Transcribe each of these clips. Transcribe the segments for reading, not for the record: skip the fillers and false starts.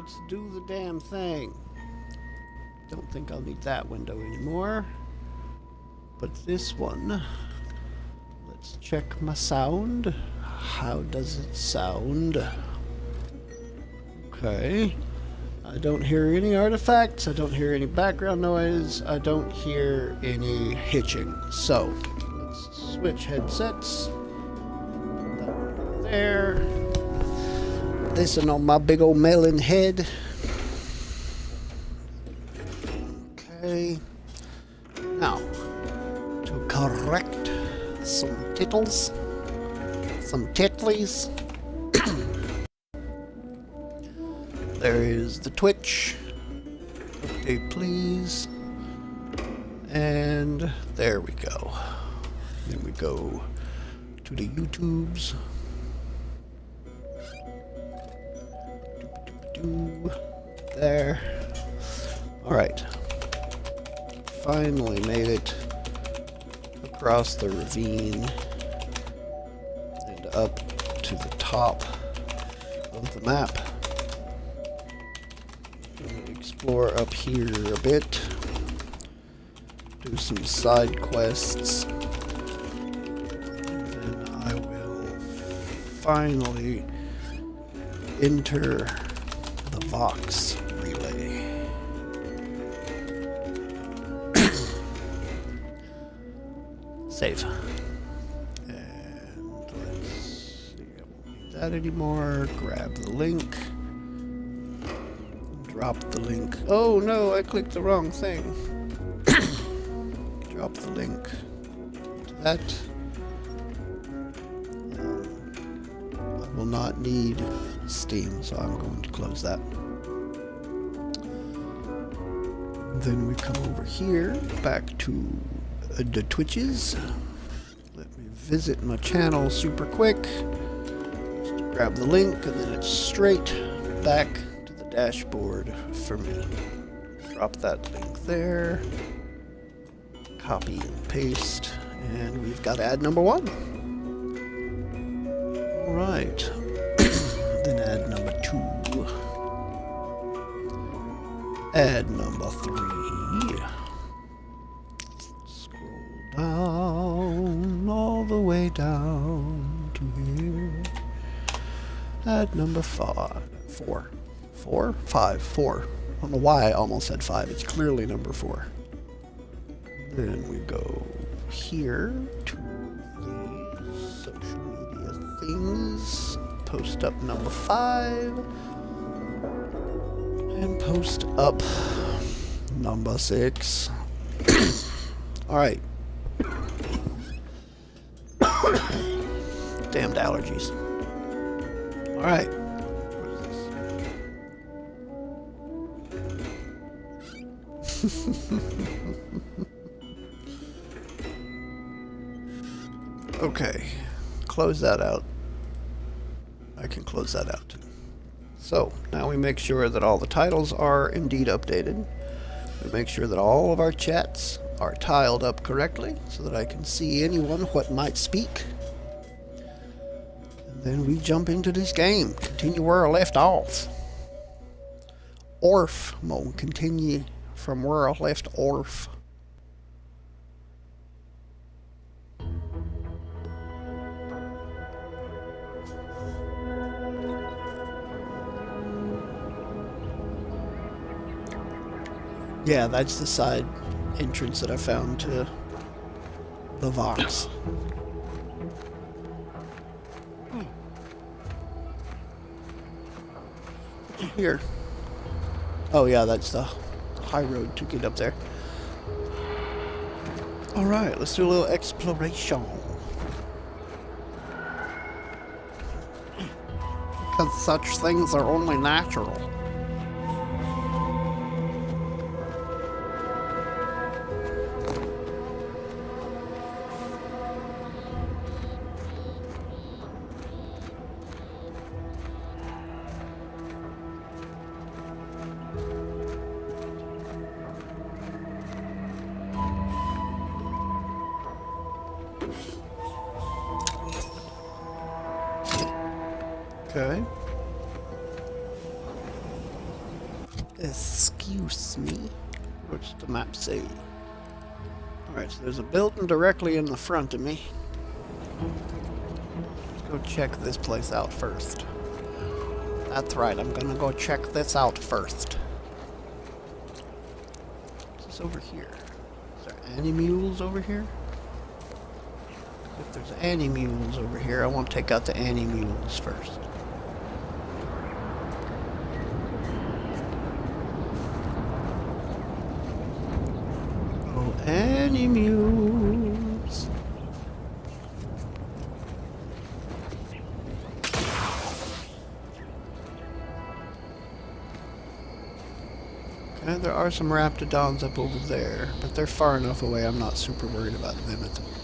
Let's do the damn thing. Don't think I'll need that window anymore. But this one, let's check my sound. How does it sound? Okay. I don't hear any artifacts. I don't hear any background noise. I don't hear any hitching. So, let's switch headsets. That window there. Listen on my big old melon head. Okay. Now, to correct some tittles, some tittlies. There is the Twitch. Update, please. And there we go. Then we go to the YouTubes. There. Alright. Finally made it across the ravine and up to the top of the map. Explore up here a bit. Do some side quests. And then I will finally enter the Vox Relay. Save. And let's see, I won't need that anymore. Grab the link. Drop the link. Oh no, I clicked the wrong thing. Drop the link to that. I will not need Steam, so I'm going to close that. Then we come over here, back to the Twitches. Let me visit my channel super quick. Just grab the link, and then it's straight back to the dashboard for me. Drop that link there. Copy and paste, and we've got ad number 1. All right. Then ad number 2. Ad number 3. Scroll down, all the way down to here. Ad number 5. 4. 4? 5. 4. I don't know why I almost said 5. It's clearly number 4. Then we go here to the social media things. Post up number 5. And post up number 6. Alright. Damned allergies. Alright. What is this? Okay. Close that out. I can close that out too. So, now we make sure that all the titles are indeed updated. We make sure that all of our chats are tiled up correctly so that I can see anyone what might speak. And then we jump into this game. Continue where I left off. Orf mode. Continue from where I left off. Yeah, that's the side entrance that I found to the Vox. Here. Oh yeah, that's the high road to get up there. Alright, let's do a little exploration. Because such things are only natural. Okay. Excuse me. What's the map say? Alright, so there's a building directly in the front of me. Let's go check this place out first. That's right, I'm gonna go check this out first. What's this over here? Is there any mules over here? If there's any mules over here, I want to take out the any mules first. Oh, any mules. Okay, there are some raptidons up over there, but they're far enough away I'm not super worried about them at the moment.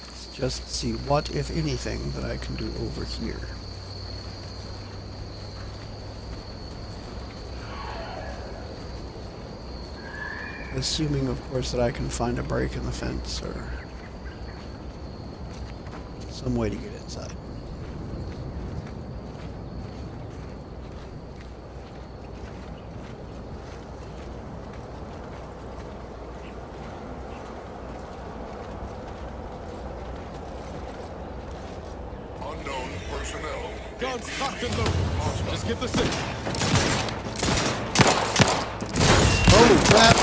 Let's just see what, if anything, that I can do over here. Assuming, of course, that I can find a break in the fence or some way to get inside. Unknown personnel. Guns cocked and loaded. Just get the signal. Holy crap!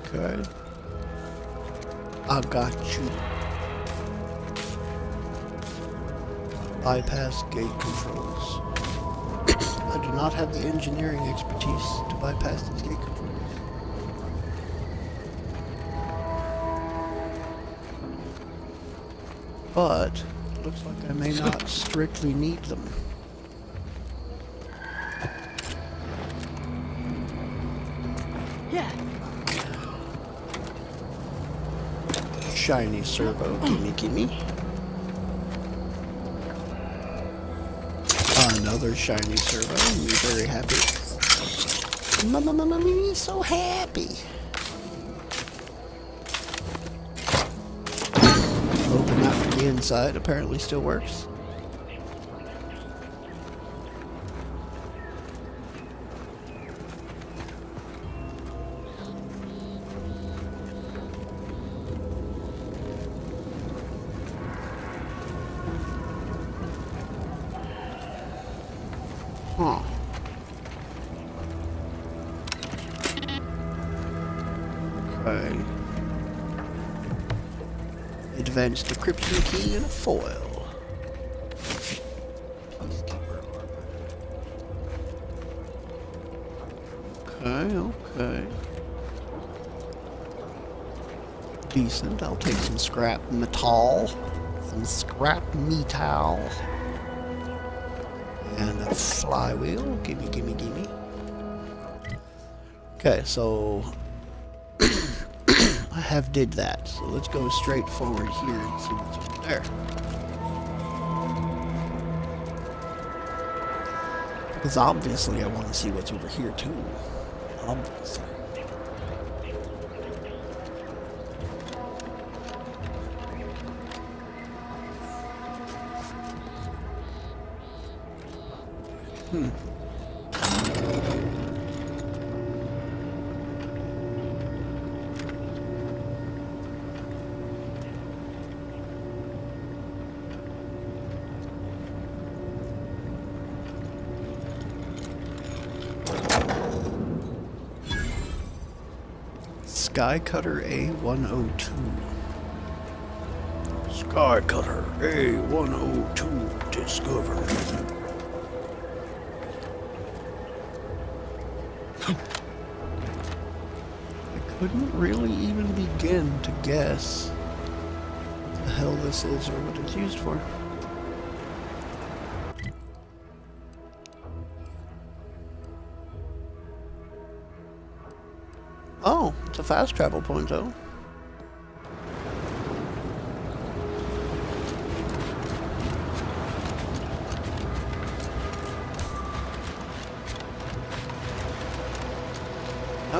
Okay. I got you. Bypass gate controls. I do not have the engineering expertise to bypass these gate controls. But it looks like I may not strictly need them. Yeah. Shiny servo, gimme gimme. Another shiny servo, me very happy. Me so happy. Open that from the inside, apparently still works. Huh. Okay. Advanced decryption key and a foil. Okay. Decent. I'll take some scrap metal. Some scrap metal. And a flywheel. Gimme, gimme, gimme. Okay, so I have did that. So let's go straight forward here and see what's over there. Because obviously I want to see what's over here too. Obviously. Skycutter A102. Skycutter A102 discovered. I couldn't really even begin to guess what the hell this is or what it's used for. Oh, it's a fast travel point though.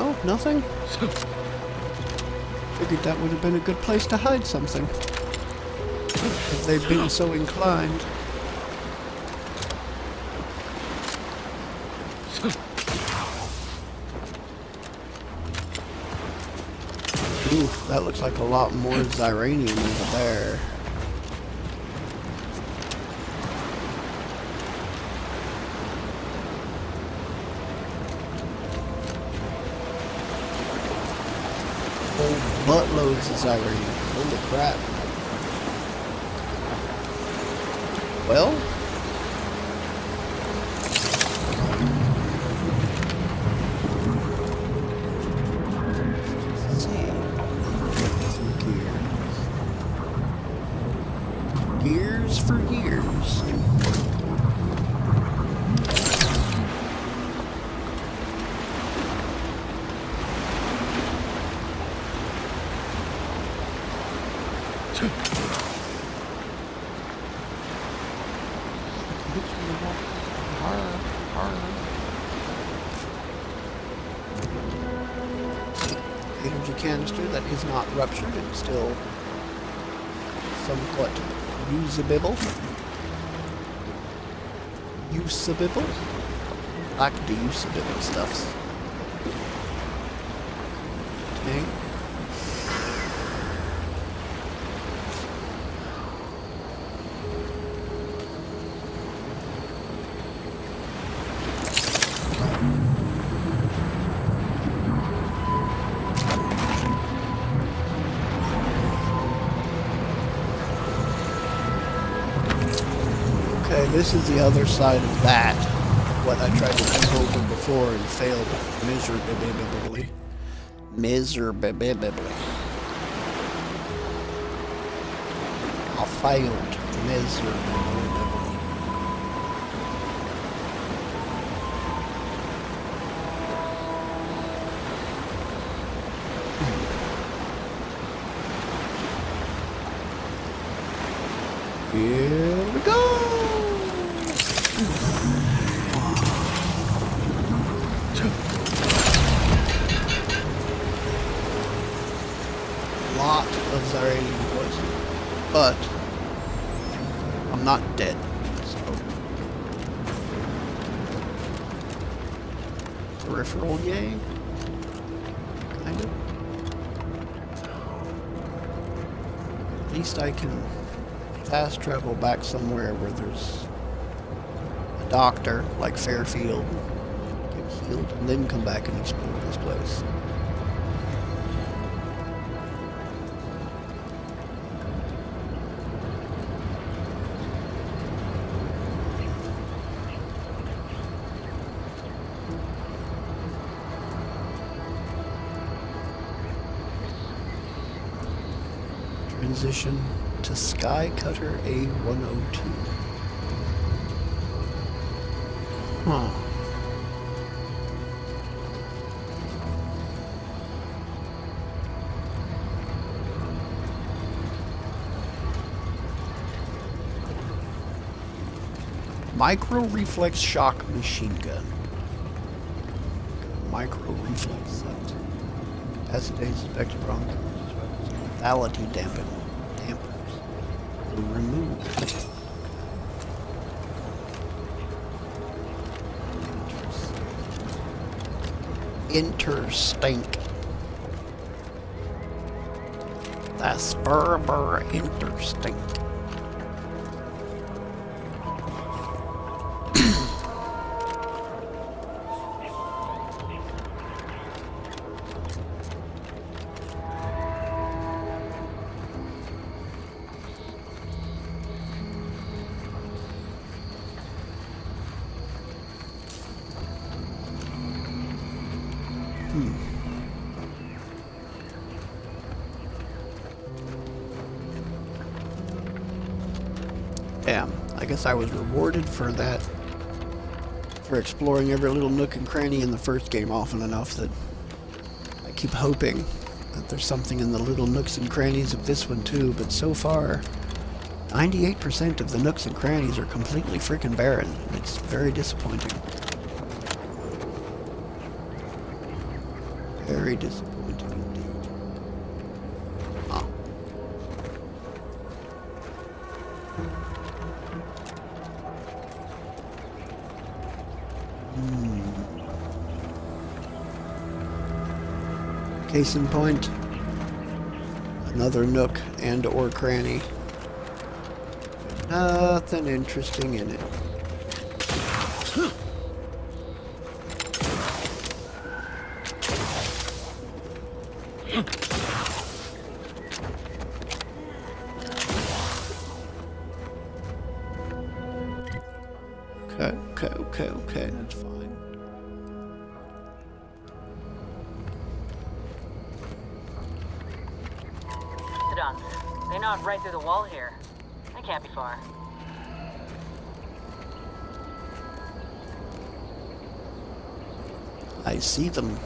No? Nothing? Figured that would have been a good place to hide something. If they'd been so inclined. Ooh, that looks like a lot more Zyranium over there. Buttloads of Zyranium. Holy crap. Well, let's see. Some gears. Gears for years. Energy canister that is not ruptured and still somewhat usable. Like the usable stuffs. Okay. Okay, this is the other side of that. What I tried to jump over before and failed miserably. I failed miserably. Here we go! Lot of Zyranium poison, but I'm not dead, so peripheral yay, kind of. At least I can fast travel back somewhere where there's a doctor, like Fairfield, get healed, and then come back and explore this place. Transition to Sky Cutter A102. Huh. Micro reflex shock machine gun. Micro reflex set. Capacitates expected wrong. Lethality dampers. Removed. Interstink. That's Berber interstink. Damn, I guess I was rewarded for that, for exploring every little nook and cranny in the first game often enough that I keep hoping that there's something in the little nooks and crannies of this one too, but so far 98% of the nooks and crannies are completely freaking barren. It's very disappointing. Very disappointing indeed. Ah. Case in point, another nook and or cranny. Nothing interesting in it. Okay, that's fine. Done. They knocked right through the wall here. They can't be far. I see them.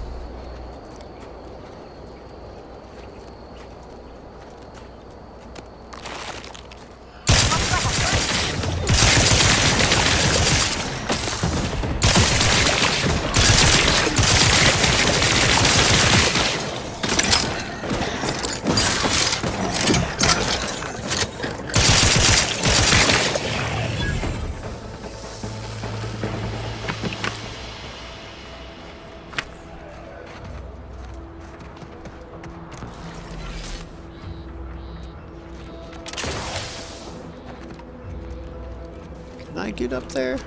Can I get up there?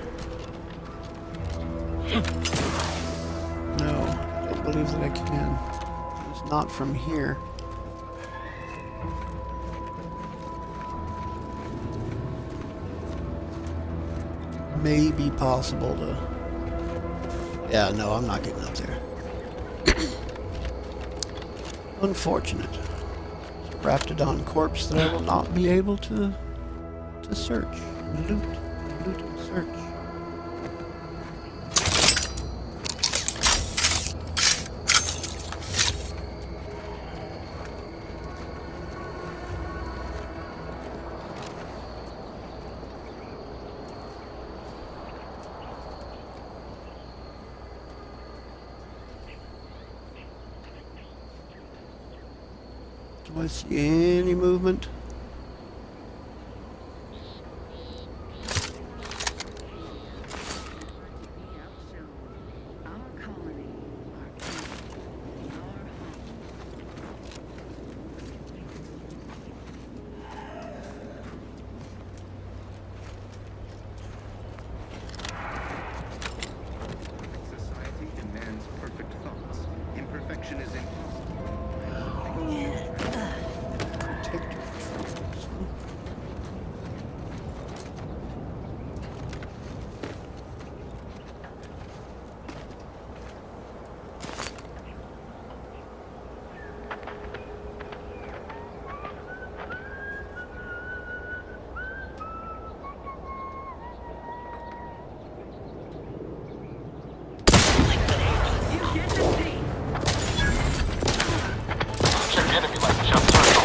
No, I don't believe that I can. It's not from here. Maybe possible to... Yeah, no, I'm not getting up there. Unfortunate. Raptidon corpse that I will not be able to search. Loot and search. Do I see any movement? Society demands perfect thoughts. Imperfection is impossible. Protector troops. Check enemy light jump circle.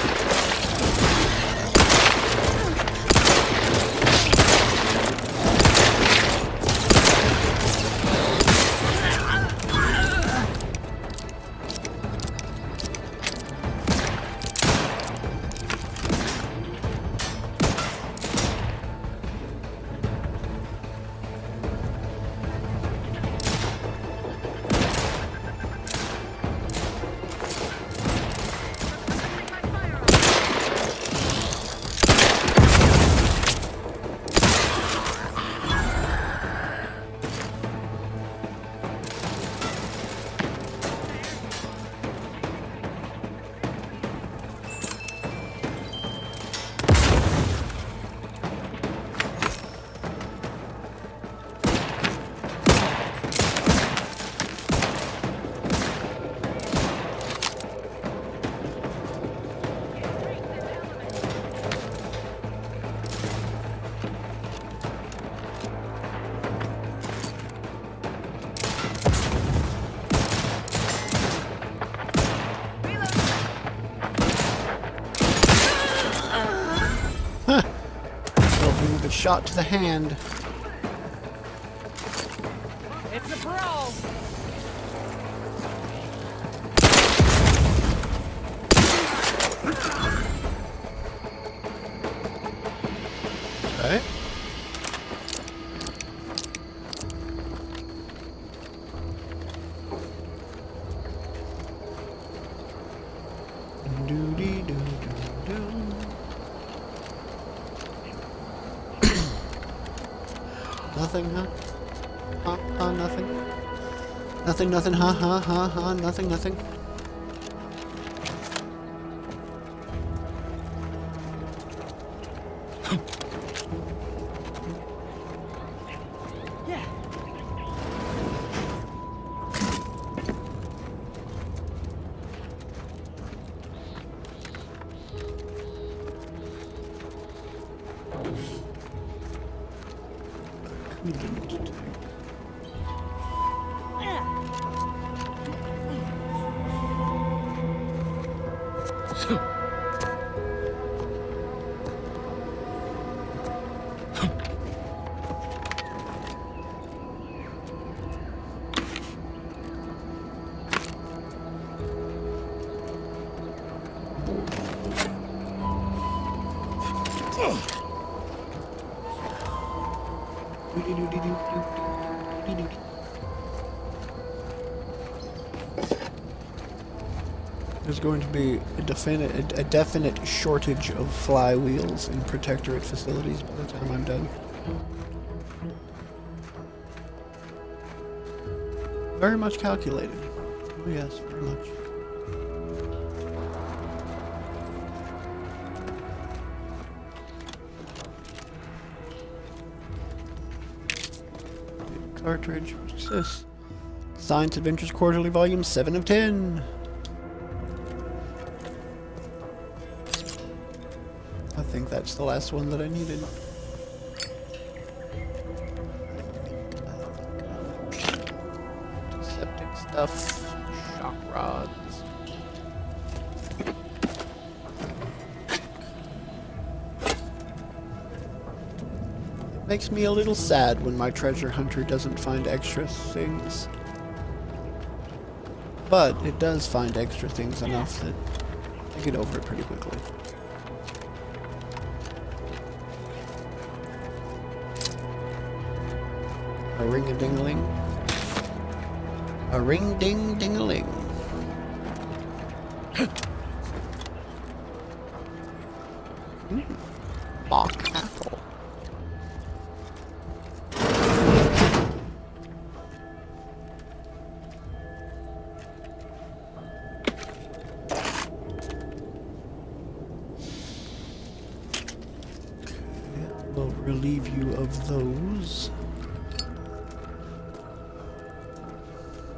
With a shot to the hand. It's a brawl. Okay. Nothing, huh? Huh, nothing. Nothing, huh, nothing. There's going to be a definite shortage of flywheels in protectorate facilities by the time I'm done. Very much calculated. Oh yes, very much. Cartridge. What's this? Science Adventures Quarterly Volume 7 of 10. I think that's the last one that I needed. Antiseptic stuff. Shock rods. Makes me a little sad when my treasure hunter doesn't find extra things. But it does find extra things enough that I get over it pretty quickly. A ring-a-ding-a-ling. A ring-ding-ding-a-ling. Mock apple. Will relieve you of those.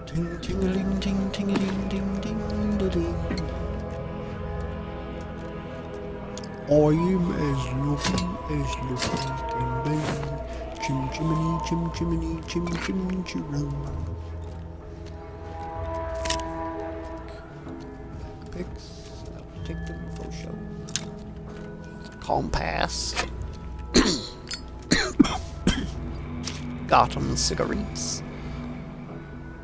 Ting ting-a-ling, ting ting-a-ling, ding ding da-ding. I'm as lucky can be. Chim chimney, chim chimney, chim chim chiroo. Picks. I'll take them for show. Compass. Gotham cigarettes.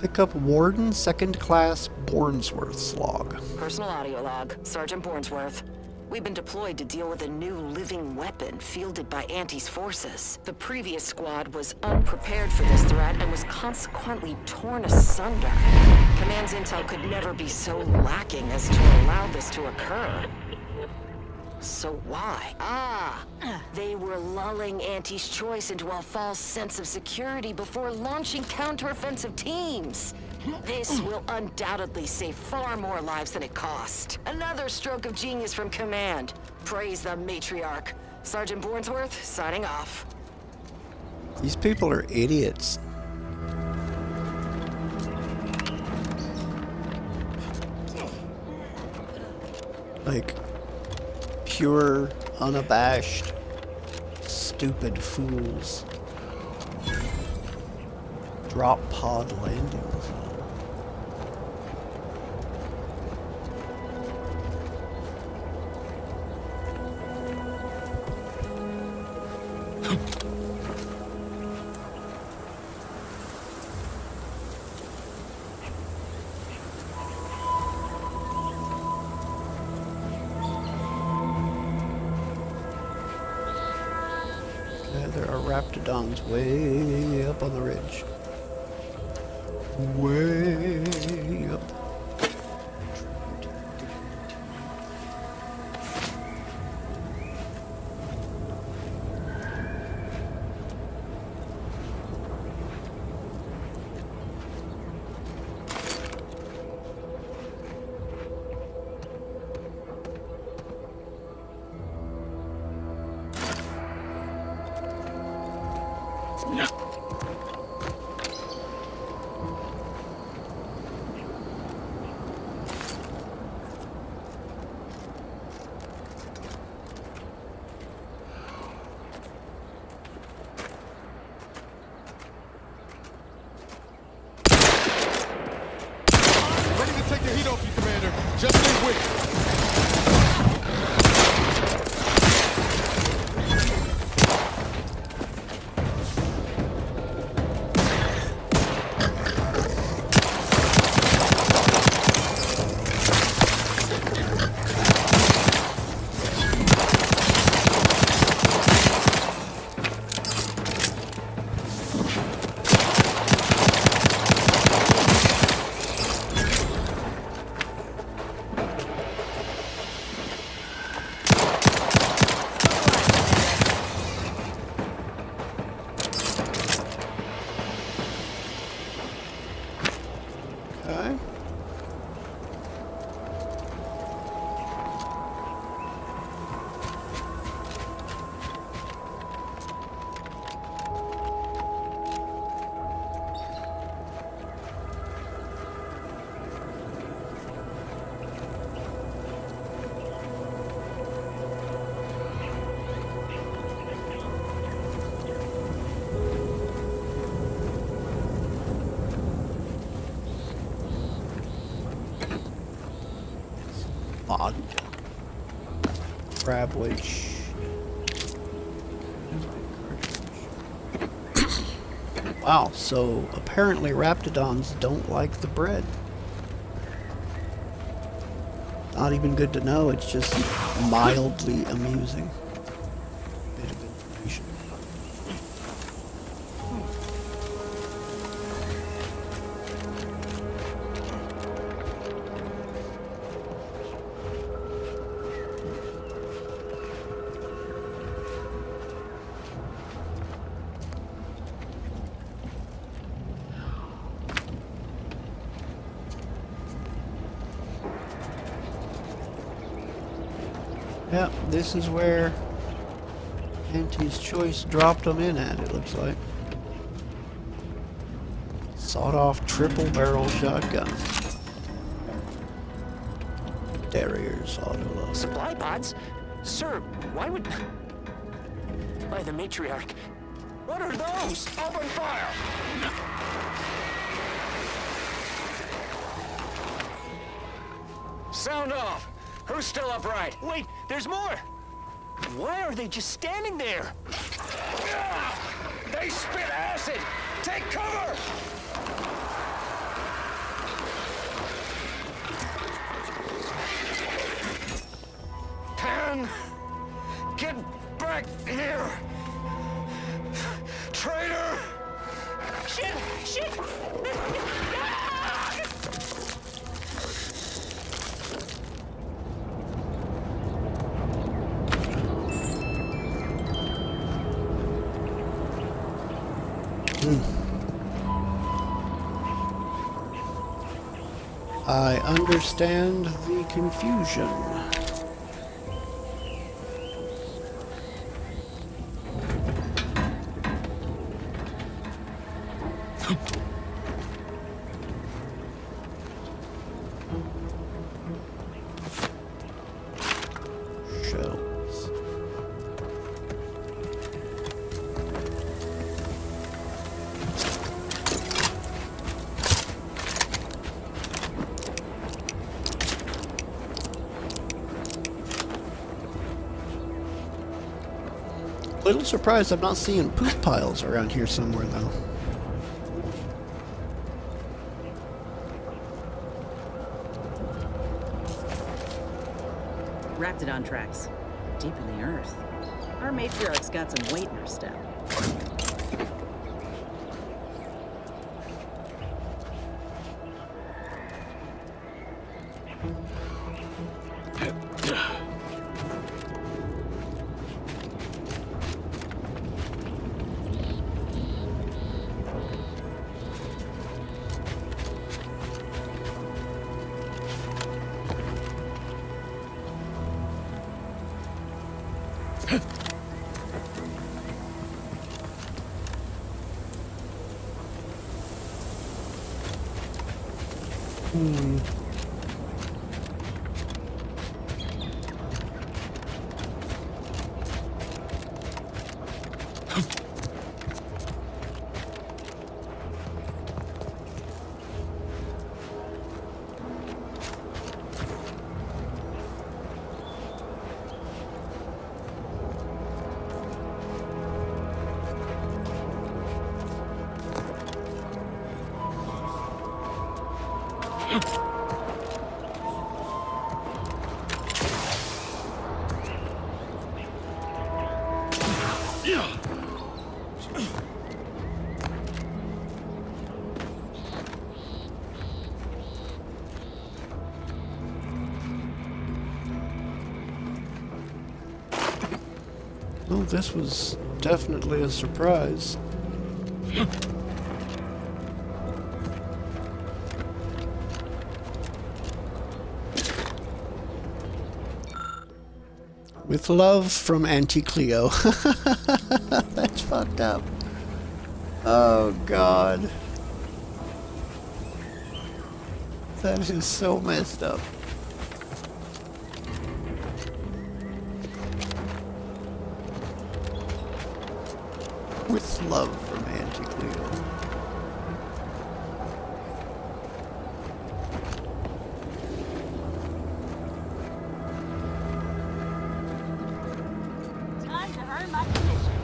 Pick up Warden 2nd Class Bornsworth's log. Personal audio log, Sergeant Bornsworth. We've been deployed to deal with a new living weapon fielded by Auntie's forces. The previous squad was unprepared for this threat and was consequently torn asunder. Command's intel could never be so lacking as to allow this to occur. So why? They were lulling Auntie's choice into a false sense of security before launching counteroffensive teams. This will undoubtedly save far more lives than it cost. Another stroke of genius from Command. Praise the matriarch. Sergeant Bornsworth, signing off. These people are idiots. Like, pure, unabashed, stupid fools. Drop pod landings. there are raptidons way up on the ridge. Way up. Ready to take the heat off you, Commander. Just stay with it. Okay. Logged. Crab wedge. Wow, so apparently raptidons don't like the bread. Not even good to know, it's just mildly amusing. Bit of information. Yep, this is where Auntie's Choice dropped them in at, it looks like. Sawed-off triple-barrel shotgun. Derrier's auto. Supply pods? Sir, why would... By the matriarch. What are those? Open fire! Sound off! Who's still upright? Wait, there's more! Why are they just standing there? They spit acid! Take cover! Pan! Get back here! Traitor! Shit! Shit! I understand the confusion. Shells. Little surprised I'm not seeing poop piles around here somewhere though. Raptidon tracks. Deep in the earth. Our matriarch's got some weight in her step. Well, this was definitely a surprise. With love from Auntie Cleo. That's fucked up. Oh, God. That is so messed up. With love from Auntie Cleo. Time to earn my commission.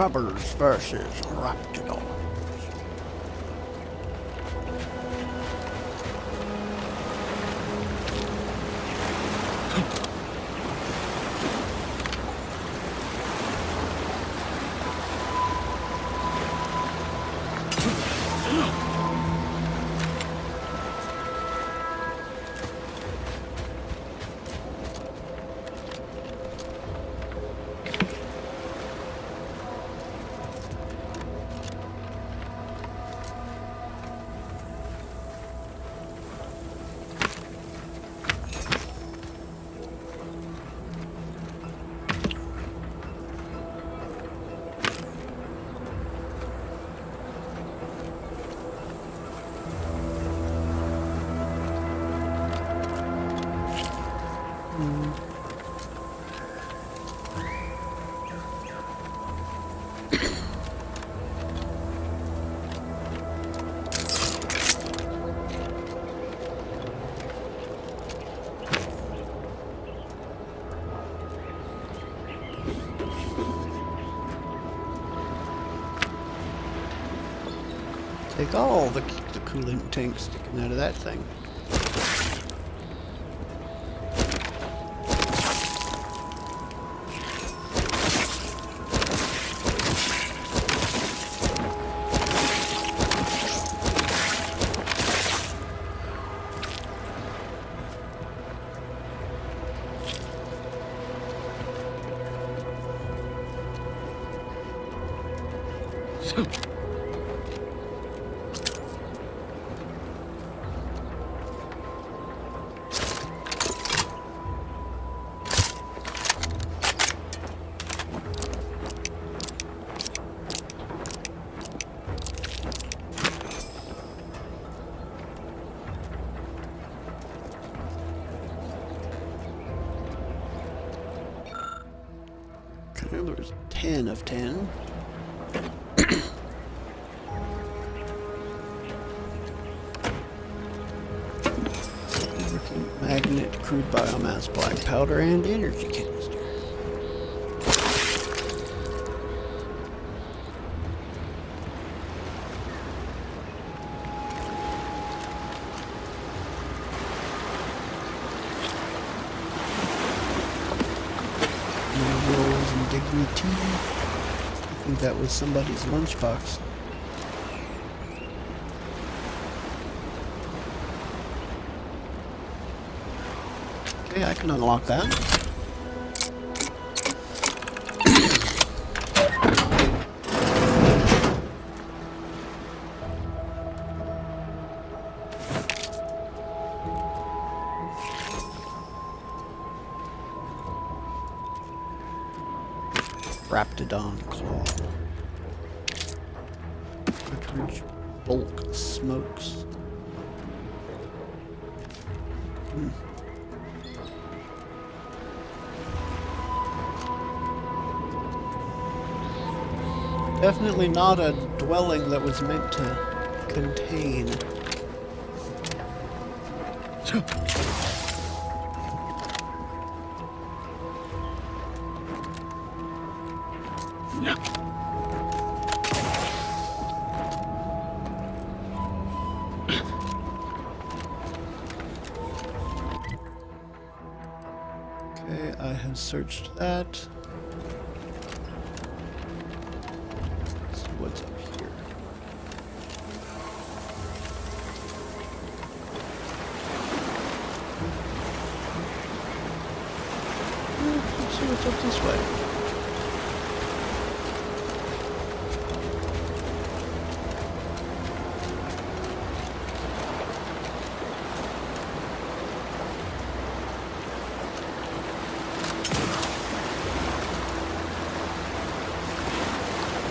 Robbers versus Raptidons. Take all the coolant tanks sticking out of that thing. There was 10 of 10. Magnet, crude biomass, black powder, and energy canister. Rolls and dignity. I think that was somebody's lunchbox. Okay, I can unlock that. Raptidon claw. Cartridge bulk smokes. Definitely not a dwelling that was meant to contain. Okay, I have searched that. Let's see what's up here. Let's see what's up this way.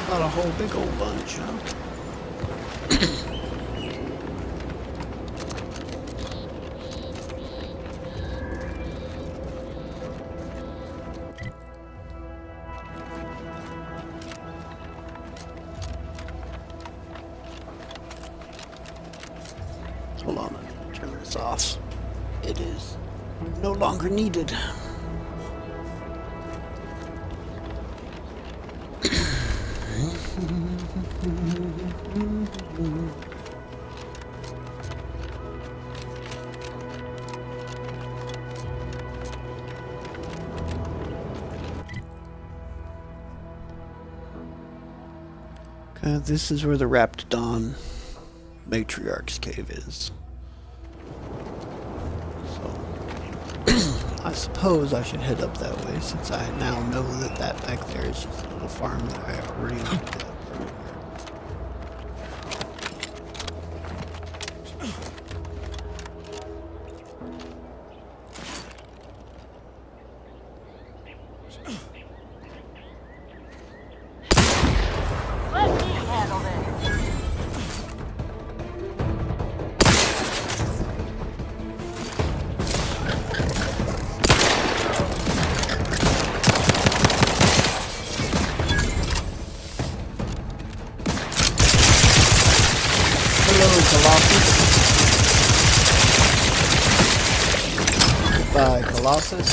Not a whole big old bunch, huh? Hold on, I'm gonna turn this off. It is no longer needed. Okay, this is where the Raptidon Matriarch's Cave is. So, I suppose I should head up that way since I now know that that back there is just a little farm that I already looked at. Let me handle this. Hello, Colossus. Goodbye, Colossus.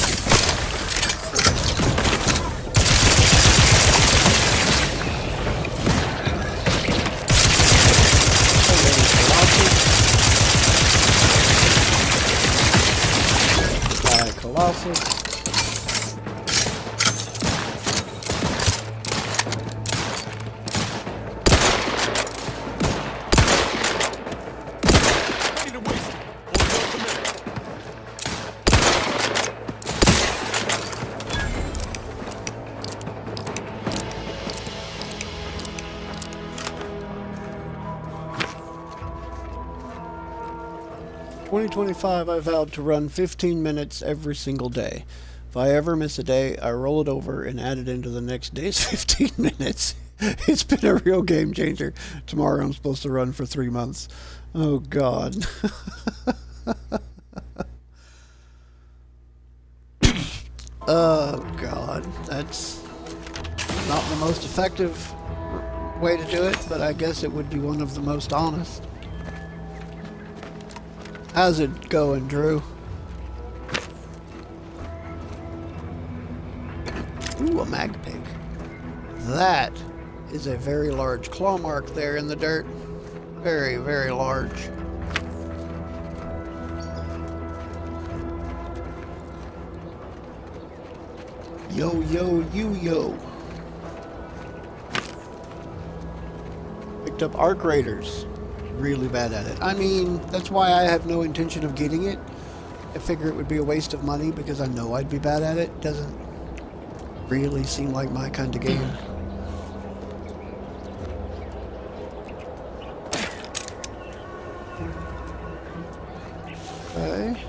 Colossus. Ready to waste it. Or go committed. 2025, I vowed to run 15 minutes every single day. If I ever miss a day, I roll it over and add it into the next day's 15 minutes. It's been a real game changer. Tomorrow I'm supposed to run for 3 months. Oh, God. Oh, God. That's not the most effective way to do it, but I guess it would be one of the most honest. How's it going, Drew? Ooh, a mag pig. That is a very large claw mark there in the dirt. Very, very large. Yo, yo, yo. Picked up arc raiders. Really bad at it. I mean, that's why I have no intention of getting it. I figure it would be a waste of money because I know I'd be bad at it. Doesn't really seem like my kind of game. Okay.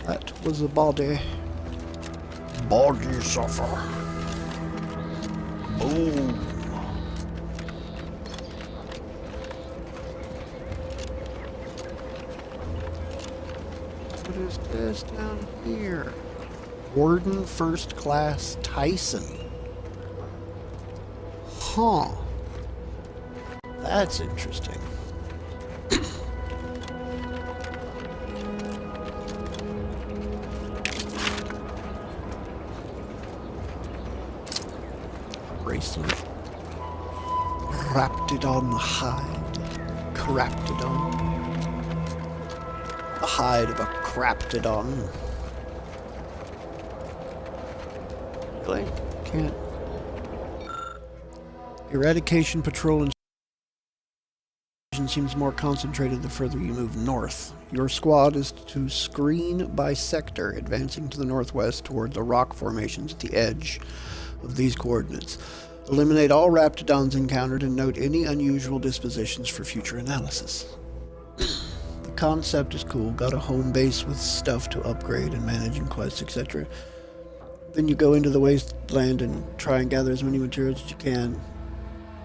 That was a body. Body suffer. Boom. What is this down here? Warden First Class Tyson. Huh. That's interesting. Bracelet. Raptidon hide. Craptidon. The hide of a craptidon. Really? Can't. Eradication patrol and seems more concentrated the further you move north. Your squad is to screen by sector, advancing to the northwest toward the rock formations at the edge of these coordinates. Eliminate all raptidons encountered and note any unusual dispositions for future analysis. The concept is cool. Got a home base with stuff to upgrade and managing quests, etc. Then you go into the wasteland and try and gather as many materials as you can.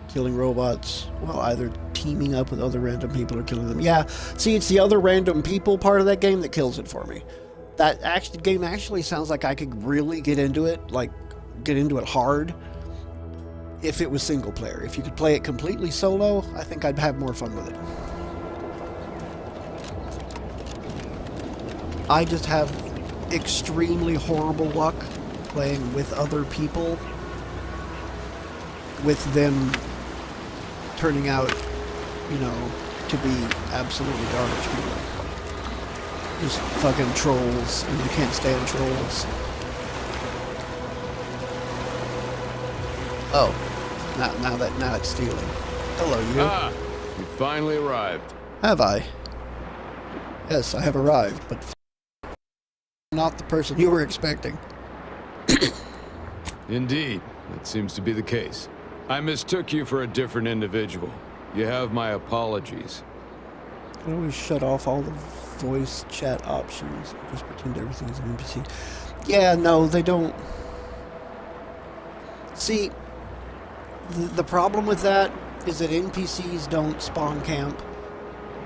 Killing robots while either teaming up with other random people or killing them. Yeah, see, it's the other random people part of that game that kills it for me. That game actually sounds like I could really get into it, like get into it hard, if it was single player. If you could play it completely solo, I think I'd have more fun with it. I just have extremely horrible luck playing with other people, with them turning out, you know, to be absolutely garbage people. Just fucking trolls, and you can't stand trolls. Oh, now it's stealing. Hello, you. Ah, you finally arrived. Have I? Yes, I have arrived, but not the person you were expecting. Indeed, that seems to be the case. I mistook you for a different individual. You have my apologies. I can always shut off all the voice chat options. Just pretend everything is an NPC. Yeah, no, they don't. See, the problem with that is that NPCs don't spawn camp.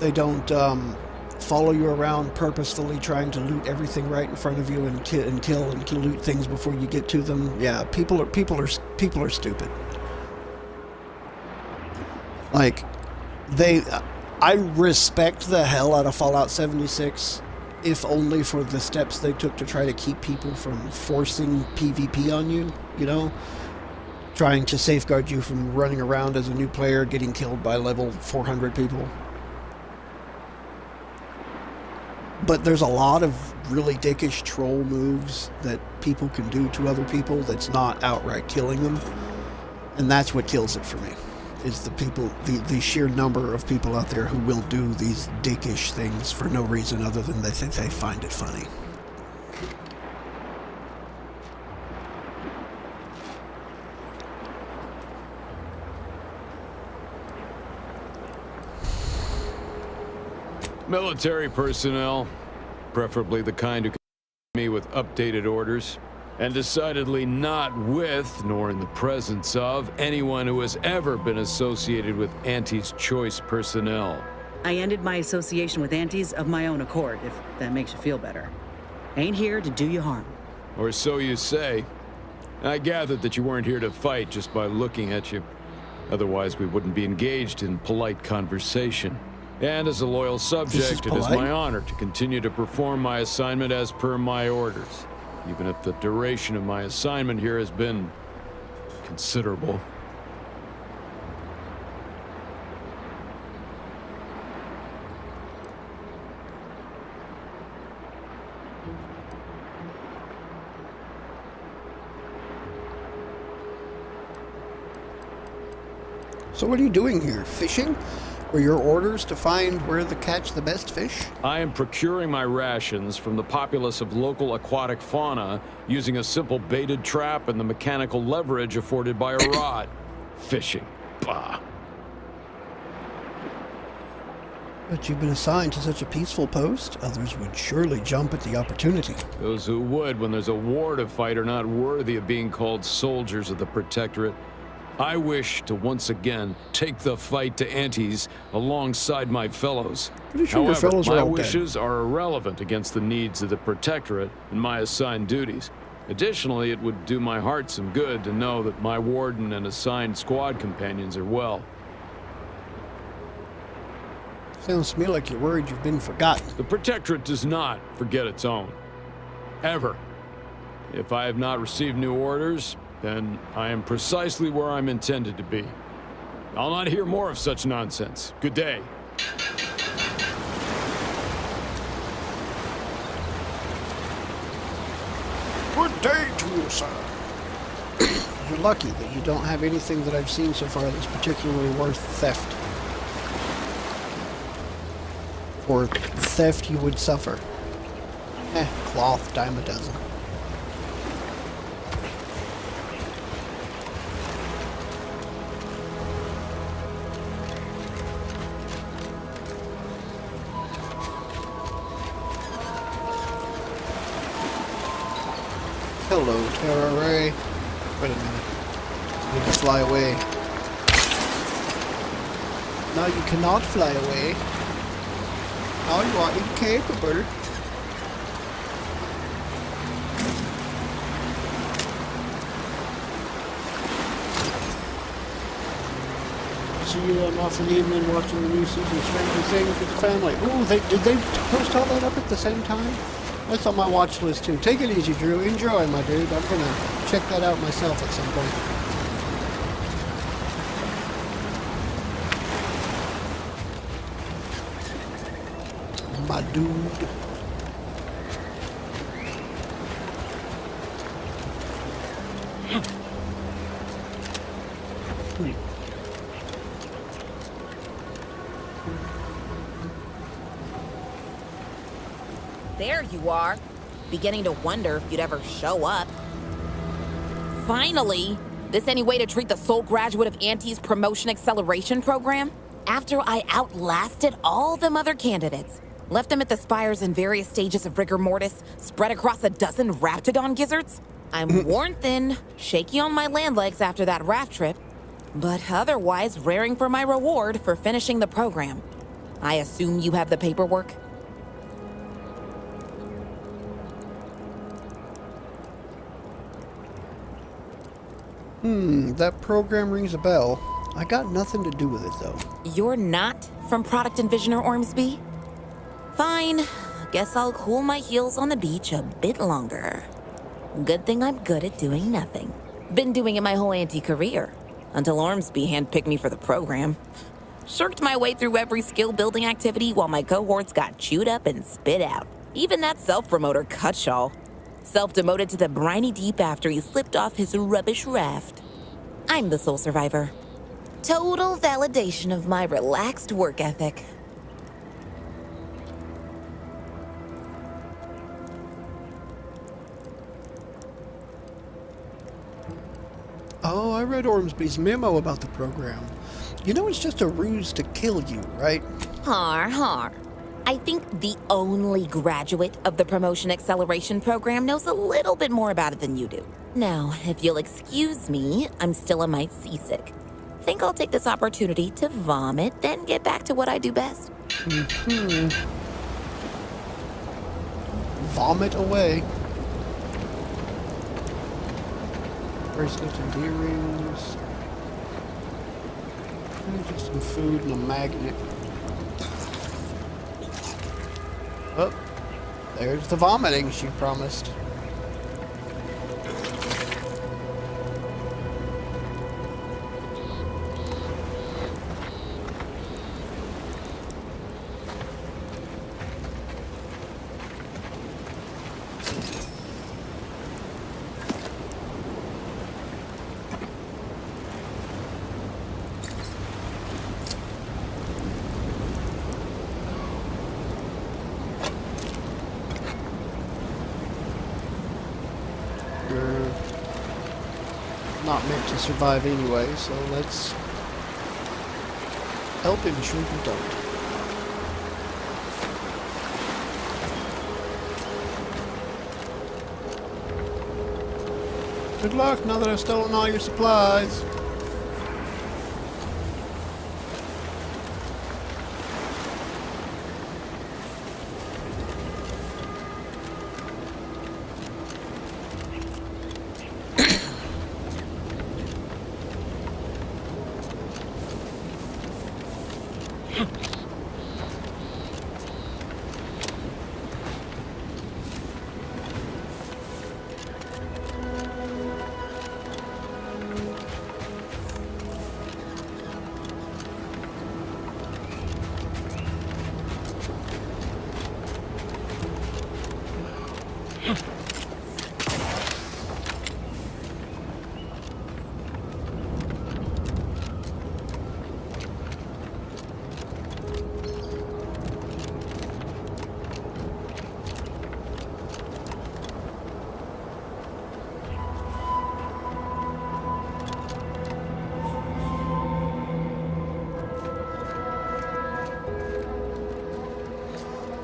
They don't follow you around purposefully trying to loot everything right in front of you and kill and loot things before you get to them. Yeah, people are stupid. Like, I respect the hell out of Fallout 76, if only for the steps they took to try to keep people from forcing PvP on you, you know? Trying to safeguard you from running around as a new player, getting killed by level 400 people. But there's a lot of really dickish troll moves that people can do to other people that's not outright killing them. And that's what kills it for me. Is the sheer number of people out there who will do these dickish things for no reason other than they think they find it funny. Military personnel, preferably the kind who can me with updated orders, and decidedly not with, nor in the presence of, anyone who has ever been associated with Auntie's choice personnel. I ended my association with Antes of my own accord, if that makes you feel better. Ain't here to do you harm. Or so you say. I gathered that you weren't here to fight just by looking at you. Otherwise, we wouldn't be engaged in polite conversation. And as a loyal subject, it is my honor to continue to perform my assignment as per my orders, even if the duration of my assignment here has been considerable. So what are you doing here? Fishing? Were your orders to find where to catch the best fish? I am procuring my rations from the populace of local aquatic fauna using a simple baited trap and the mechanical leverage afforded by a rod. Fishing. Bah. But you've been assigned to such a peaceful post, others would surely jump at the opportunity. Those who would, when there's a war to fight, are not worthy of being called soldiers of the Protectorate. I wish to once again take the fight to Antes alongside my fellows. Pretty sure your However, fellows are my all dead. wishes are irrelevant against the needs of the Protectorate and my assigned duties. Additionally, it would do my heart some good to know that my warden and assigned squad companions are well. Sounds to me like you're worried you've been forgotten. The Protectorate does not forget its own. Ever. If I have not received new orders, then I am precisely where I'm intended to be. I'll not hear more of such nonsense. Good day. Good day to you, sir. You're lucky that you don't have anything that I've seen so far that's particularly worth theft. For theft you would suffer. Cloth, dime a dozen. Hello, Terra Ray. Wait a minute. I need to fly away. No, you cannot fly away. No, you are incapable. See you off in the evening watching the new season of Stranger Things with the family. Ooh, did they post all that up at the same time? That's on my watch list too. Take it easy, Drew. Enjoy, my dude. I'm gonna check that out myself at some point. My dude. There you are. Beginning to wonder if you'd ever show up. Finally! This any way to treat the sole graduate of Auntie's promotion acceleration program? After I outlasted all them other candidates, left them at the spires in various stages of rigor mortis, spread across a dozen raptidon gizzards? I'm worn thin, shaky on my land legs after that raft trip, but otherwise raring for my reward for finishing the program. I assume you have the paperwork? That program rings a bell. I got nothing to do with it, though. You're not from Product Envisioner, Ormsby? Fine. Guess I'll cool my heels on the beach a bit longer. Good thing I'm good at doing nothing. Been doing it my whole career until Ormsby handpicked me for the program. Shirked my way through every skill-building activity while my cohorts got chewed up and spit out. Even that self-promoter Cutshaw. Self-demoted to the briny deep after he slipped off his rubbish raft. I'm the sole survivor. Total validation of my relaxed work ethic. Oh, I read Ormsby's memo about the program. You know it's just a ruse to kill you, right? Har har. I think the only graduate of the Promotion Acceleration Program knows a little bit more about it than you do. Now, if you'll excuse me, I'm still a mite seasick. Think I'll take this opportunity to vomit, then get back to what I do best. Vomit away. Bracelets and earrings. And just some food and a magnet. Oh, there's the vomiting she promised. Not meant to survive anyway, so let's help him shrink and don't. Good luck now that I've stolen all your supplies.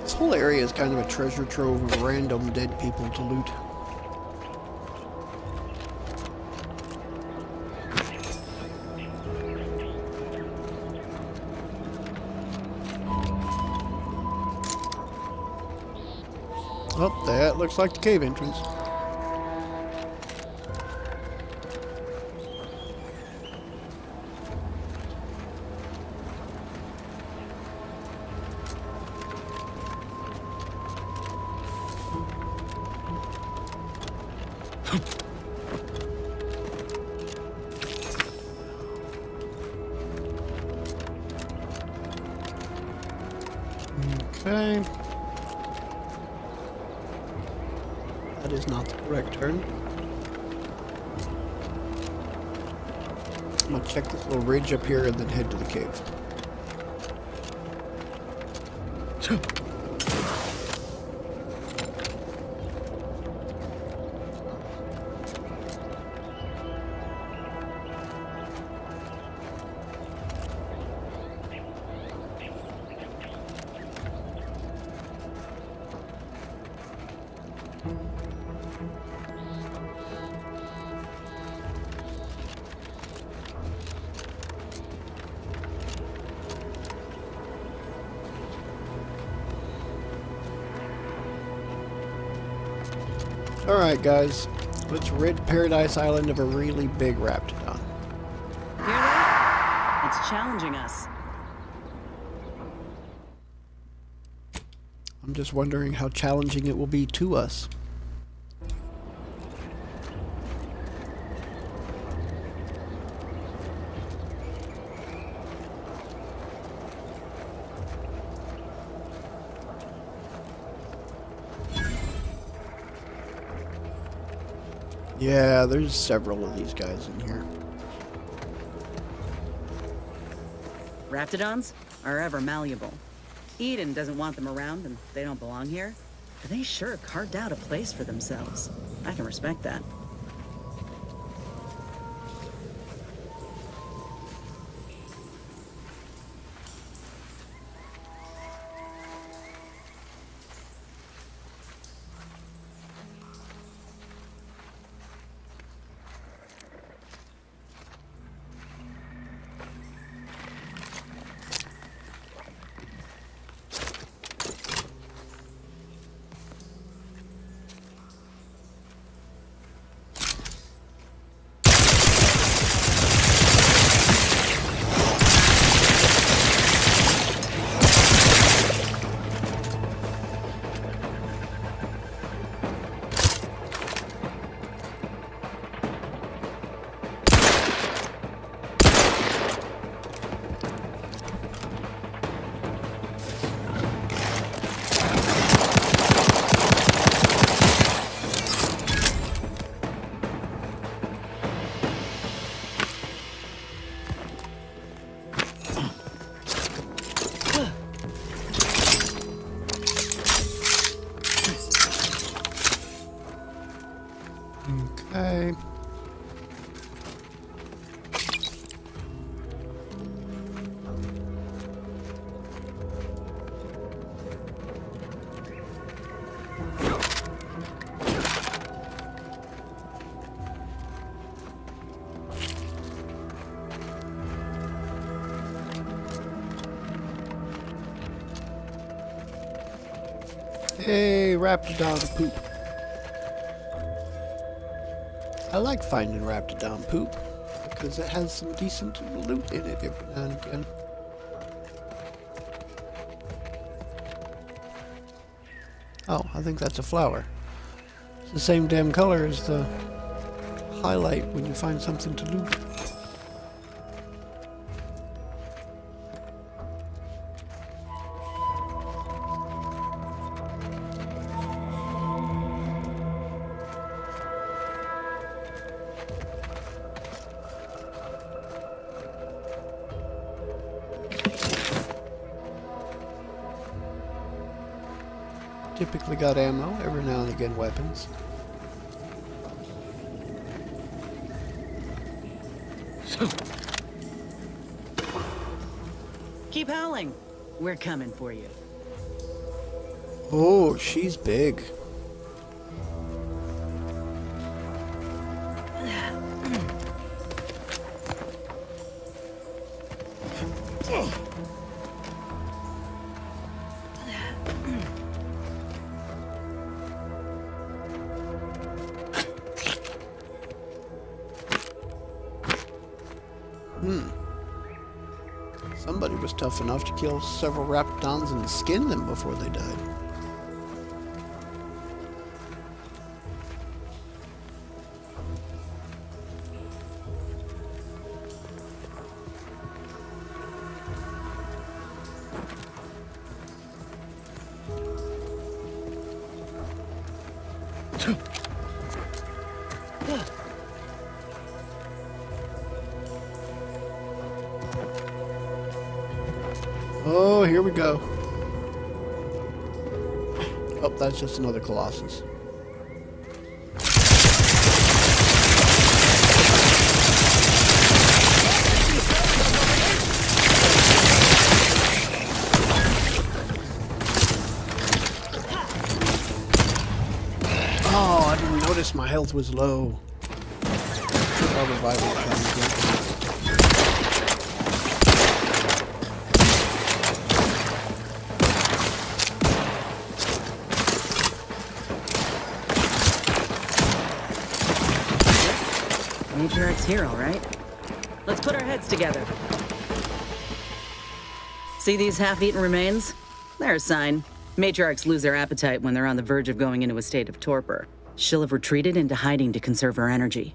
This whole area is kind of a treasure trove of random dead people to loot. Oh, that looks like the cave entrance. Okay. That is not the correct turn. I'm gonna check this little ridge up here and then head to the cave. Alright guys, let's rid Paradise Island of a really big raptidon. Hear that? It's challenging us. I'm just wondering how challenging it will be to us. Yeah, there's several of these guys in here. Raptidons are ever malleable. Eden doesn't want them around and they don't belong here. But they sure carved out a place for themselves. I can respect that. Hey, Raptidon poop. I like finding Raptidon poop because it has some decent loot in it every now and again. Oh, I think that's a flower. It's the same damn color as the highlight when you find something to loot. Typically got ammo, every now and again weapons. Keep howling. We're coming for you. Oh, she's big. Somebody was tough enough to kill several raptidons and skin them before they died. Oh, here we go. Oh, that's just another Colossus. Oh, I didn't notice my health was low. Our revival comes in. Matriarch's here, all right. Let's put our heads together. See these half-eaten remains? They're a sign. Matriarchs lose their appetite when they're on the verge of going into a state of torpor. She'll have retreated into hiding to conserve her energy.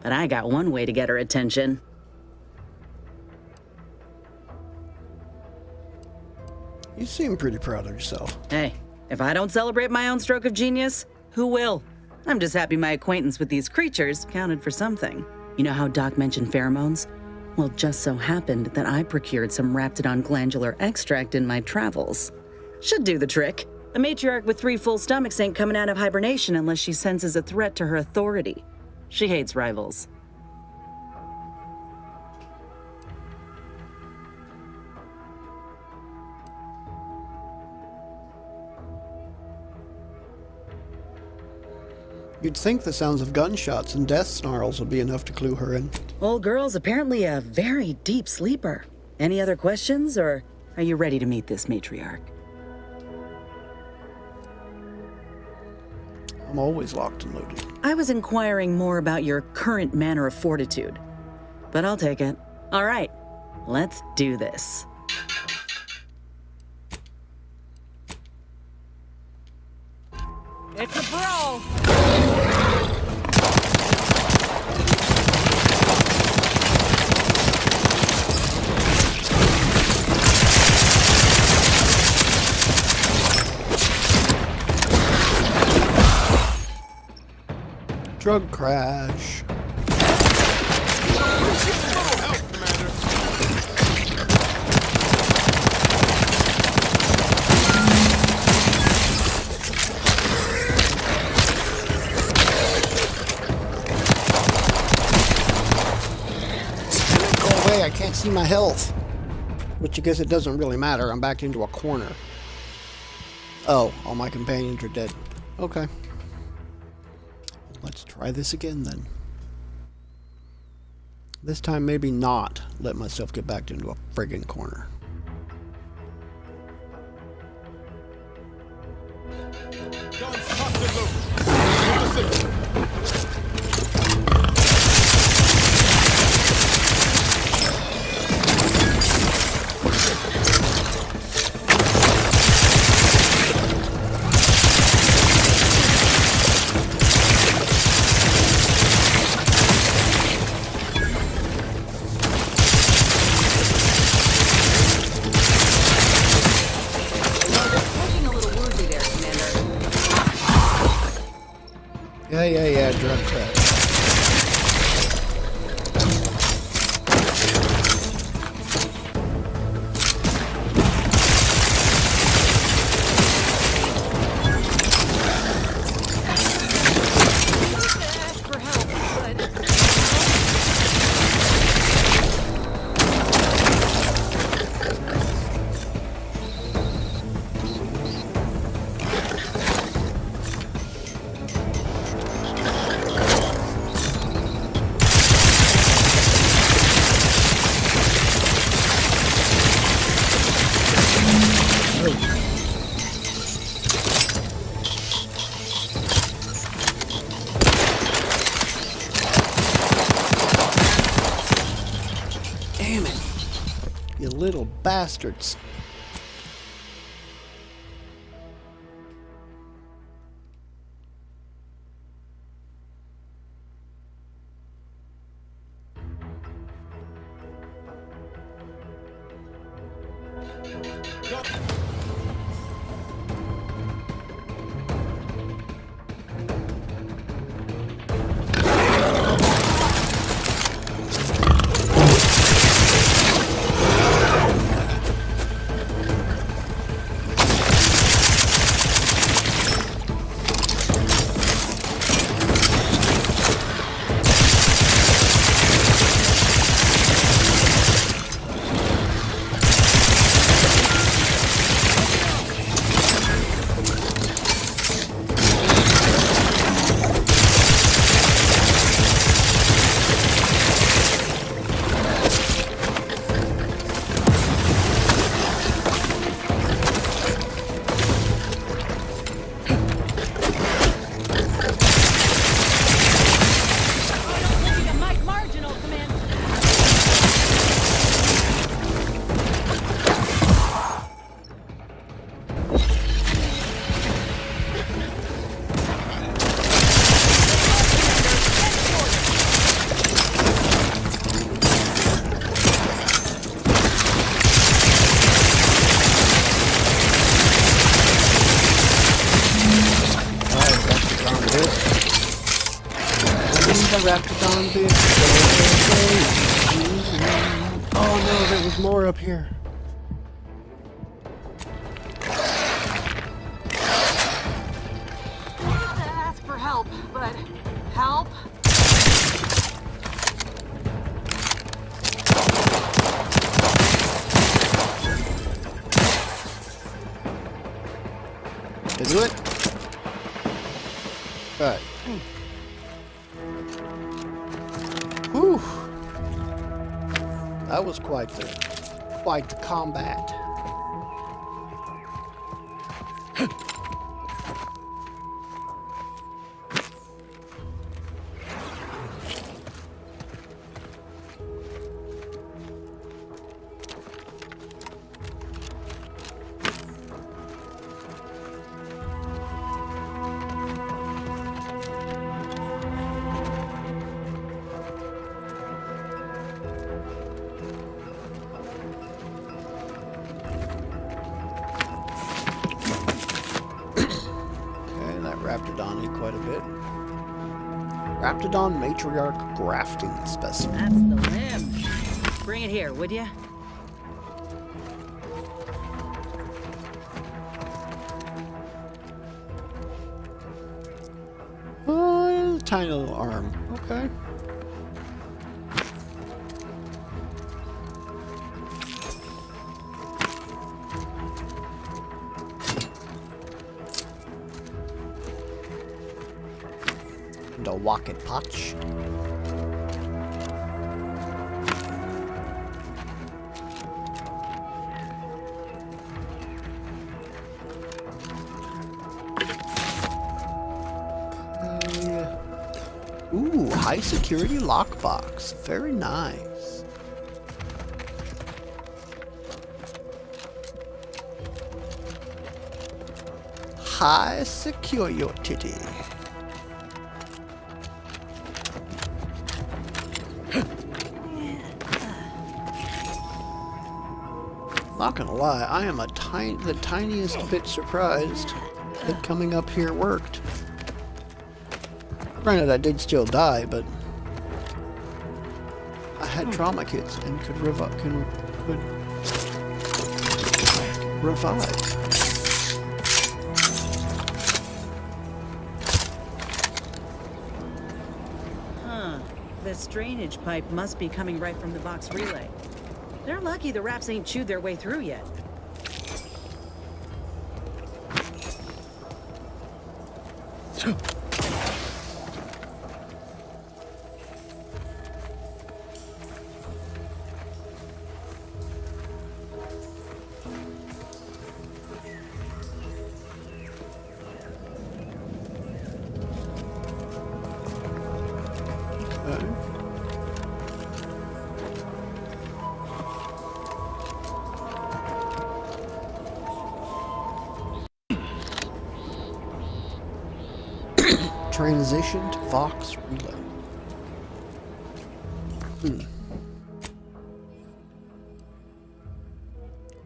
But I got one way to get her attention. You seem pretty proud of yourself. Hey, if I don't celebrate my own stroke of genius, who will? I'm just happy my acquaintance with these creatures counted for something. You know how Doc mentioned pheromones? Well, just so happened that I procured some Raptidon glandular extract in my travels. Should do the trick. A matriarch with 3 full stomachs ain't coming out of hibernation unless she senses a threat to her authority. She hates rivals. You'd think the sounds of gunshots and death snarls would be enough to clue her in. Old girl's apparently a very deep sleeper. Any other questions, or are you ready to meet this matriarch? I'm always locked and loaded. I was inquiring more about your current manner of fortitude, but I'll take it. All right, let's do this. It's a brawl! Drug crash. Go away, I can't see my health. Which I guess it doesn't really matter. I'm backed into a corner. Oh, all my companions are dead. Okay. Let's try this again then. This time maybe not let myself get backed into a friggin' corner. crap. Damn it, you little bastards. Raptidon bit. Oh no, there was more up here. I have to ask for help, but help? Did I do it? Alright. Whew. That was quite the combat. Raptidon ate quite a bit. Raptidon matriarch grafting specimen. That's the limb. Bring it here, would ya? Oh, tiny little arm. Okay. The Walking Potch. Ooh, high security lockbox. Very nice. High security. Not gonna lie, I am the tiniest bit surprised that coming up here worked. Granted, I did still die, but I had trauma kits and could revive. Huh. This drainage pipe must be coming right from the Vox Relay. They're lucky the rats ain't chewed their way through yet. Transition to Vox Relay.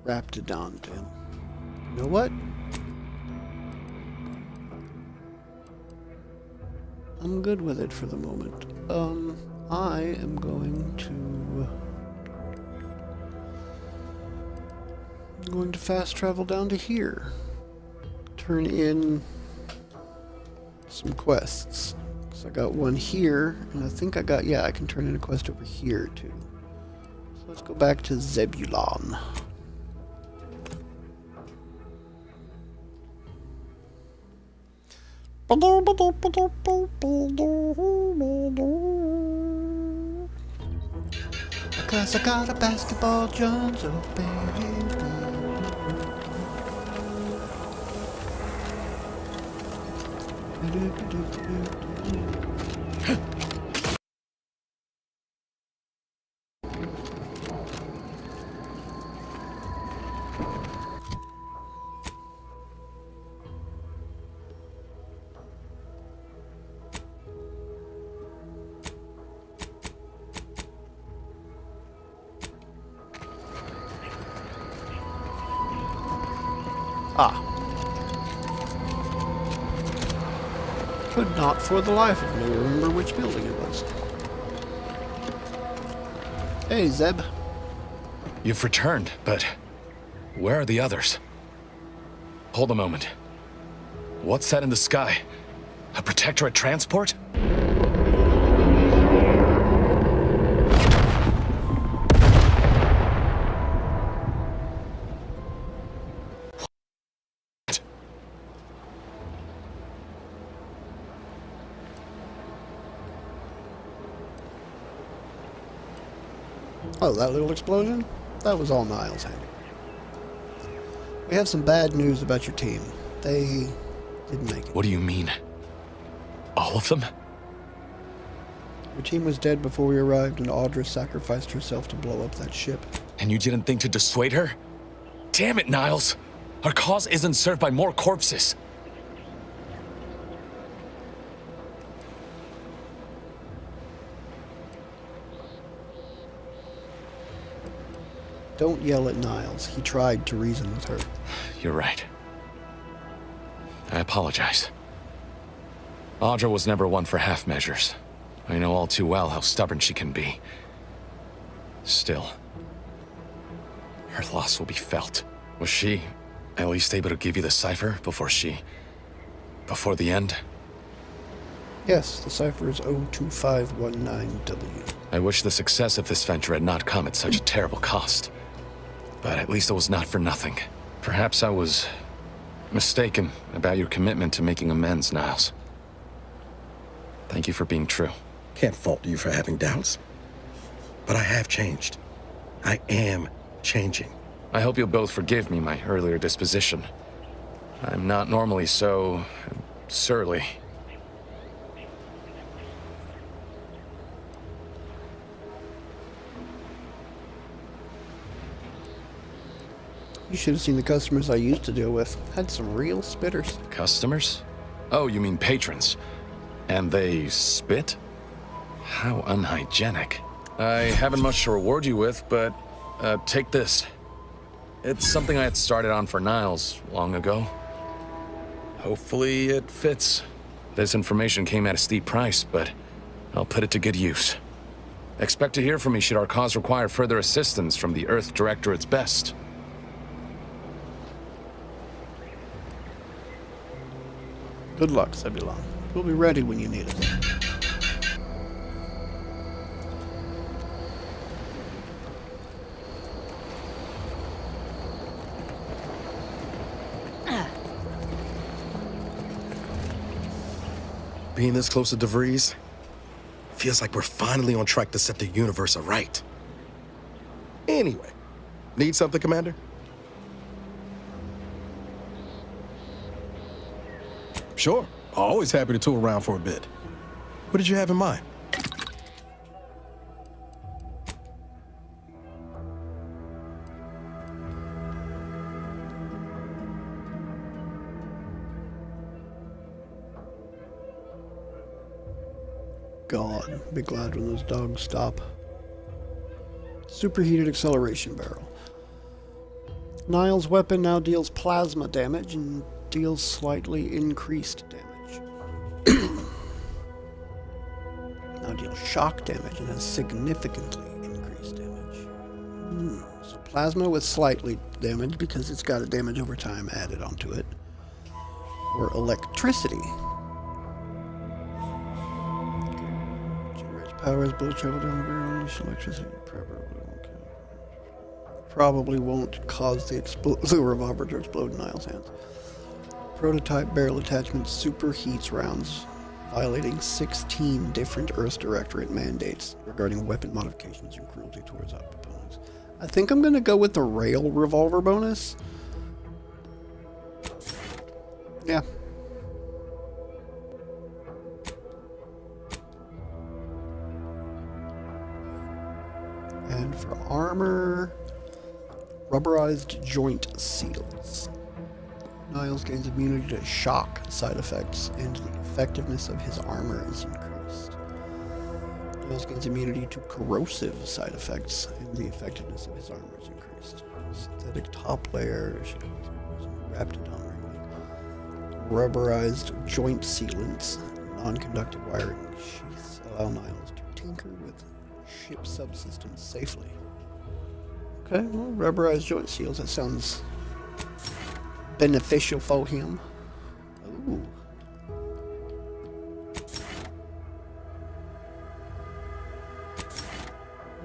Raptidon Den. You know what? I'm good with it for the moment. I am going to fast travel down to here. Turn in some quests. So I got one here, and I think I can turn in a quest over here too. So let's go back to Zebulon. Because I got a basketball Jones, oh baby. Could not for the life of me remember which building it was. Hey, Zeb. You've returned, but where are the others? Hold a moment. What's that in the sky? A protectorate transport? Oh, that little explosion? That was all Niles had. We have some bad news about your team. They didn't make it. What do you mean? All of them? Your team was dead before we arrived, and Audra sacrificed herself to blow up that ship. And you didn't think to dissuade her? Damn it, Niles! Our cause isn't served by more corpses. Don't yell at Niles. He tried to reason with her. You're right. I apologize. Audra was never one for half measures. I know all too well how stubborn she can be. Still, her loss will be felt. Was she at least able to give you the cipher before the end? Yes, the cipher is 02519W. I wish the success of this venture had not come at such a terrible cost. But at least it was not for nothing. Perhaps I was mistaken about your commitment to making amends, Niles. Thank you for being true. Can't fault you for having doubts. But I have changed. I am changing. I hope you'll both forgive me my earlier disposition. I'm not normally so surly. You should have seen the customers I used to deal with. Had some real spitters. Customers? Oh, you mean patrons. And they spit? How unhygienic. I haven't much to reward you with, but take this. It's something I had started on for Niles long ago. Hopefully it fits. This information came at a steep price, but I'll put it to good use. Expect to hear from me should our cause require further assistance from the Earth Directorate's best. Good luck, Zebulon. We'll be ready when you need us. Being this close to DeVries feels like we're finally on track to set the universe aright. Anyway, need something, Commander? Sure. Always happy to tour around for a bit. What did you have in mind? God, be glad when those dogs stop. Superheated acceleration barrel. Niall's weapon now deals plasma damage and deals slightly increased damage. Now deals shock damage and has significantly increased damage. So plasma with slightly damage because it's got a damage over time added onto it. Or electricity. Powers bullet travel down the barrel, unleash electricity. Probably won't cause the revolver to explode in Niall's hands. Prototype barrel attachment superheats rounds, violating 16 different Earth Directorate mandates regarding weapon modifications and cruelty towards opponents. I think I'm going to go with the rail revolver bonus. Yeah. And for armor, rubberized joint seals. Niles gains immunity to shock side effects, and the effectiveness of his armor is increased. Niles gains immunity to corrosive side effects, and the effectiveness of his armor is increased. Synthetic top layer, wrapped in armor. Rubberized joint sealants, non-conductive wiring sheaths allow Niles to tinker with ship subsystems safely. Okay, well, rubberized joint seals, that sounds beneficial for him. Ooh.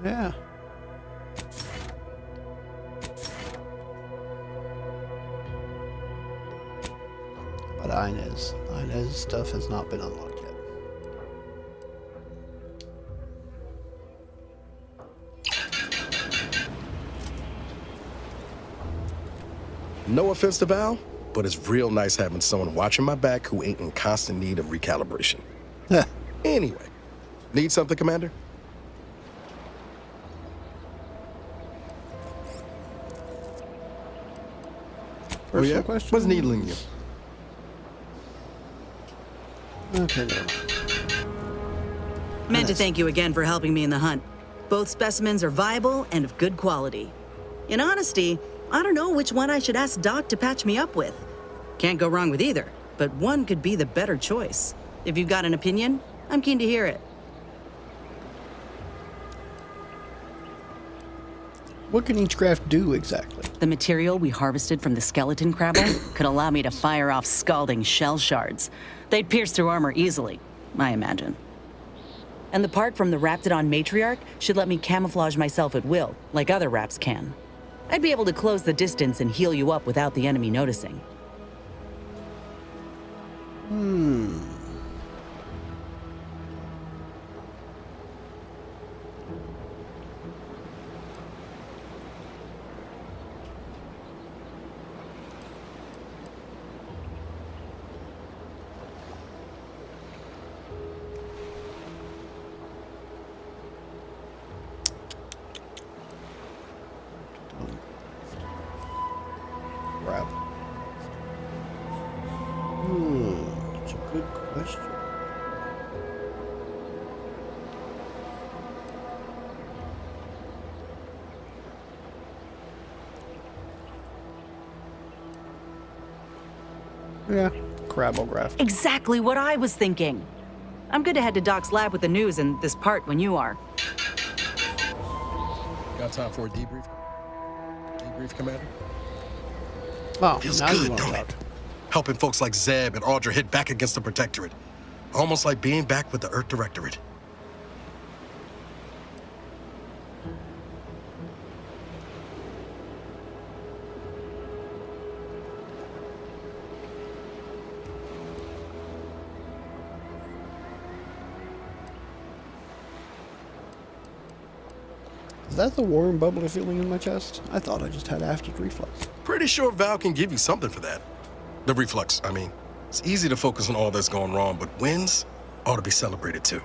Yeah. But Inez's stuff has not been unlocked yet. No offense to Val, but it's real nice having someone watching my back who ain't in constant need of recalibration. Anyway, need something, Commander? Personal question? What's needling you? Okay, no. Meant to thank you again for helping me in the hunt. Both specimens are viable and of good quality. In honesty, I don't know which one I should ask Doc to patch me up with. Can't go wrong with either, but one could be the better choice. If you've got an opinion, I'm keen to hear it. What can each craft do exactly? The material we harvested from the skeleton crabble could allow me to fire off scalding shell shards. They'd pierce through armor easily, I imagine. And the part from the Raptidon matriarch should let me camouflage myself at will, like other Raps can. I'd be able to close the distance and heal you up without the enemy noticing. Crap. That's a good question. Yeah, Crabblegraph. Exactly what I was thinking. I'm good to head to Doc's lab with the news and this part when you are. Got time for a debrief? Debrief, Commander? Oh, Feels now you good, want to don't talk. it? Helping folks like Zeb and Audra hit back against the Protectorate. Almost like being back with the Earth Directorate. Is that the warm, bubbly feeling in my chest? I thought I just had acid reflux. Pretty sure Val can give you something for that. The reflux, I mean. It's easy to focus on all that's going wrong, but wins ought to be celebrated too.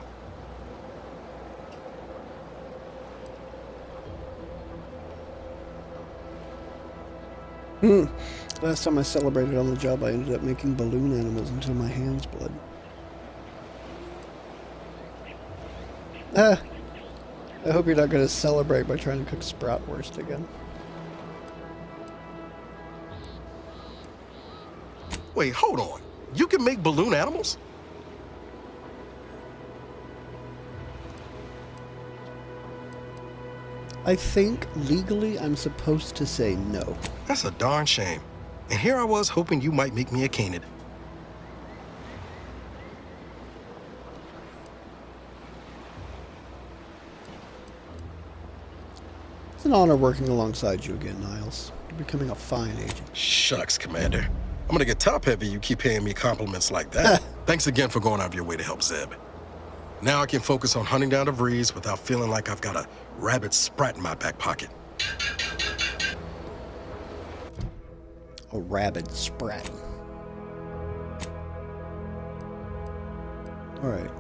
Last time I celebrated on the job, I ended up making balloon animals until my hands bled. I hope you're not going to celebrate by trying to cook Spratwurst again. Wait, hold on. You can make balloon animals? I think legally I'm supposed to say no. That's a darn shame. And here I was hoping you might make me a canid. It's an honor working alongside you again, Niles. You're becoming a fine agent. Shucks, Commander. I'm gonna get top-heavy you keep paying me compliments like that. Thanks again for going out of your way to help Zeb. Now I can focus on hunting down the Vrees without feeling like I've got a rabid sprat in my back pocket. A rabid sprat. Alright.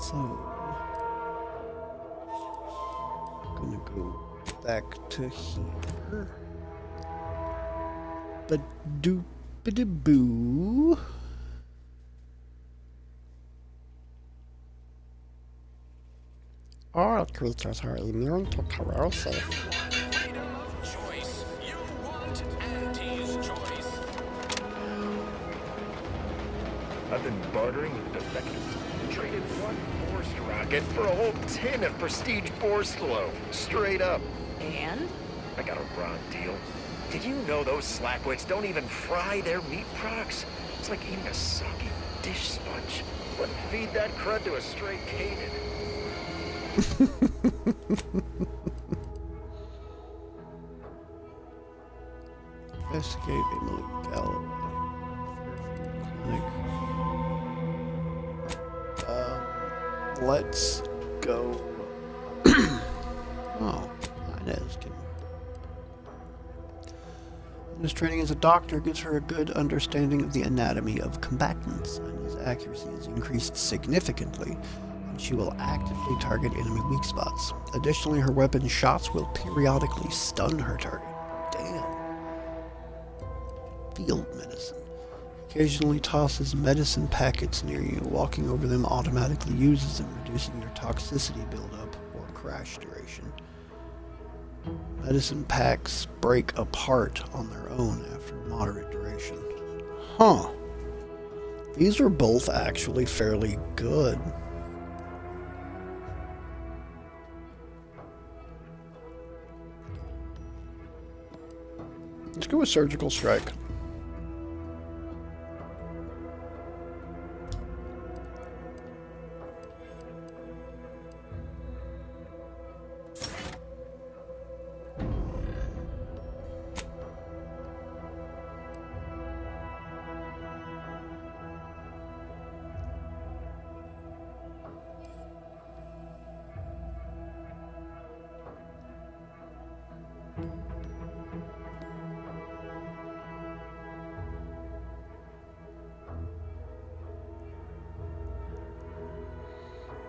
So... gonna go back to here. Ba-doop-ba-da-boo. All creatures are immune to corrosive. Freedom of choice. You want Auntie's choice. I've been bartering with defectors. Traded one Borst rocket for a whole tin of prestige Borslow. Straight up. And? I got a raw deal. Did you know those slackwits don't even fry their meat products? It's like eating a soggy dish sponge. Wouldn't feed that crud to a stray Canid. Investigate Emily Galloway. Let's go. Oh, Inez can. His training as a doctor gives her a good understanding of the anatomy of combatants, and his accuracy is increased significantly, and she will actively target enemy weak spots. Additionally, her weapon shots will periodically stun her target. Damn. Field medicine. Occasionally tosses medicine packets near you. Walking over them automatically uses them, reducing your toxicity buildup or crash duration. Medicine packs break apart on their own after moderate duration. Huh. These are both actually fairly good. Let's go with Surgical Strike.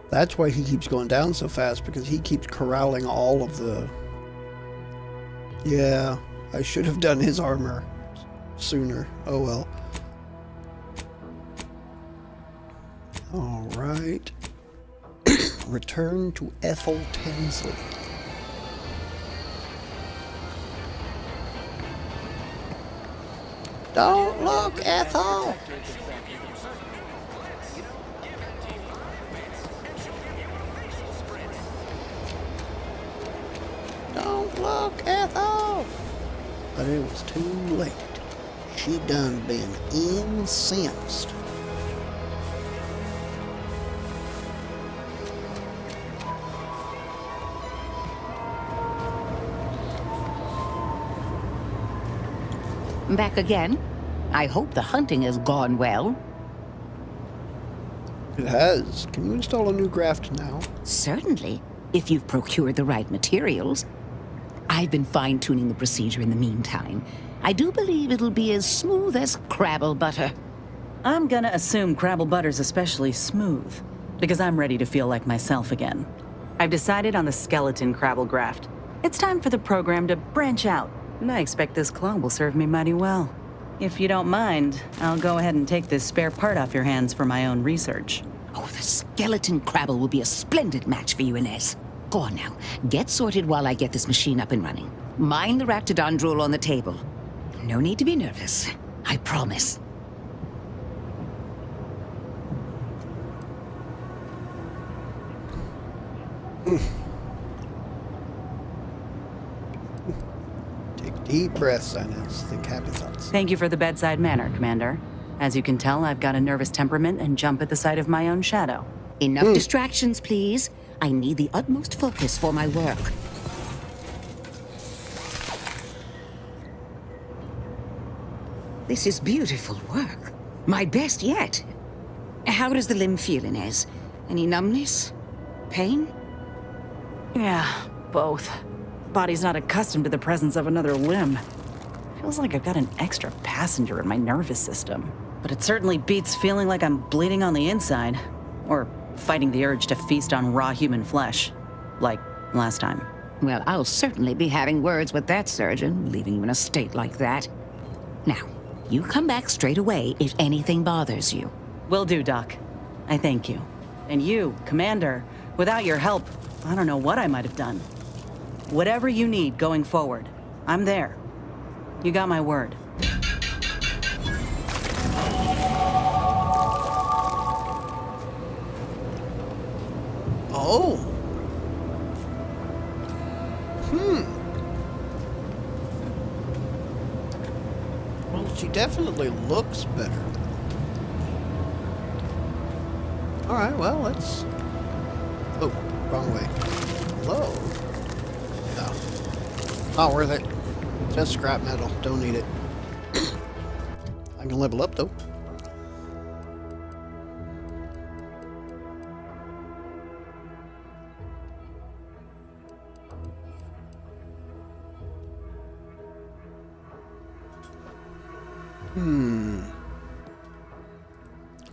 That's why he keeps going down so fast, because he keeps corralling all of the... Yeah, I should have done his armor sooner. Oh well. Alright. Return to Ethel Tinsley. Don't look, Ethel! Don't look, Ethel! But it was too late. She done been incensed. Back again? I hope the hunting has gone well. It has. Can you install a new graft now? Certainly, if you've procured the right materials. I've been fine-tuning the procedure in the meantime. I do believe it'll be as smooth as Crabble butter. I'm gonna assume Crabble butter's especially smooth, because I'm ready to feel like myself again. I've decided on the skeleton Crabble graft. It's time for the program to branch out, and I expect this claw will serve me mighty well. If you don't mind, I'll go ahead and take this spare part off your hands for my own research. Oh, the skeleton Crabble will be a splendid match for you, Inez. Go on now. Get sorted while I get this machine up and running. Mind the Raptidon drool on the table. No need to be nervous. I promise. Take deep breaths, Inez. Think happy thoughts. Thank you for the bedside manner, Commander. As you can tell, I've got a nervous temperament and jump at the sight of my own shadow. Enough distractions, please. I need the utmost focus for my work. This is beautiful work. My best yet. How does the limb feel, Inez? Any numbness? Pain? Yeah, both. Body's not accustomed to the presence of another limb. Feels like I've got an extra passenger in my nervous system. But it certainly beats feeling like I'm bleeding on the inside. Or fighting the urge to feast on raw human flesh. Like last time. Well, I'll certainly be having words with that surgeon, leaving you in a state like that. Now, you come back straight away if anything bothers you. Will do, Doc. I thank you. And you, Commander, without your help, I don't know what I might have done. Whatever you need going forward, I'm there. You got my word. Oh. Well, she definitely looks better. Alright, well, let's... Oh, wrong way. Hello? No. Not worth it. Just scrap metal. Don't need it. I can level up, though.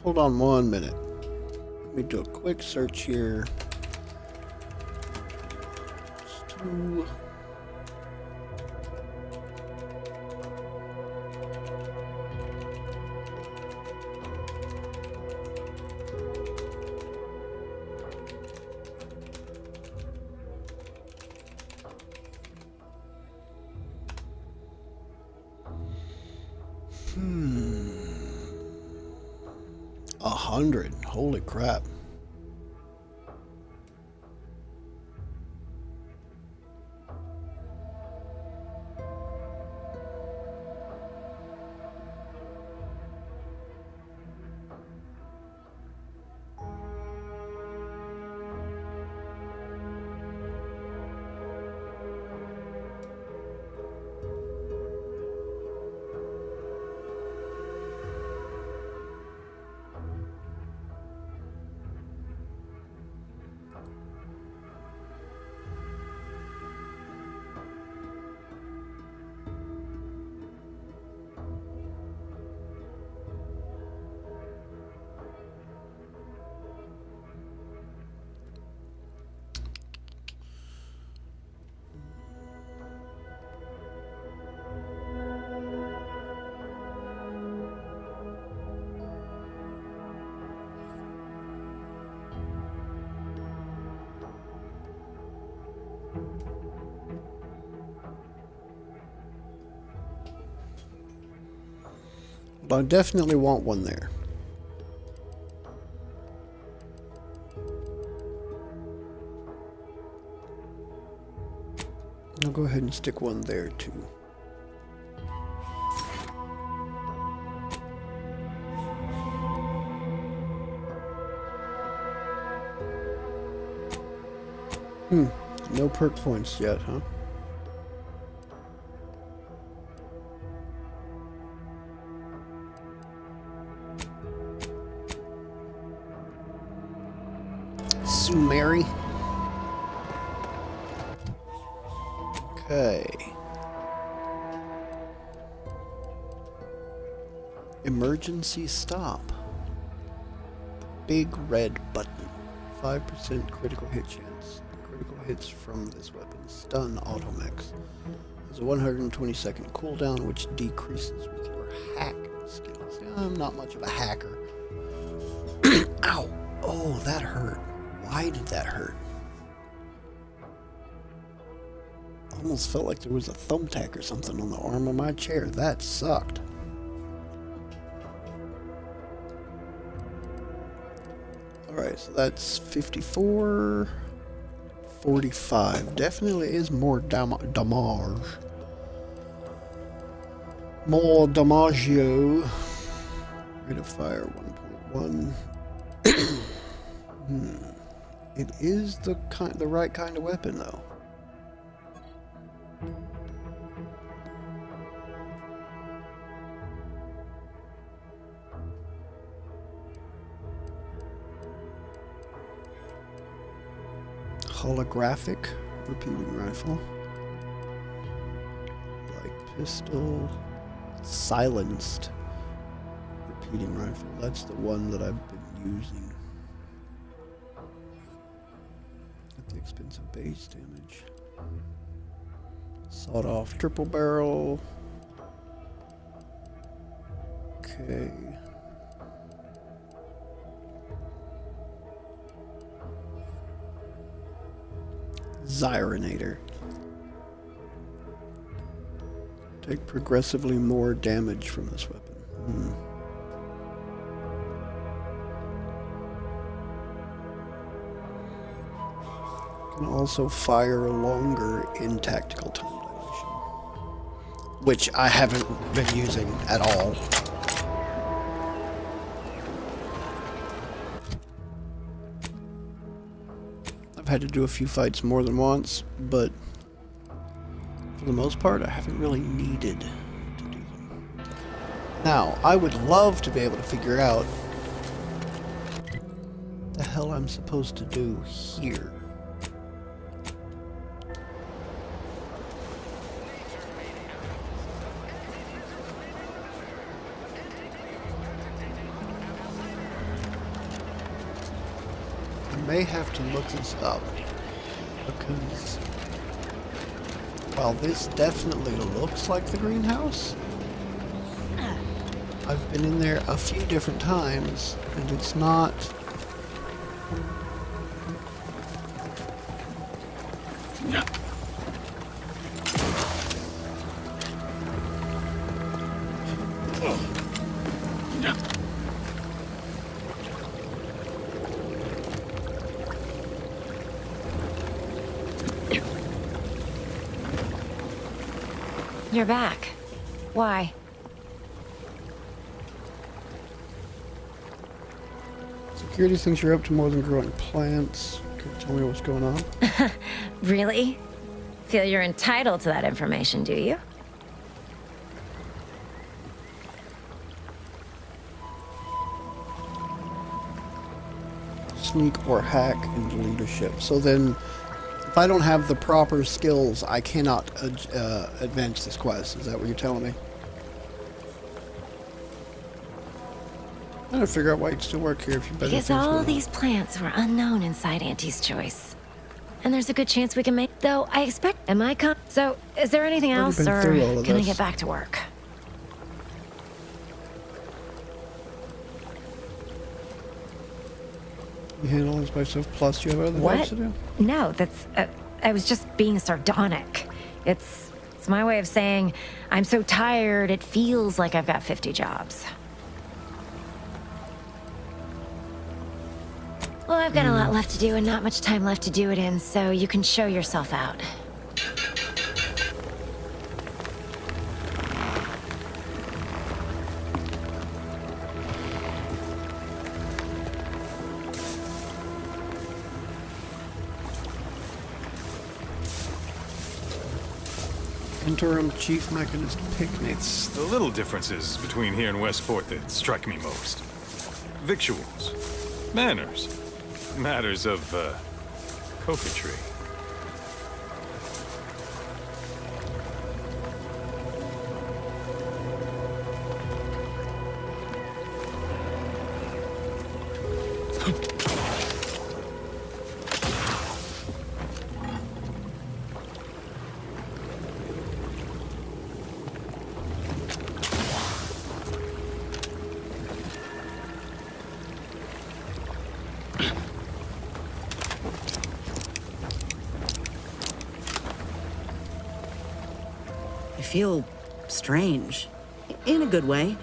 Hold on 1 minute. Let me do a quick search here. Hmm. 100. Holy crap. I definitely want one there. I'll go ahead and stick one there too. No perk points yet, huh? Mary. Okay. Emergency stop. Big red button. 5% critical hit chance. Critical hits from this weapon stun automechs. There's a 120-second cooldown which decreases with your hack skills. Yeah, I'm not much of a hacker. Ow! Oh, that hurt. Why did that hurt? Almost felt like there was a thumbtack or something on the arm of my chair. That sucked. Alright, so that's 54, 45. Definitely is more damage. More damaggio. Rate of fire 1.1. It is the right kind of weapon, though. Holographic repeating rifle. Light pistol. Silenced repeating rifle. That's the one that I've been using. The expense of base damage. Sawed off triple barrel. Okay. Xyrinator. Take progressively more damage from this weapon. Can also fire longer in tactical time dilation, which I haven't been using at all. I've had to do a few fights more than once, but for the most part, I haven't really needed to do them. Now, I would love to be able to figure out what the hell I'm supposed to do here. I may have to look this up, because while this definitely looks like the greenhouse, I've been in there a few different times and it's not. You're back. Why? Security thinks you're up to more than growing plants. Can you tell me what's going on? Really? Feel you're entitled to that information, do you? Sneak or hack in leadership. So then, if I don't have the proper skills, I cannot advance this quest. Is that what you're telling me? I'm trying to figure out why you'd still work here if you're better. Because all these plants were unknown inside Auntie's choice. And there's a good chance we can make... Though, I expect... Am I So, is there anything else, or can I get back to work? You handle this by yourself, plus you have other jobs to do? No, that's... I was just being sardonic. It's my way of saying, I'm so tired, it feels like I've got 50 jobs. Well, I've got a lot left to do and not much time left to do it in, so you can show yourself out. Interim Chief Mechanist Picnic. It's the little differences between here and Westport that strike me most. Victuals, manners, matters of, coquetry. I feel strange. In a good way.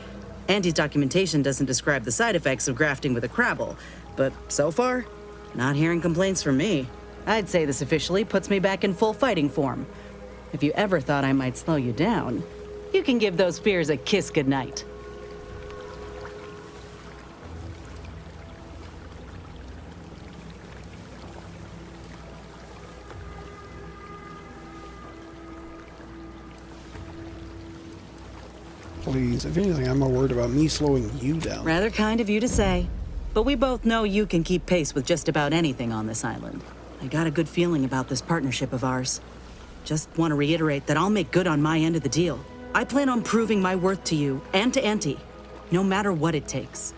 Auntie's documentation doesn't describe the side effects of grafting with a crabble, but so far, not hearing complaints from me. I'd say this officially puts me back in full fighting form. If you ever thought I might slow you down, you can give those fears a kiss goodnight. Please, if anything, I'm more worried about me slowing you down. Rather kind of you to say, but we both know you can keep pace with just about anything on this island. I got a good feeling about this partnership of ours. Just want to reiterate that I'll make good on my end of the deal. I plan on proving my worth to you and to Auntie, no matter what it takes.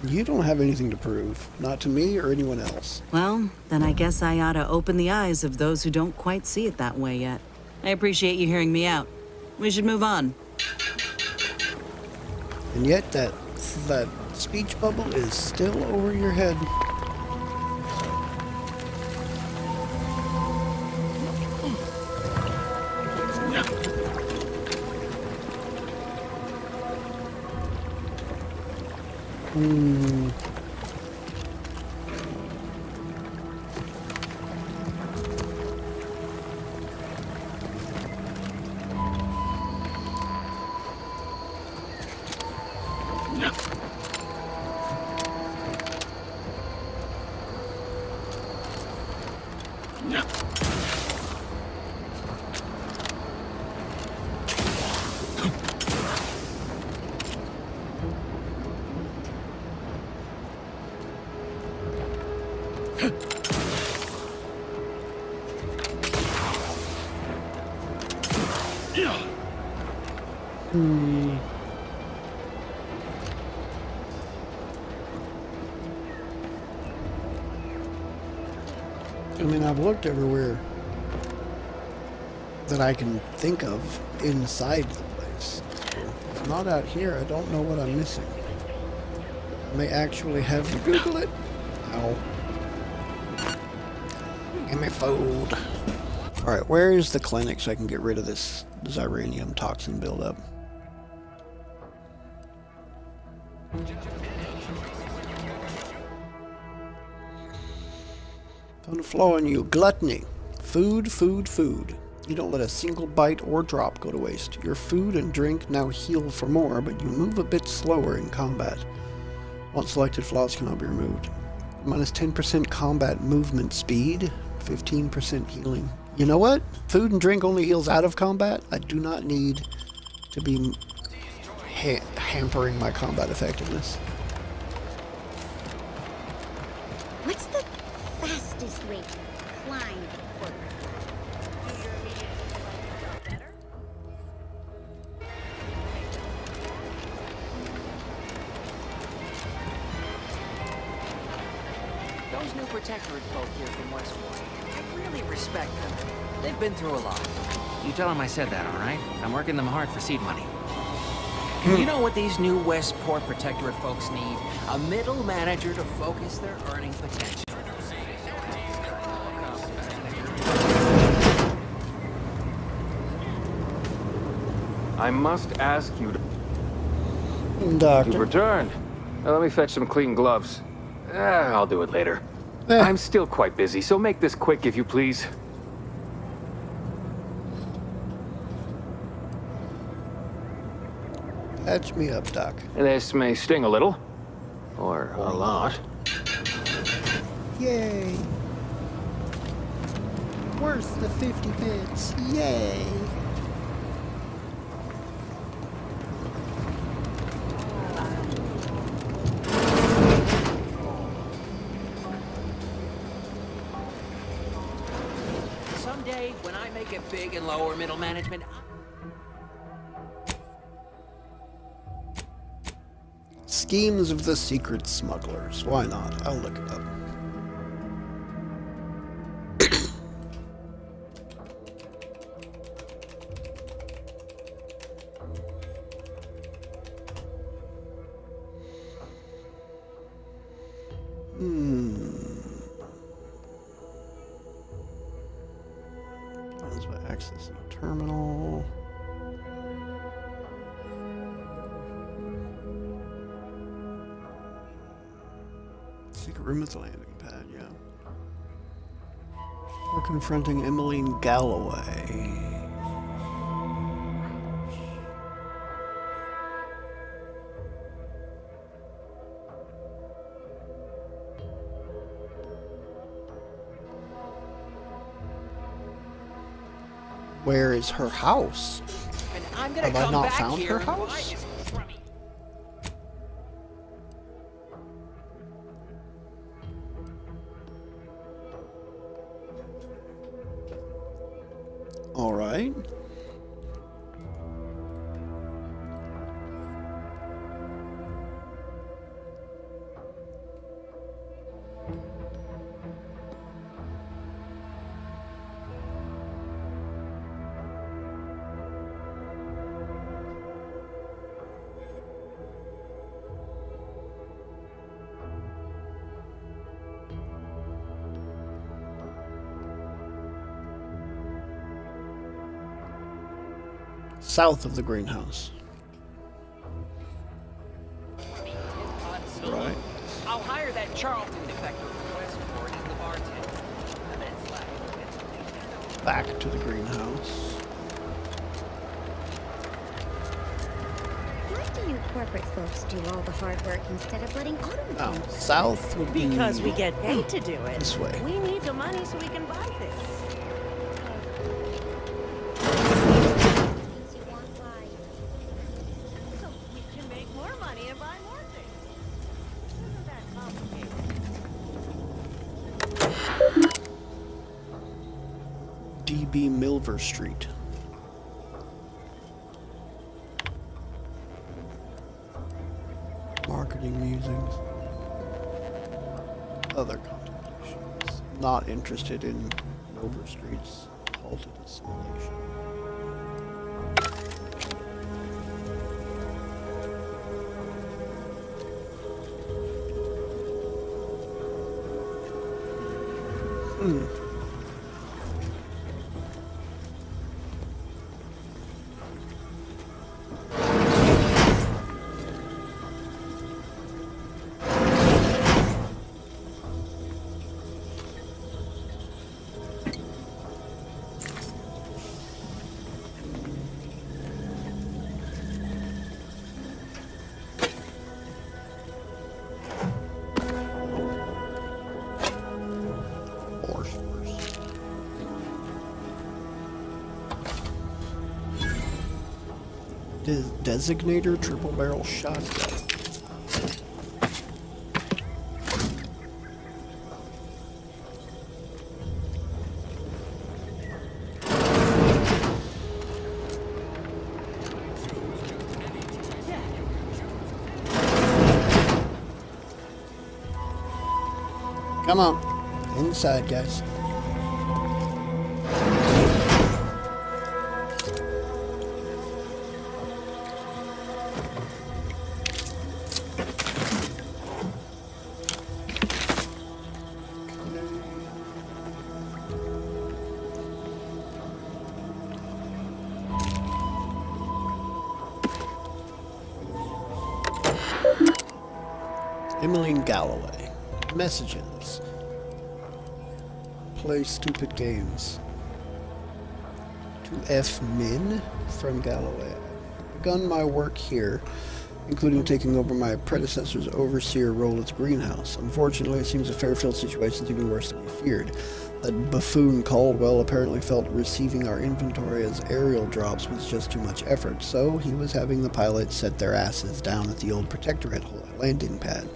You don't have anything to prove, not to me or anyone else. Well, then I guess I ought to open the eyes of those who don't quite see it that way yet. I appreciate you hearing me out. We should move on. And yet that speech bubble is still over your head. I mean, I've looked everywhere that I can think of inside the place. If not out here, I don't know what I'm missing. I may actually have to Google it. Ow. Give me food. Alright, where is the clinic so I can get rid of this xyranium toxin buildup? On the floor on you. Gluttony. Food, food, food. You don't let a single bite or drop go to waste. Your food and drink now heal for more, but you move a bit slower in combat. Once selected, flaws cannot be removed. Minus 10% combat movement speed. 15% healing. You know what? Food and drink only heals out of combat. I do not need to be hampering my combat effectiveness. What's the fastest way to climb the corporate? Those new protectorate folk here from Westport, I really respect them. They've been through a lot. You tell them I said that, all right? I'm working them hard for seed money. You know what these new Westport protectorate folks need? A middle manager to focus their earning potential. I must ask you to... You've Doctor. returned. Now let me fetch some clean gloves. I'll do it later. I'm still quite busy, so make this quick if you please. Patch me up, Doc. This may sting a little. Or a lot. Yay. Worth the 50 pence. Yay. Someday, when I make it big in lower middle management, Schemes of the Secret Smugglers. Why not? I'll look it up. Plans by accessing a terminal. Secret room at the landing pad, yeah. We're confronting Emmeline Galloway. Where is her house? and I'm gonna Have I come not back found here her and house? find this crummy- All right. South of the greenhouse. Right. I'll hire that Charlton defector from Westport as the bartender. And then Back to the greenhouse. Why do you corporate folks do all the hard work instead of letting Autumn Oh, south would be Because we get paid to do it. this way. We need the money so we can buy things. So we can make more money and buy more things. Isn't that complicated? DB Milver Street. Marketing musings. Other contemplations. Not interested in Milver Street's halted assimilation. Designator triple barrel shotgun. Come on, inside, guys. Emmeline Galloway. Messages. Play stupid games. To F. Min from Galloway. I've begun my work here, including taking over my predecessor's overseer role at the greenhouse. Unfortunately, it seems the Fairfield situation is even worse than we feared. That buffoon Caldwell apparently felt receiving our inventory as aerial drops was just too much effort, so he was having the pilots set their asses down at the old Protectorate landing pad.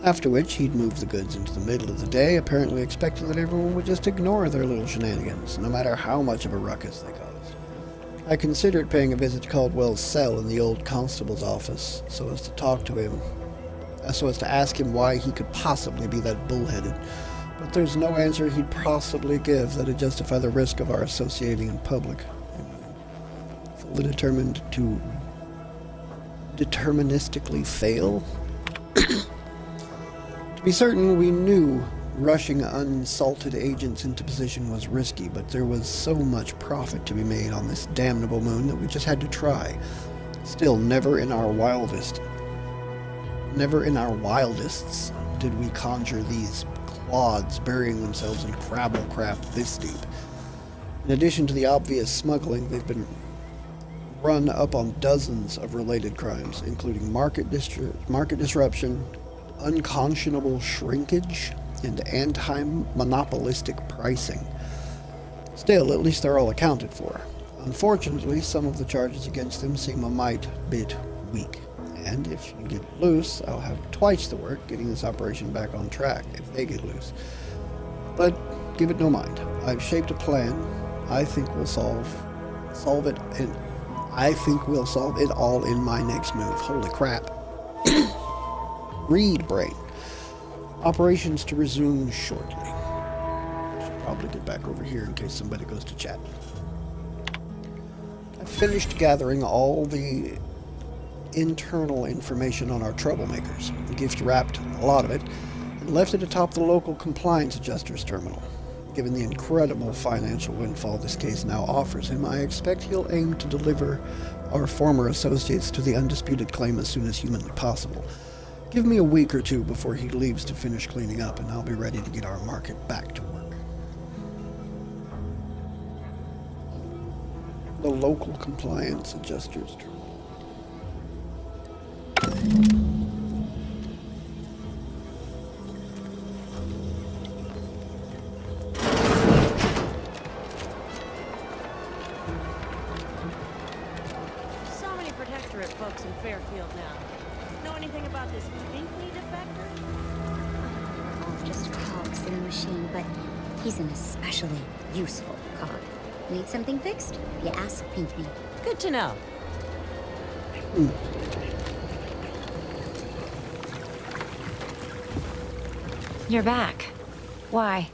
After which, he'd move the goods into the middle of the day, apparently expecting that everyone would just ignore their little shenanigans, no matter how much of a ruckus they caused. I considered paying a visit to Caldwell's cell in the old constable's office, so as to talk to him, so as to ask him why he could possibly be that bullheaded. But there's no answer he'd possibly give that'd justify the risk of our associating in public. Fully determined to deterministically fail? To be certain, we knew rushing unsalted agents into position was risky, but there was so much profit to be made on this damnable moon that we just had to try. Still, never in our wildest did we conjure these clods burying themselves in crabble crap this deep. In addition to the obvious smuggling, they've been run up on dozens of related crimes, including market disruption, unconscionable shrinkage, and anti-monopolistic pricing. Still, at least they're all accounted for. Unfortunately, some of the charges against them seem a mite bit weak. And if you get loose, I'll have twice the work getting this operation back on track if they get loose. But give it no mind. I've shaped a plan. I think we'll solve it, and I think we'll solve it all in my next move. Holy crap. Read brain. Operations to resume shortly. Should probably get back over here in case somebody goes to chat. I finished gathering all the internal information on our troublemakers. Gift wrapped a lot of it and left it atop the local compliance adjuster's terminal. Given the incredible financial windfall this case now offers him, I expect he'll aim to deliver our former associates to the undisputed claim as soon as humanly possible. Give me a week or two before he leaves to finish cleaning up, and I'll be ready to get our market back to work. The local compliance adjuster's terminal. So many Protectorate folks in Fairfield now. Know anything about this Pinkley defector? We're all just cogs in the machine, but he's an especially useful cog. Need something fixed? You ask Pinkley. Good to know. You're back. Why?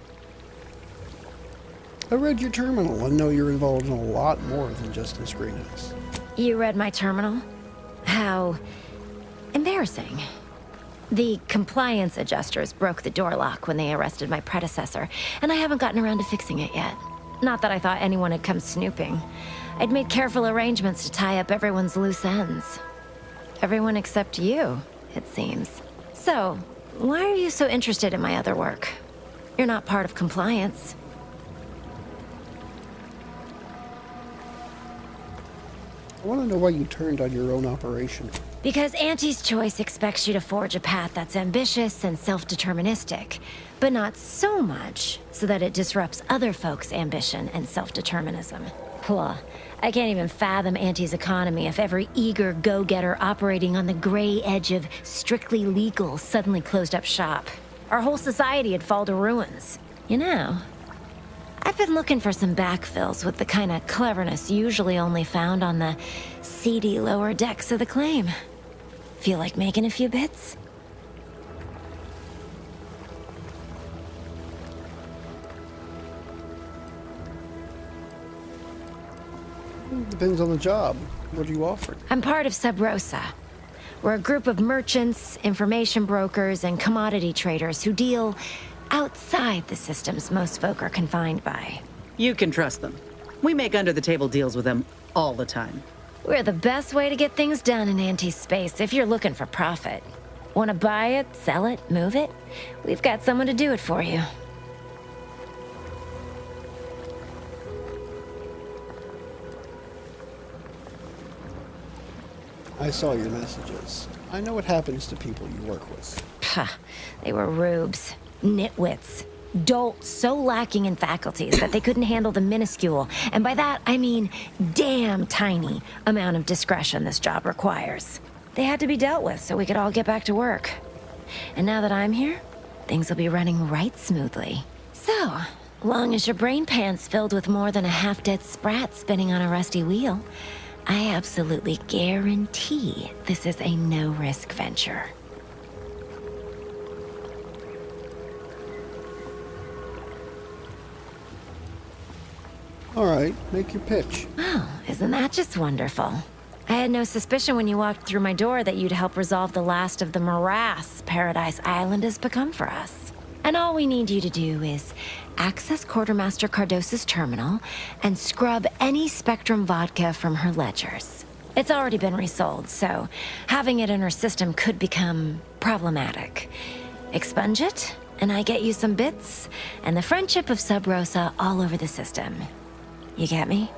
I read your terminal and know you're involved in a lot more than just this greenhouse. You read my terminal? How embarrassing. The compliance adjusters broke the door lock when they arrested my predecessor, and I haven't gotten around to fixing it yet. Not that I thought anyone had come snooping. I'd made careful arrangements to tie up everyone's loose ends. Everyone except you, it seems. So, why are you so interested in my other work? You're not part of compliance. I want to know why you turned on your own operation. Because Auntie's Choice expects you to forge a path that's ambitious and self-deterministic, but not so much so that it disrupts other folks' ambition and self-determinism. Blah. I can't even fathom Auntie's economy if every eager go-getter operating on the gray edge of strictly legal suddenly closed up shop. Our whole society would fall to ruins. You know, I've been looking for some backfills with the kind of cleverness usually only found on the seedy lower decks of the claim. Feel like making a few bits? Depends on the job. What do you offer? I'm part of Sub Rosa. We're a group of merchants, information brokers, and commodity traders who deal outside the systems most folk are confined by. You can trust them. We make under-the-table deals with them all the time. We're the best way to get things done in anti-space if you're looking for profit. Want to buy it, sell it, move it? We've got someone to do it for you. I saw your messages. I know what happens to people you work with. Pah, they were rubes, nitwits, dolts so lacking in faculties that they couldn't handle the minuscule, and by that I mean damn tiny, amount of discretion this job requires. They had to be dealt with so we could all get back to work. And now that I'm here, things will be running right smoothly. So, long as your brain pan's filled with more than a half-dead sprat spinning on a rusty wheel, I absolutely guarantee this is a no-risk venture. All right, make your pitch. Oh, isn't that just wonderful? I had no suspicion when you walked through my door that you'd help resolve the last of the morass Paradise Island has become for us. And all we need you to do is access Quartermaster Cardos's terminal and scrub any Spectrum vodka from her ledgers. It's already been resold, so having it in her system could become problematic. Expunge it, and I get you some bits, and the friendship of Sub Rosa all over the system. You get me?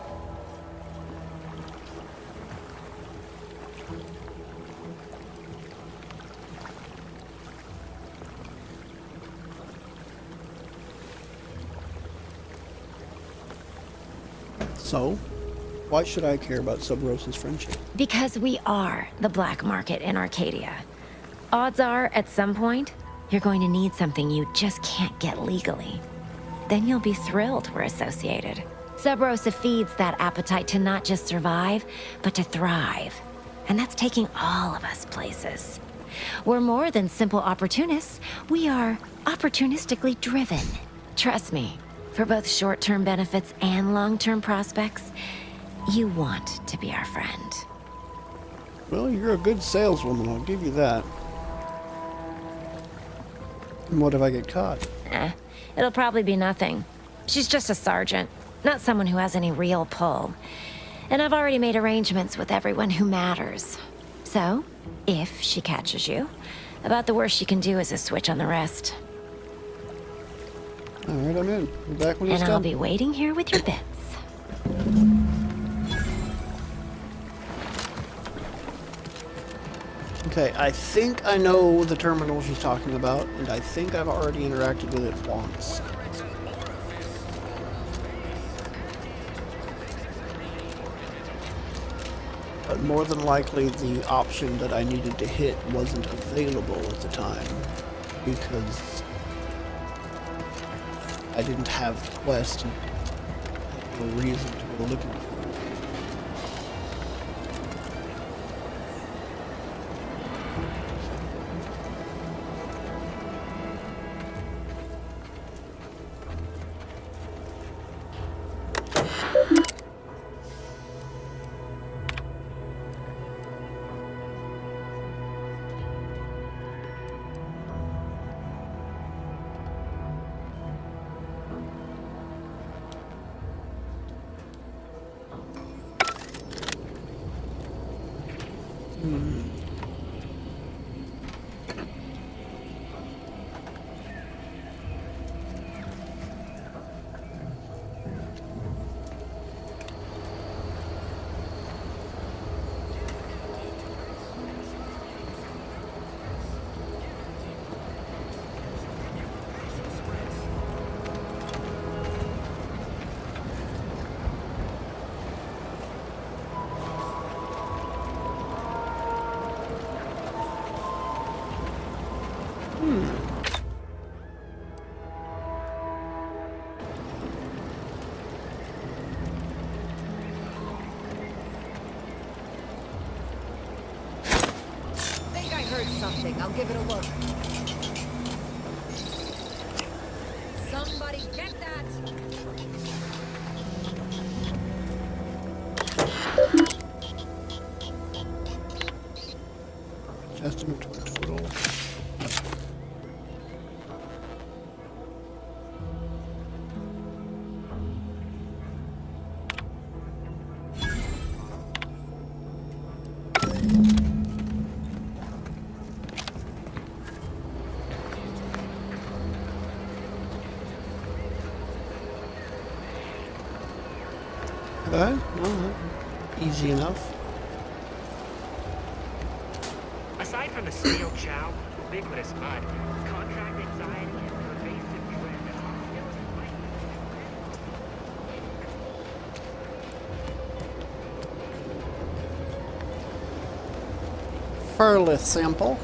So, why should I care about Sub Rosa's friendship? Because we are the black market in Arcadia. Odds are, at some point, you're going to need something you just can't get legally. Then you'll be thrilled we're associated. Sub Rosa feeds that appetite to not just survive, but to thrive. And that's taking all of us places. We're more than simple opportunists. We are opportunistically driven. Trust me, for both short-term benefits and long-term prospects, you want to be our friend. Well, you're a good saleswoman, I'll give you that. And what if I get caught? It'll probably be nothing. She's just a sergeant, not someone who has any real pull. And I've already made arrangements with everyone who matters. So, if she catches you, about the worst she can do is a switch on the wrist. All right, I'm in. Be back when it's And done. I'll be waiting here with your bits. Okay, I think I know the terminal she's talking about, and I think I've already interacted with it once. But more than likely, the option that I needed to hit wasn't available at the time, because I didn't have the quest and had no reason to go looking for it. I think I heard something. I'll give it a look. Somebody get that! Estimate total. Okay, well, easy enough. Aside from the stale chow, ubiquitous mud, contract anxiety, and pervasive dread that Furlith sample.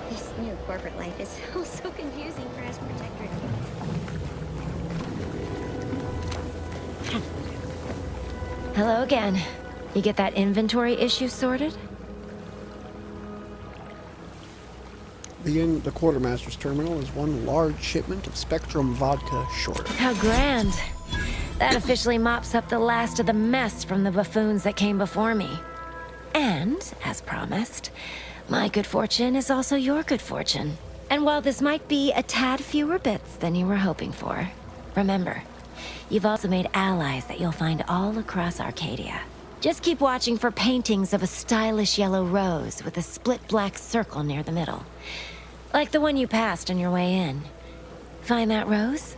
This new corporate life is so confusing for us protectorate. Hello again. You get that inventory issue sorted? The quartermaster's terminal is one large shipment of Spectrum vodka short. How grand. That officially mops up the last of the mess from the buffoons that came before me. And, as promised, my good fortune is also your good fortune. And while this might be a tad fewer bits than you were hoping for, remember, you've also made allies that you'll find all across Arcadia. Just keep watching for paintings of a stylish yellow rose with a split black circle near the middle. Like the one you passed on your way in. Find that rose,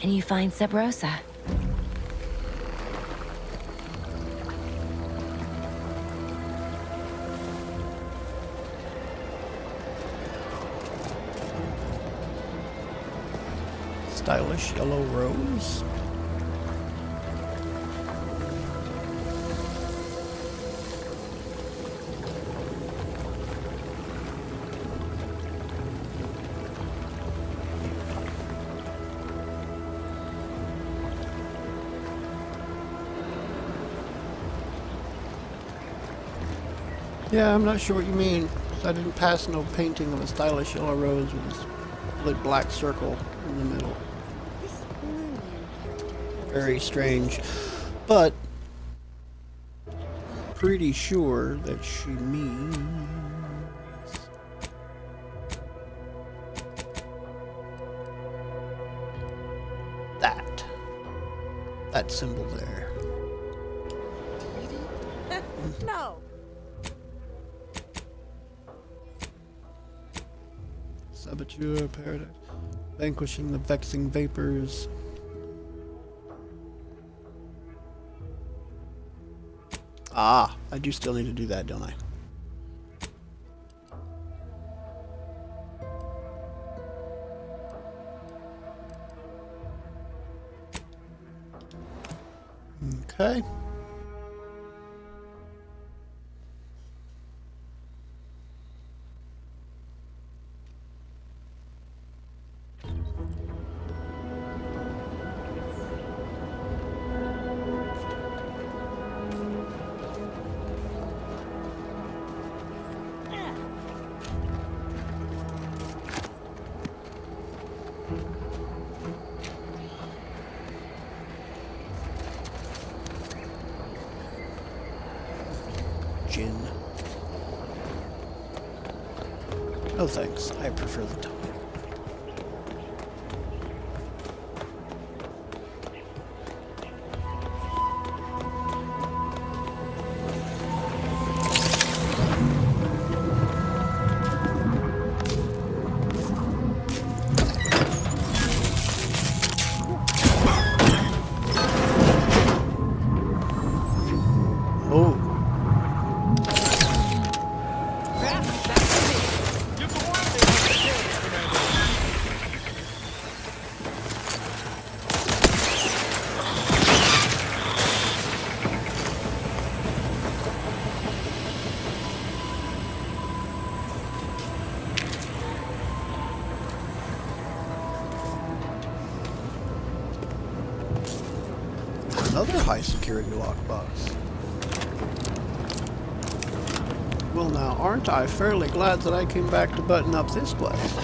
and you find Sub Rosa. Stylish yellow rose. Yeah, I'm not sure what you mean. I didn't pass no painting of a stylish yellow rose with a split black circle in the middle. Very strange. But pretty sure that she means that symbol there. No. Saboteur paradise. Vanquishing the vexing vapors. Ah, I do still need to do that, don't I? Okay. Gin. No thanks, I prefer the tonic. Another high security lockbox. Well now, aren't I fairly glad that I came back to button up this place?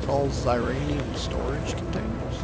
All Ziranium storage containers.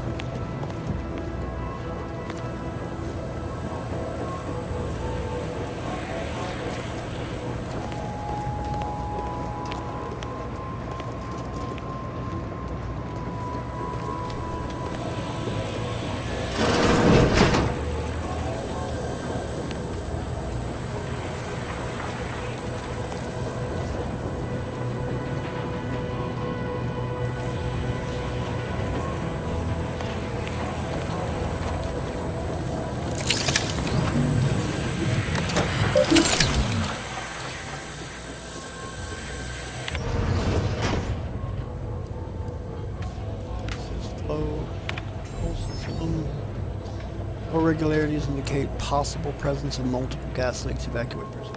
irregularities indicate possible presence of multiple gas leaks. Evacuate person.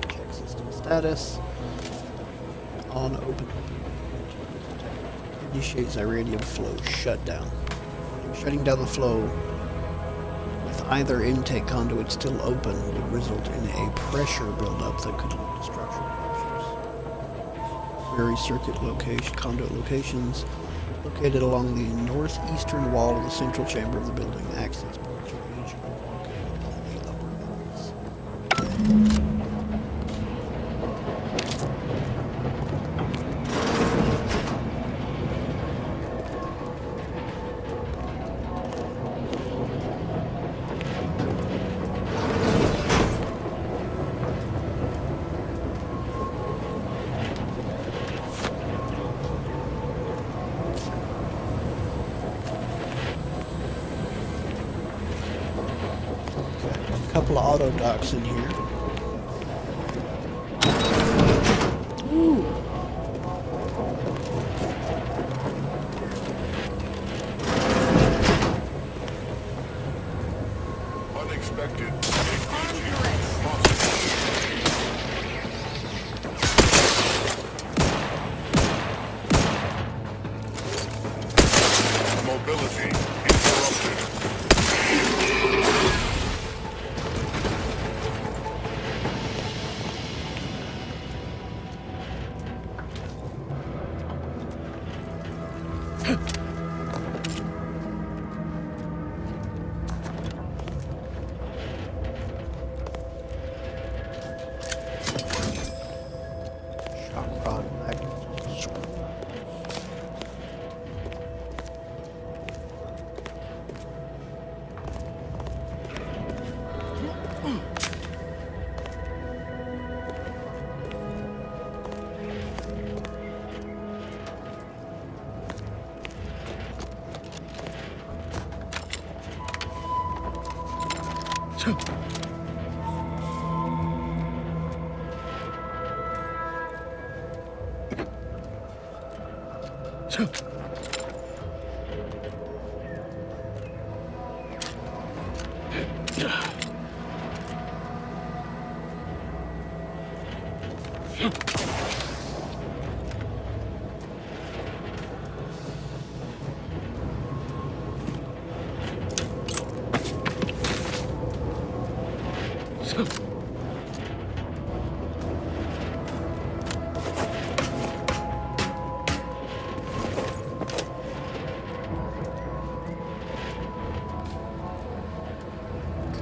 Check system status. On open. Initiate Zyranium flow shutdown. Shutting down the flow with either intake conduit still open would result in a pressure buildup that could lead to structural ruptures. Query circuit location, conduit locations located along the northeastern wall of the central chamber of the building. Access points are regional located along the upper levels. Couple of auto docks in here. Ooh. Unexpected. Mobility interrupted.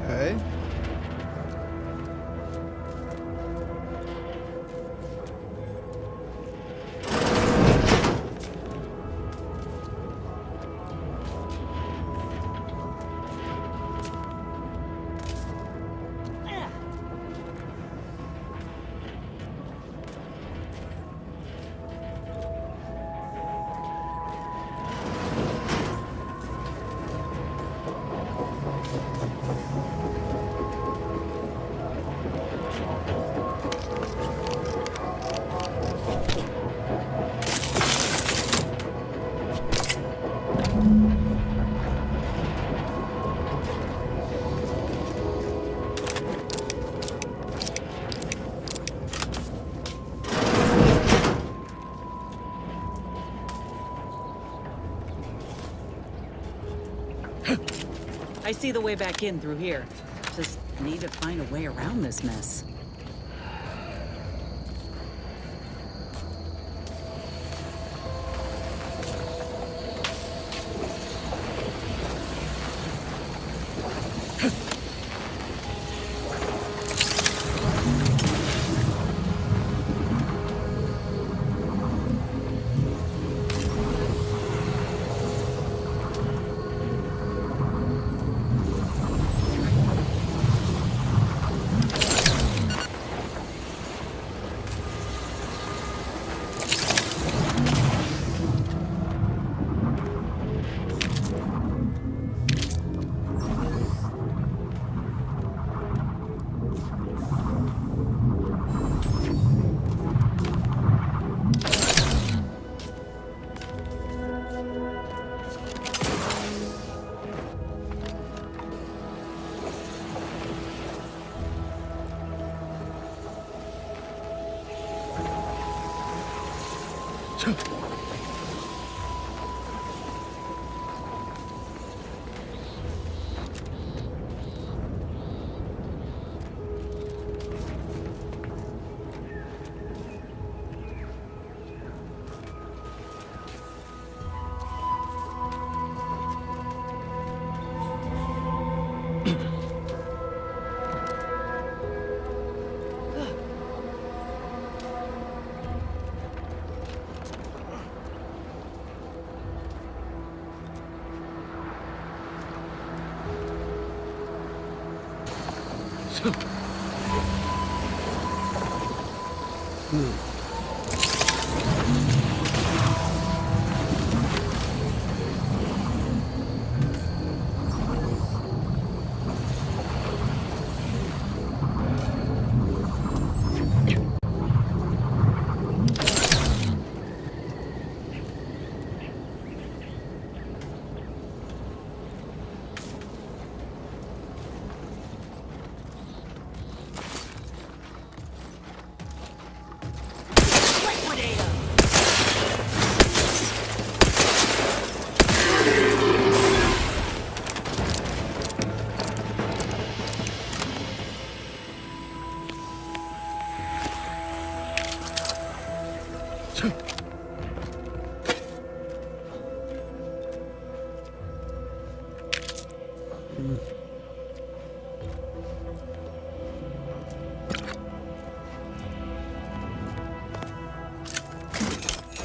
Okay. I see the way back in through here. Just need to find a way around this mess.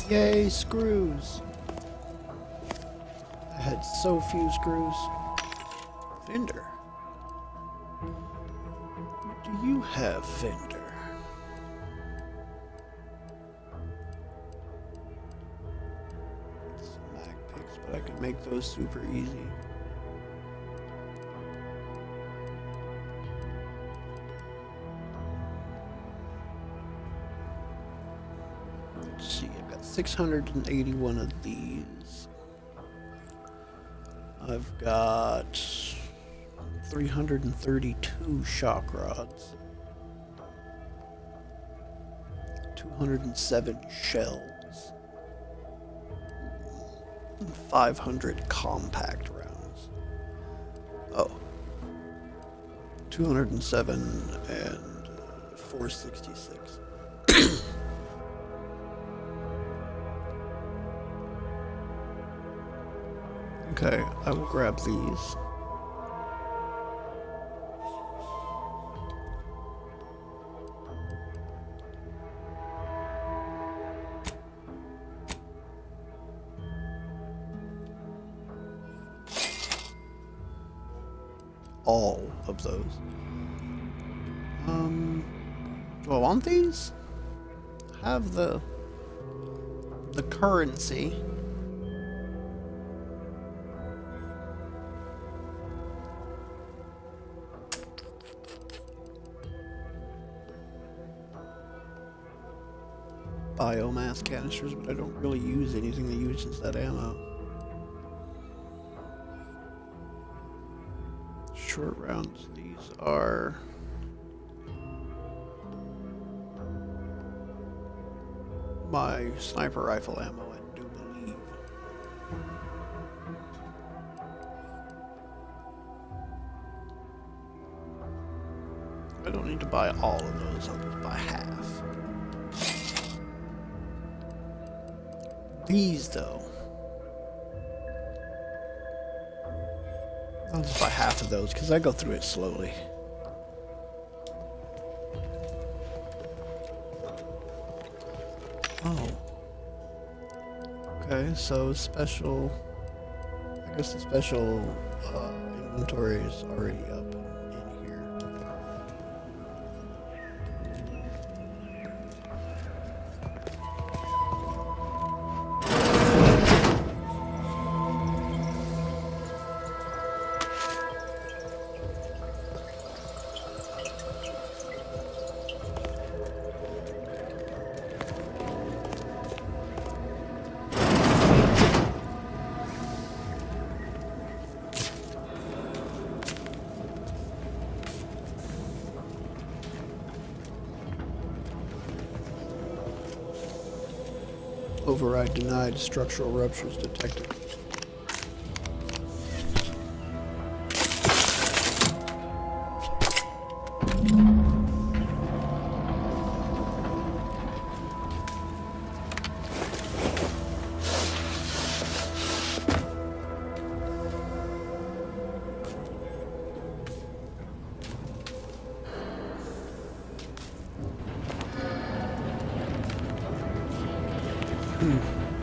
Yay, screws. I had so few screws. Fender. Do you have Fender? Some mag picks, but I could make those super easy. Let's see, I've got 681 of these. I've got 332 shock rods. 207 shells. 500 compact rounds. Oh. 207 and 466. Okay, I will grab these. All of those. Do I want these? Have the currency. Biomass canisters, but I don't really use anything that uses that ammo. Short rounds, these are my sniper rifle ammo, I do believe. I don't need to buy all of those, I'll just buy half. These, though. I'll just buy half of those, because I go through it slowly. Oh. Okay, so special... I guess the special inventory is already up. Override denied. Structural ruptures detected.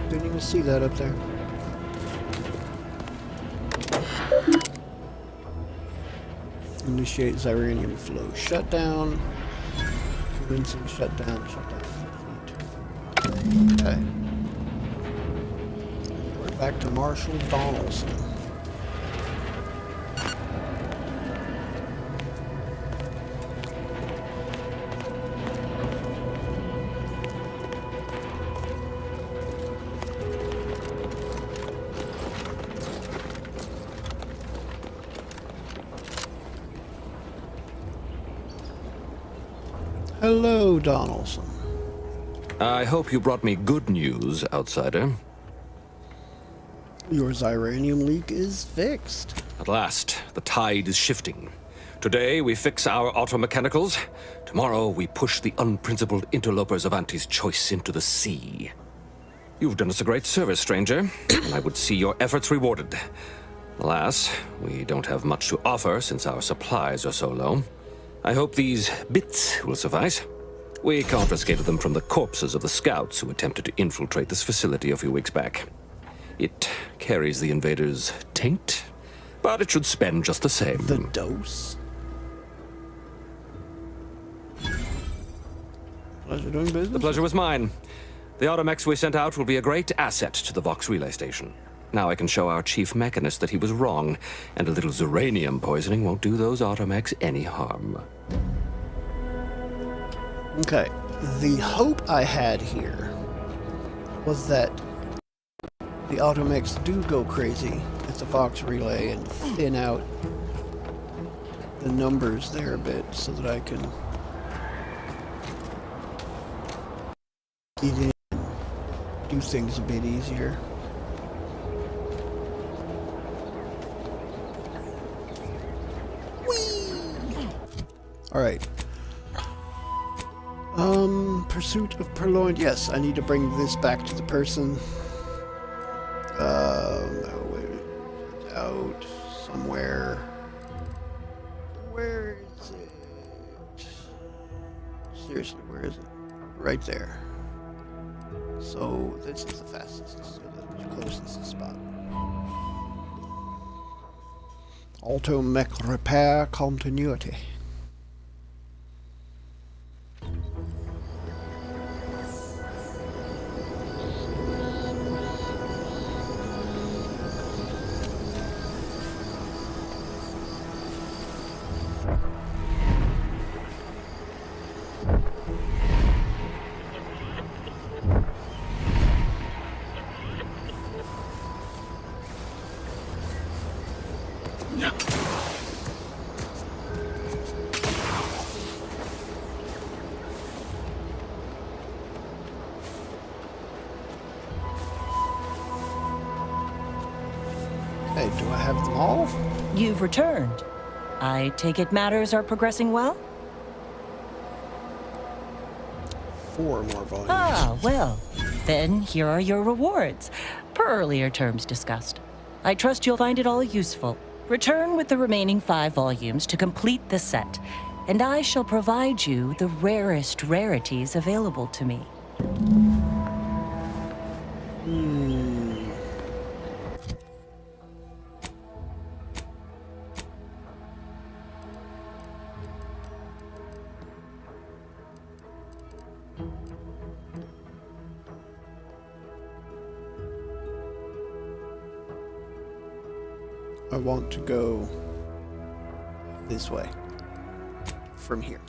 Didn't even see that up there. Initiate Xyranium flow shutdown. Convincing shutdown. Okay. We're back to Marshall Donaldson. Hello, Donaldson. I hope you brought me good news, outsider. Your Xyranium leak is fixed. At last, the tide is shifting. Today, we fix our automechanicals. Tomorrow, we push the unprincipled interlopers of Auntie's choice into the sea. You've done us a great service, stranger, and I would see your efforts rewarded. Alas, we don't have much to offer since our supplies are so low. I hope these bits will suffice. We confiscated them from the corpses of the scouts who attempted to infiltrate this facility a few weeks back. It carries the invaders' taint, but it should spend just the same. The dose? Pleasure doing business? The pleasure was mine. The automex we sent out will be a great asset to the Vox Relay station. Now I can show our chief mechanist that he was wrong, and a little Xyranium poisoning won't do those automex any harm. Okay. The hope I had here was that the automex do go crazy at the Vox Relay and thin out the numbers there a bit so that I can get in and do things a bit easier. Alright. Pursuit of Purloined. Yes, I need to bring this back to the person. No, wait. Out somewhere. Where is it? Seriously, where is it? Right there. So, this is the fastest, so the closest spot. Auto mech repair continuity. Hey, do I have them all? You've returned. I take it matters are progressing well? 4 more volumes. Ah, well. Then here are your rewards, per earlier terms discussed. I trust you'll find it all useful. Return with the remaining 5 volumes to complete the set, and I shall provide you the rarest rarities available to me. I want to go this way from here.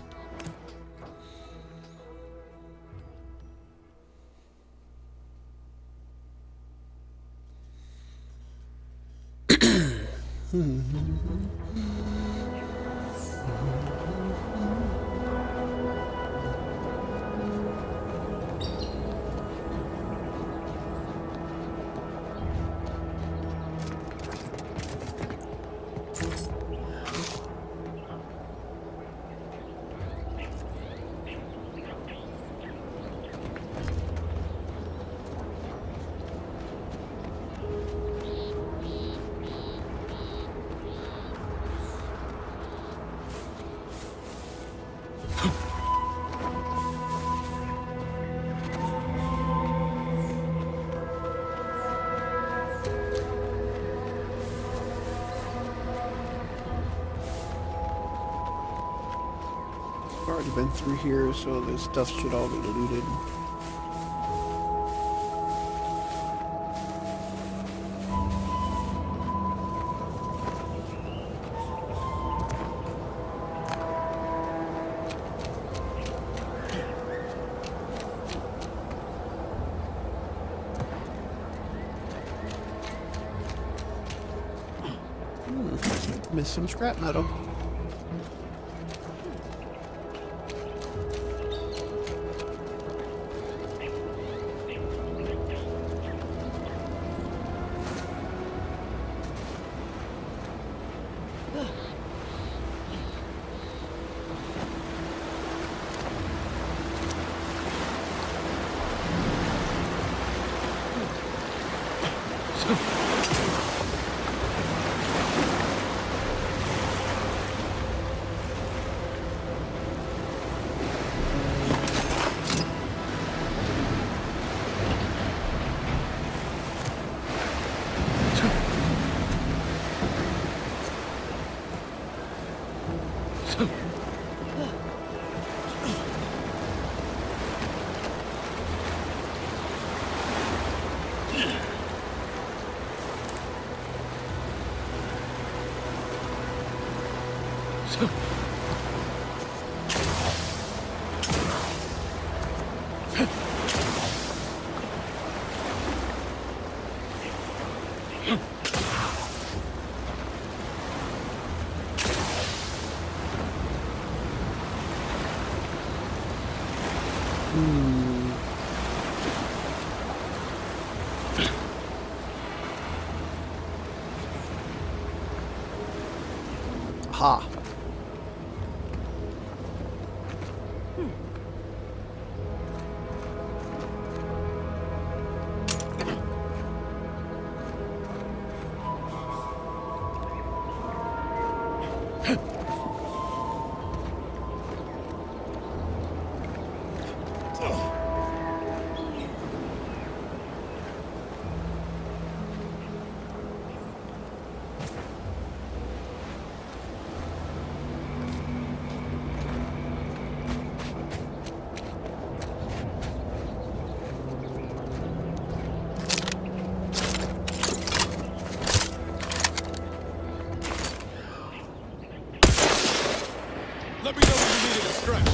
already been through here, so this stuff should all be looted. Missed some scrap metal. Ha. Let me know when you need a stretch.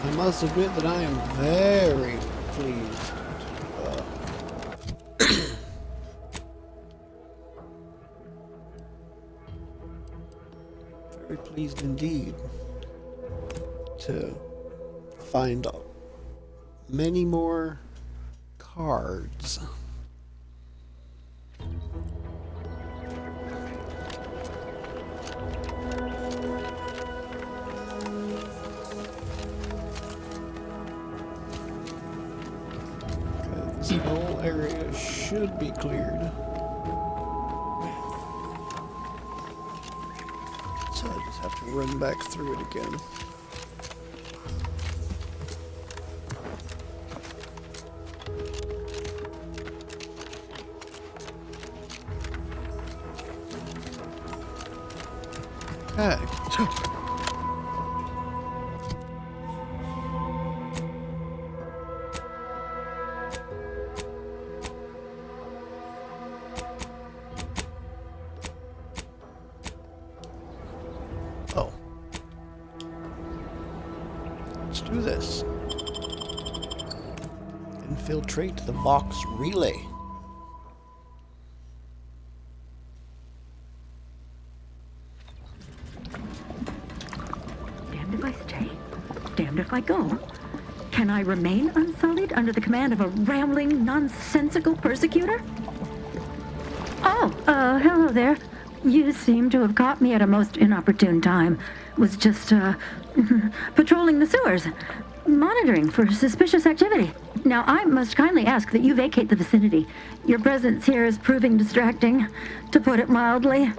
I must admit that I am very pleased. Very pleased indeed to find many more cards. should be cleared. So I just have to run back through it again. Okay. Oh. Let's do this. Infiltrate the Vox Relay. Damned if I stay, damned if I go. Can I remain unsullied under the command of a rambling, nonsensical persecutor? Oh, hello there. You seem to have caught me at a most inopportune time. Was just, patrolling the sewers, monitoring for suspicious activity. Now, I must kindly ask that you vacate the vicinity. Your presence here is proving distracting, to put it mildly.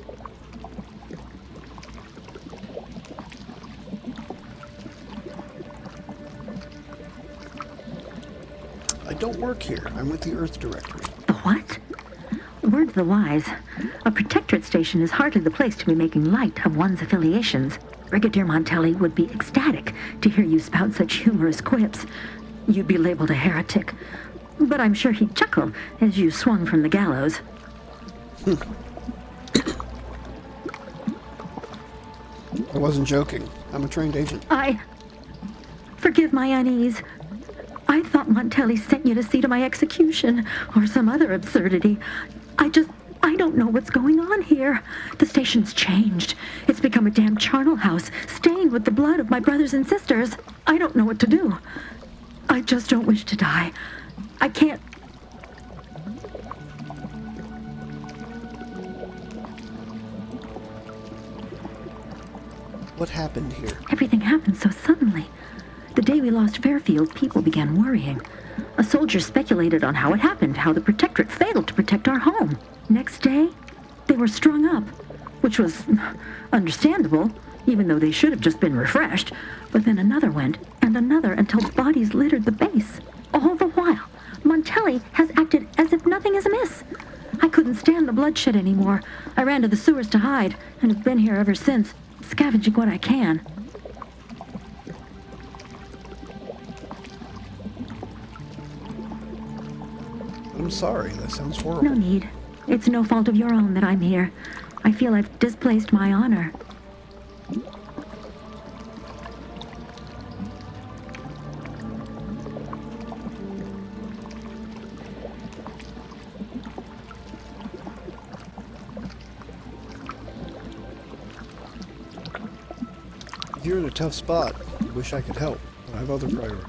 I don't work here. I'm with the Earth Directory. The what? Word to the wise. A protectorate station is hardly the place to be making light of one's affiliations. Brigadier Montelli would be ecstatic to hear you spout such humorous quips. You'd be labeled a heretic. But I'm sure he'd chuckle as you swung from the gallows. I wasn't joking. I'm a trained agent. Forgive my unease. I thought Montelli sent you to see to my execution, or some other absurdity. I don't know what's going on here. The station's changed. It's become a damn charnel house, stained with the blood of my brothers and sisters. I don't know what to do. I just don't wish to die. I can't... What happened here? Everything happened so suddenly. The day we lost Fairfield, people began worrying. A soldier speculated on how it happened, how the Protectorate failed to protect our home. Next day, they were strung up, which was understandable, even though they should have just been refreshed. But then another went, and another, until bodies littered the base. All the while, Montelli has acted as if nothing is amiss. I couldn't stand the bloodshed anymore. I ran to the sewers to hide, and have been here ever since, scavenging what I can. I'm sorry, that sounds horrible. No need. It's no fault of your own that I'm here. I feel I've displaced my honor. You're in a tough spot. I wish I could help, but I have other priorities.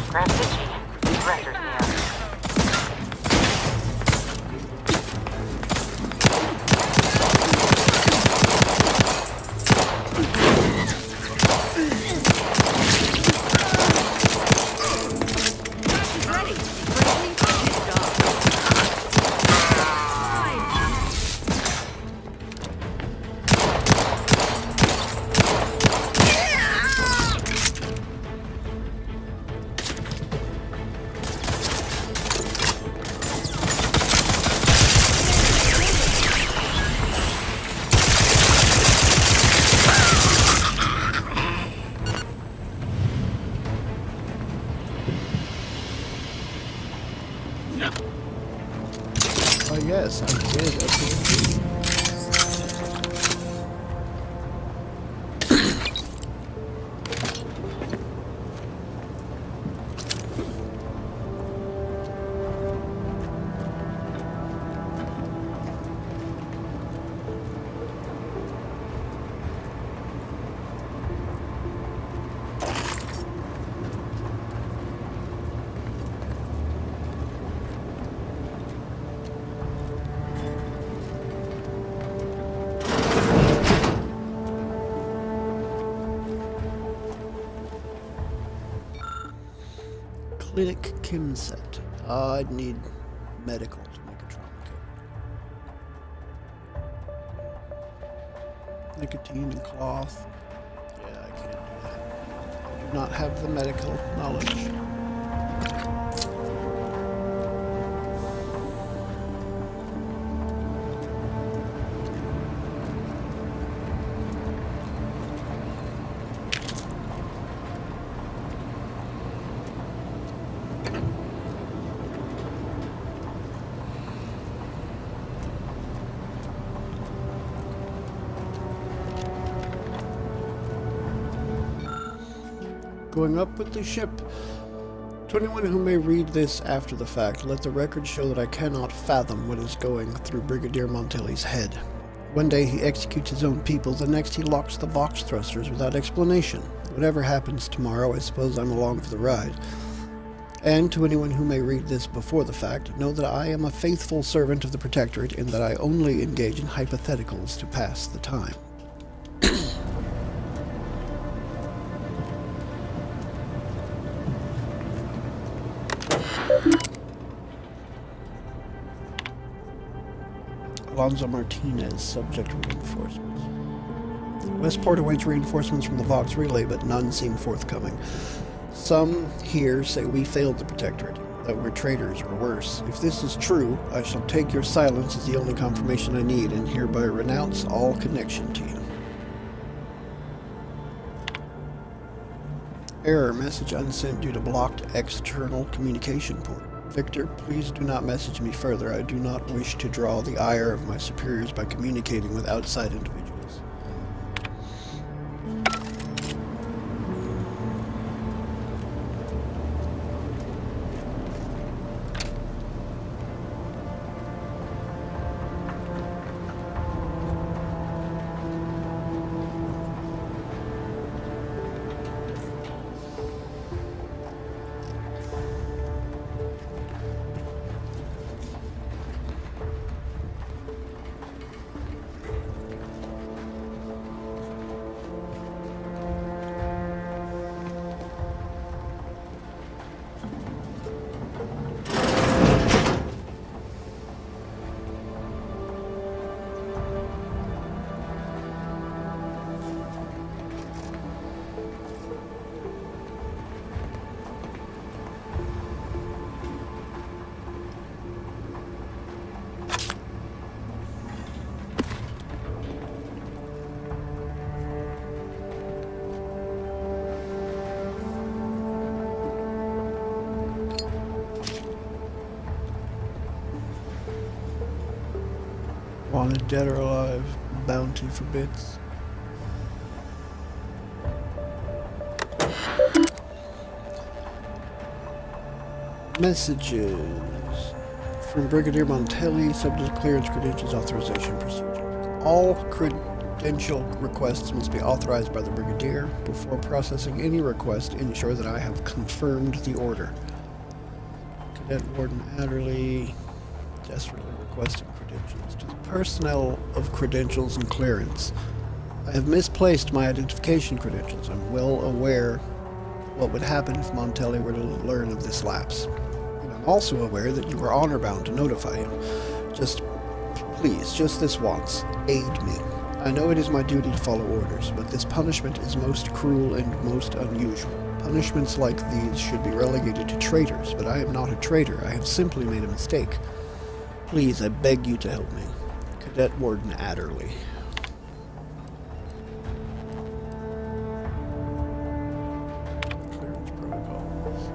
Grab Stitchy. Director's there. Oh yes, I did. Okay. Clinic Kim set. I'd need medical to make a trauma kit. Nicotine and cloth. Yeah, I can't do that. I do not have the medical knowledge. Going up with the ship. To anyone who may read this after the fact, let the record show that I cannot fathom what is going through Brigadier Montelli's head. One day he executes his own people, the next he locks the Vox thrusters without explanation. Whatever happens tomorrow, I suppose I'm along for the ride. And to anyone who may read this before the fact, know that I am a faithful servant of the Protectorate in that I only engage in hypotheticals to pass the time. Alonzo Martinez, subject reinforcements. Westport awaits reinforcements from the Vox Relay, but none seem forthcoming. Some here say we failed the Protectorate, that we're traitors or worse. If this is true, I shall take your silence as the only confirmation I need, and hereby renounce all connection to you. Error, message unsent due to blocked external communication port. Victor, please do not message me further. I do not wish to draw the ire of my superiors by communicating with outside individuals. Wanted dead or alive. Bounty for bits. Messages from Brigadier Montelli, subject clearance credentials authorization procedure. All credential requests must be authorized by the Brigadier. Before processing any request, ensure that I have confirmed the order. Cadet Warden Adderley, desperately requesting credentials to the personnel of credentials and clearance. I have misplaced my identification credentials. I'm well aware what would happen if Montelli were to learn of this lapse. And I'm also aware that you are honor-bound to notify him. Please, just this once, aid me. I know it is my duty to follow orders, but this punishment is most cruel and most unusual. Punishments like these should be relegated to traitors, but I am not a traitor. I have simply made a mistake. Please, I beg you to help me. Cadet Warden Adderley. Clearance protocols.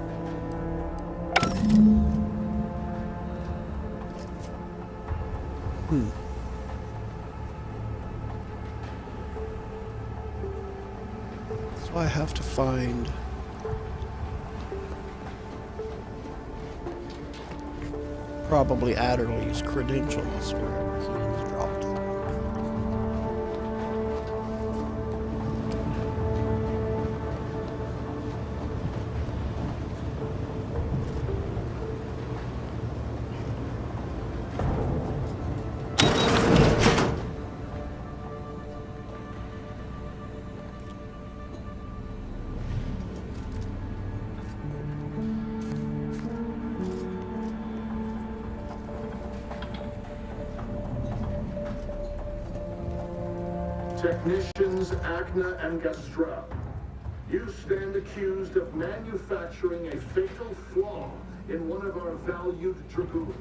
So I have to find probably Adderley's credentials where he's dropped them. Technicians Agna and Gastra, you stand accused of manufacturing a fatal flaw in one of our valued dragoons.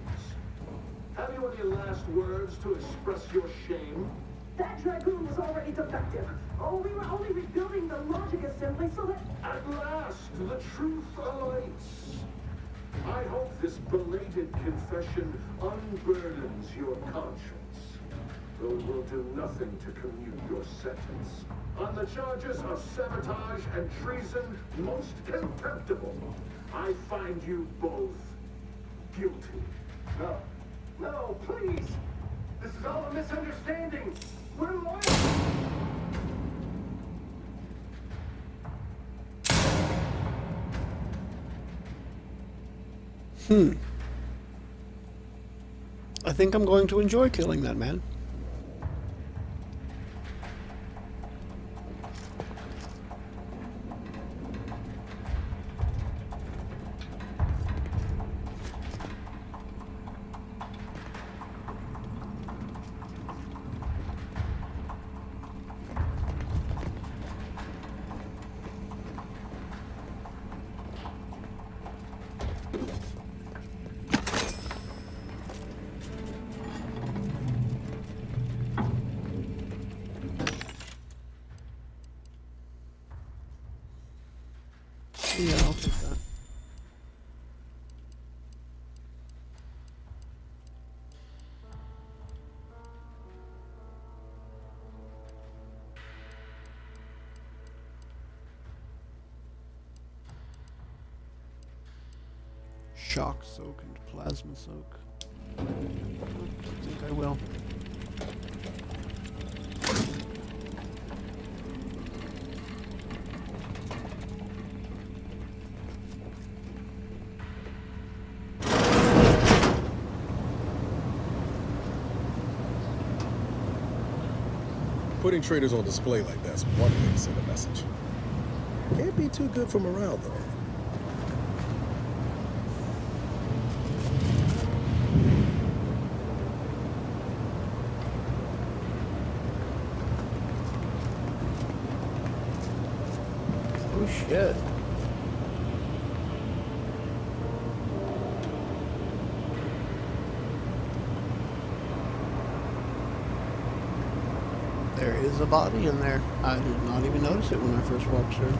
Have you any last words to express your shame? That dragoon was already defective. Oh, we were only rebuilding the logic assembly so that... At last, the truth alights. I hope this belated confession unburdens your conscience. Though it will do nothing to commute your sentence. On the charges of sabotage and treason, most contemptible, I find you both guilty. No, please! This is all a misunderstanding! We're loyal! I think I'm going to enjoy killing that man. Yeah, I'll take that. Shock soak and plasma soak. I think I will. Putting traitors on display like that's one way to send a message. Can't be too good for morale, though. Oh shit. There is a body in there. I did not even notice it when I first walked through.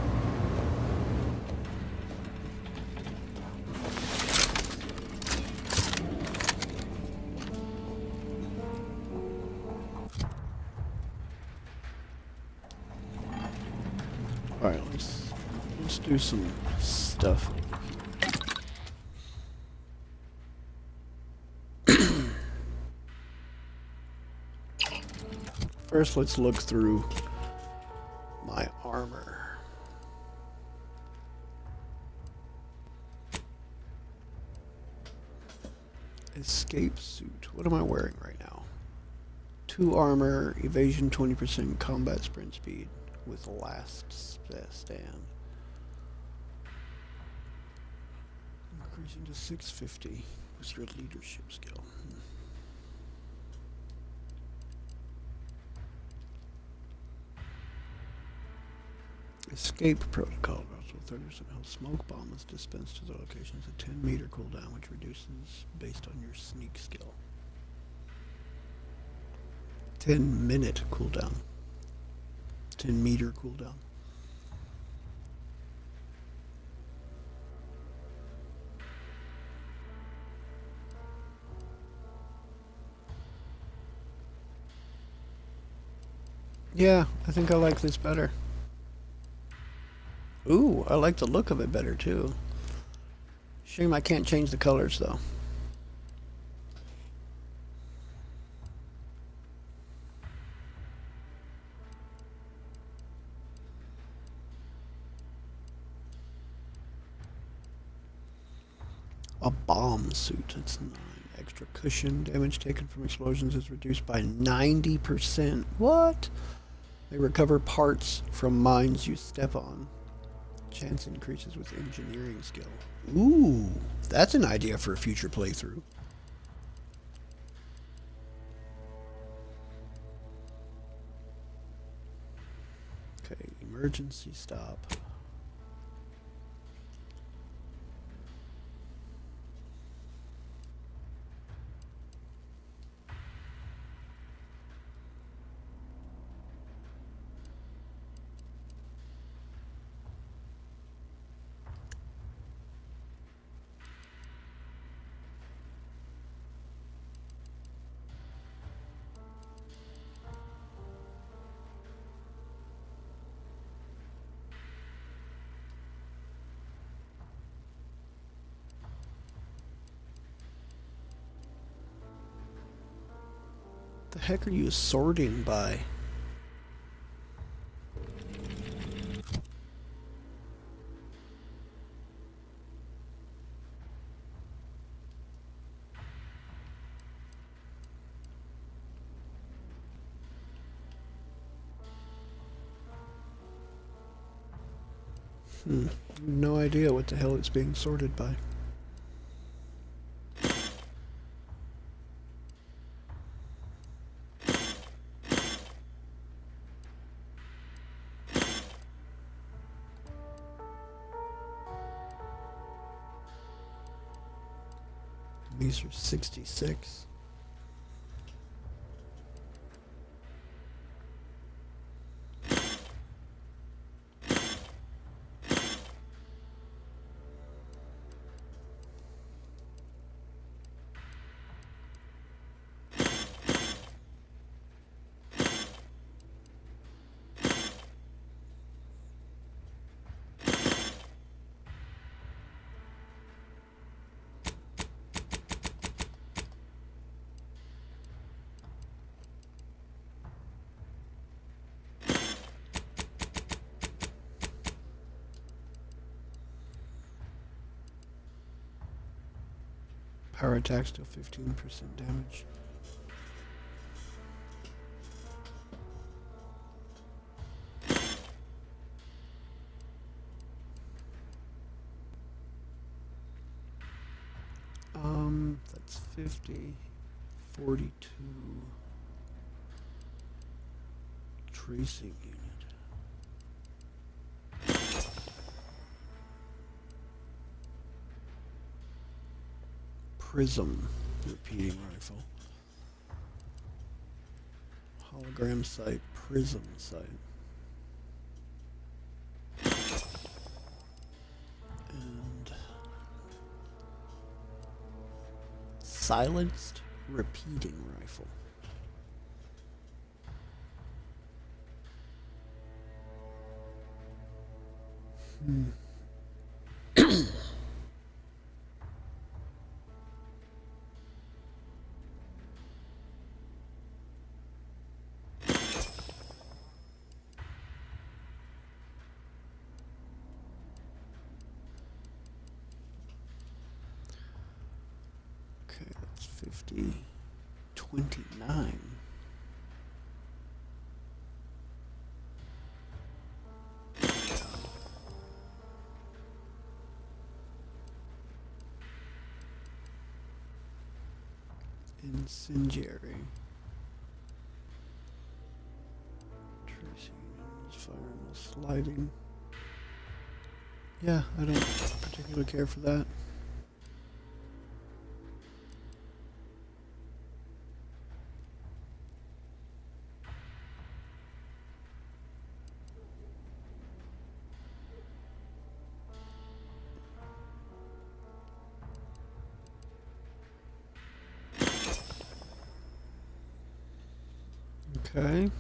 Alright, let's do some stuff. First, let's look through my armor. Escape suit. What am I wearing right now? 2 armor, evasion 20%, combat sprint speed with last stand. Increasing to 650 with your leadership skill. Escape protocol. Also 30% health. Smoke bomb is dispensed to the locations. A 10-meter cooldown, which reduces based on your sneak skill. 10-minute cooldown. 10-meter cooldown. Yeah, I think I like this better. Ooh, I like the look of it better too. Shame I can't change the colors though. A bomb suit, that's 9. Extra cushion. Damage taken from explosions is reduced by 90%. What? They recover parts from mines you step on. Chance increases with engineering skill. Ooh, that's an idea for a future playthrough. Okay, emergency stop. The heck are you sorting by? No idea what the hell it's being sorted by. These are 66. Power attack still 15% damage. That's 50, 42. Tracing unit. Prism repeating rifle. Hologram sight, prism sight. And silenced repeating rifle. Okay, that's 50. 29. Incendiary. Tracing, fire, and sliding. Yeah, I don't particularly care for that. Okay.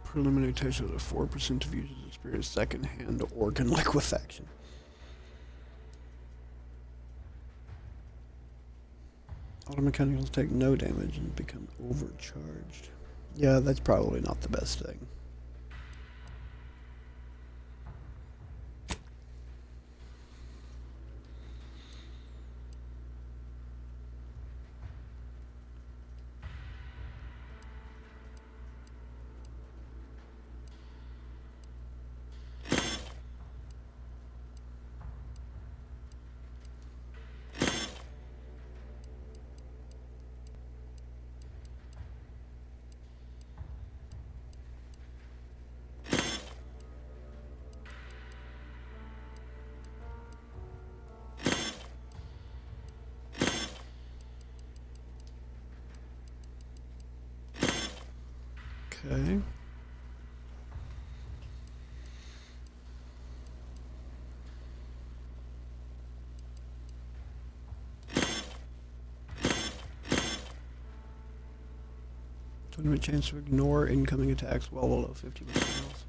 Preliminary test shows that 4% of users experience second-hand organ liquefaction. Automechanicals take no damage and become overcharged. Yeah, that's probably not the best thing. Okay. Tournament chance to ignore incoming attacks well below 50% health.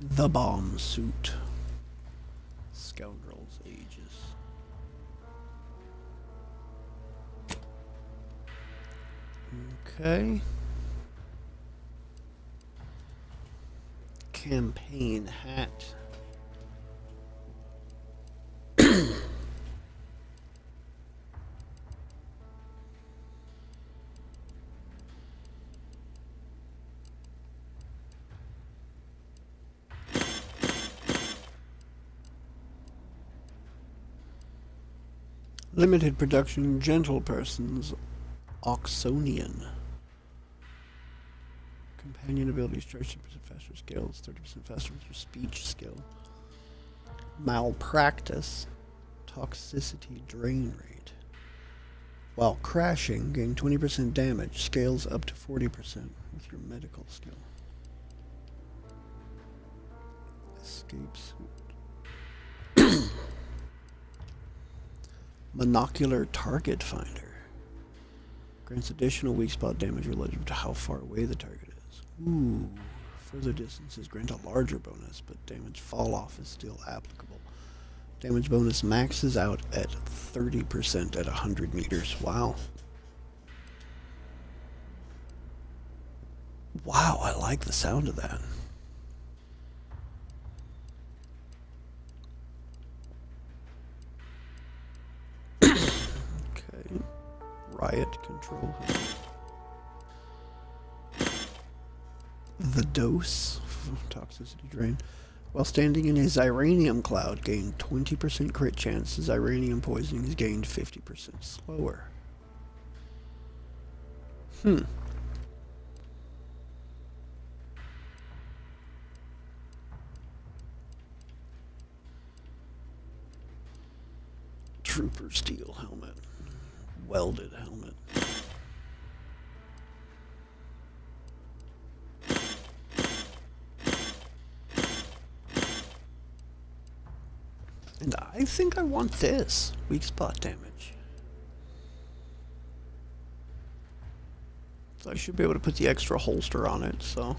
The bomb suit. Scoundrels Aegis. Okay. Campaign hat. Limited production, gentle persons, Oxonian. Companion abilities, charge 10% faster skills, 30% faster with your speech skill. Malpractice, toxicity drain rate. While crashing, gain 20% damage, scales up to 40% with your medical skill. Escape suit. Monocular target finder. Grants additional weak spot damage relative to how far away the target is. Ooh. Further distances grant a larger bonus, but damage fall off is still applicable. Damage bonus maxes out at 30% at 100 meters. Wow. Wow, I like the sound of that. Okay. Riot control. The dose. Toxicity drain. While standing in a Xyranium cloud, gain 20% crit chance. Xyranium poisoning is gained 50% slower. Trooper steel helmet. Welded helmet. I think I want this. Weak spot damage. So I should be able to put the extra holster on it, so.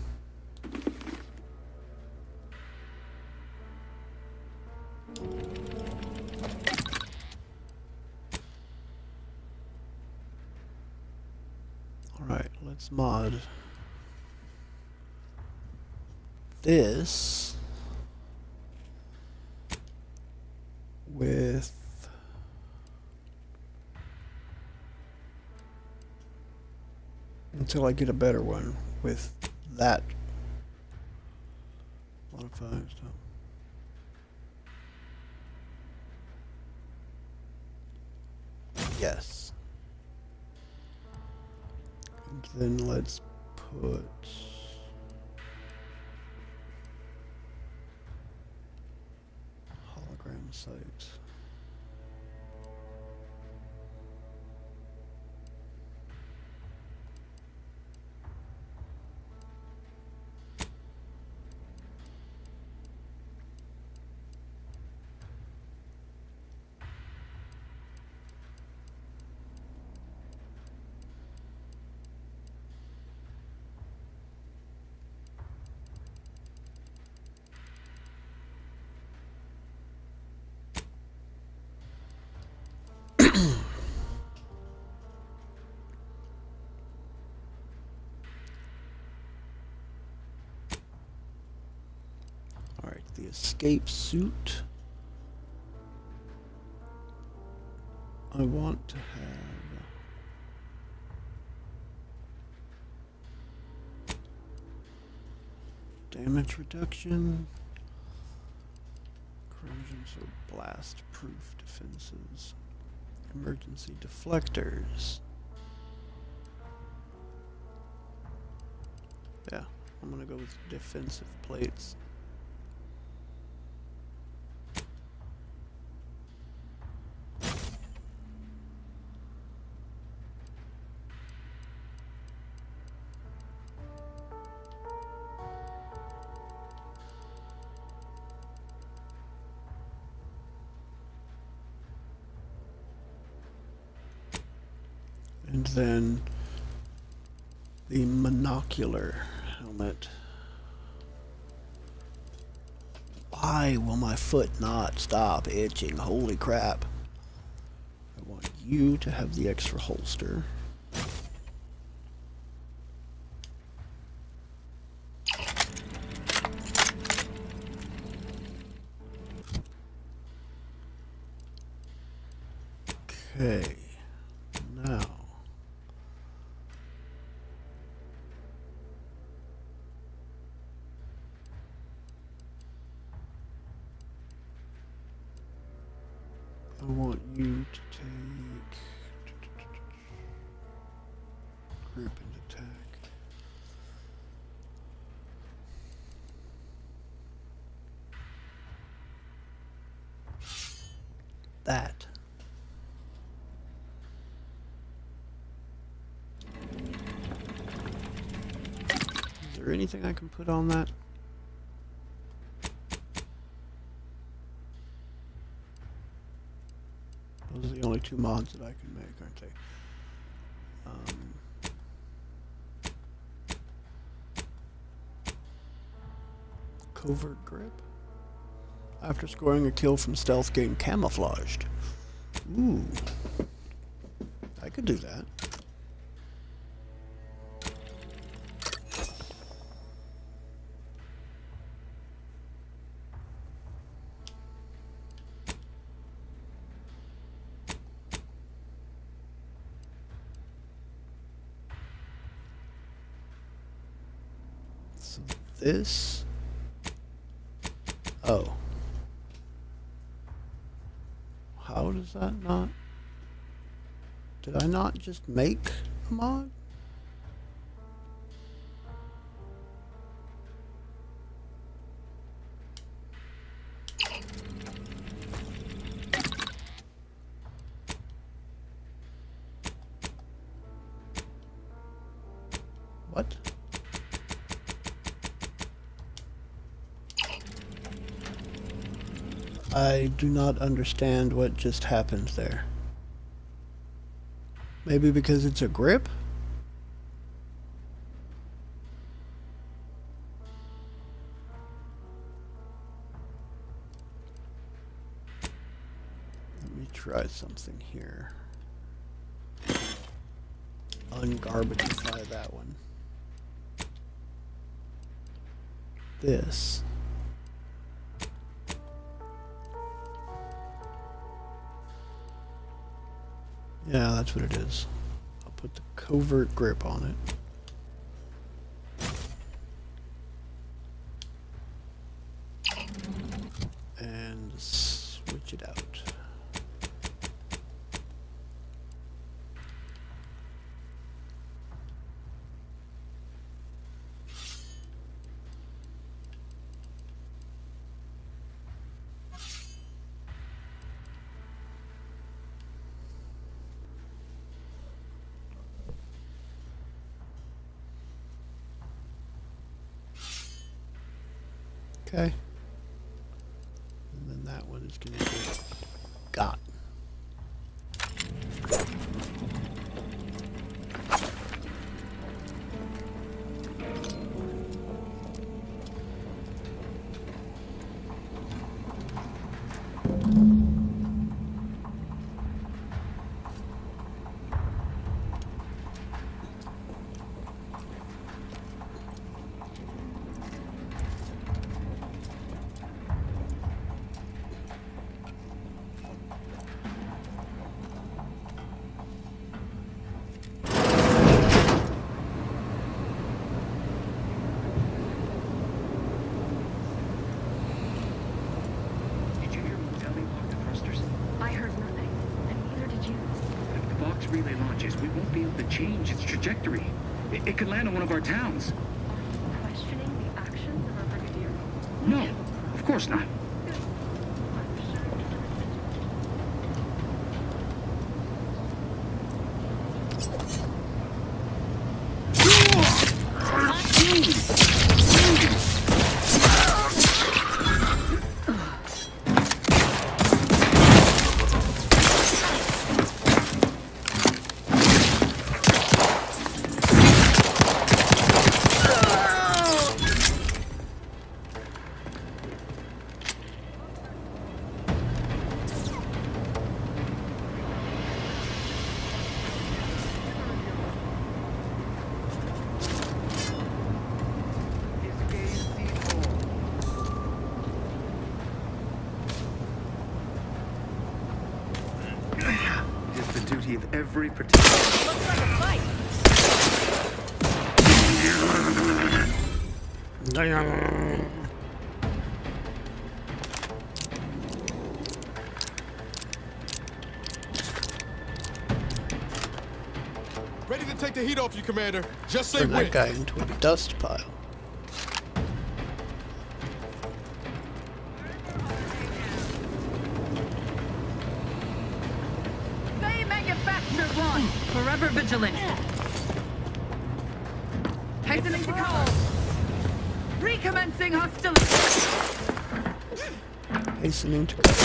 Alright, let's mod this with until I get a better one with that modifying stuff. Yes. And then let's put hologram sites. Alright, the escape suit. I want to have damage reduction, corrosion, so blast proof defenses, emergency deflectors. Yeah, I'm gonna go with defensive plates. And then the monocular helmet. Why will my foot not stop itching? Holy crap. I want you to have the extra holster. Okay. Now. I want you to take group and attack. That. Is there anything I can put on that? Those are the only two mods that I can make, aren't they? Covert grip. After scoring a kill from stealth, gain camouflaged. Ooh. I could do that. So this. Oh. How does that not? Did I not just make a mod? What? I do not understand what just happened there. Maybe because it's a grip? Let me try something here. Ungarbagify that one. This. Yeah, that's what it is. I'll put the covert grip on it. And switch it out. Okay. And then that one is going to get got. Vox Relay launches, we won't be able to change its trajectory. It could land on one of our towns. Questioning the actions of our brigadier? No, of course not. Of every participant. Looks like a fight. Ready to take the heat off you, Commander. Just say Turn that when. guy into a dust pile. Forever vigilant. Hastening to call. Recommencing hostility. Hastening to call.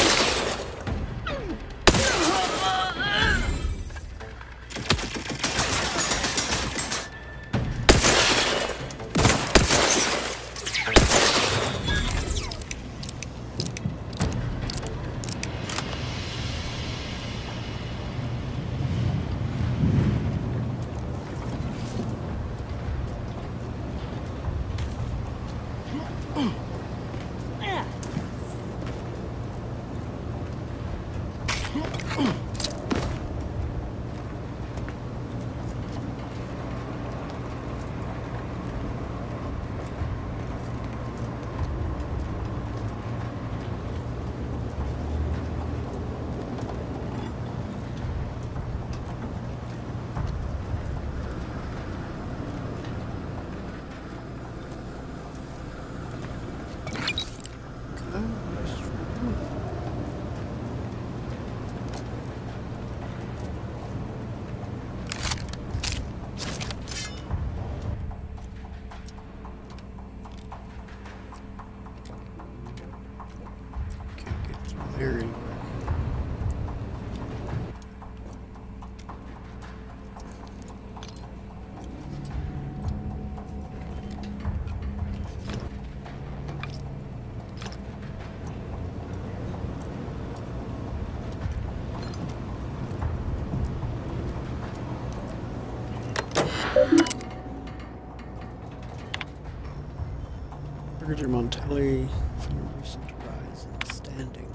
Brigadier Montelli from a recent rise in standing.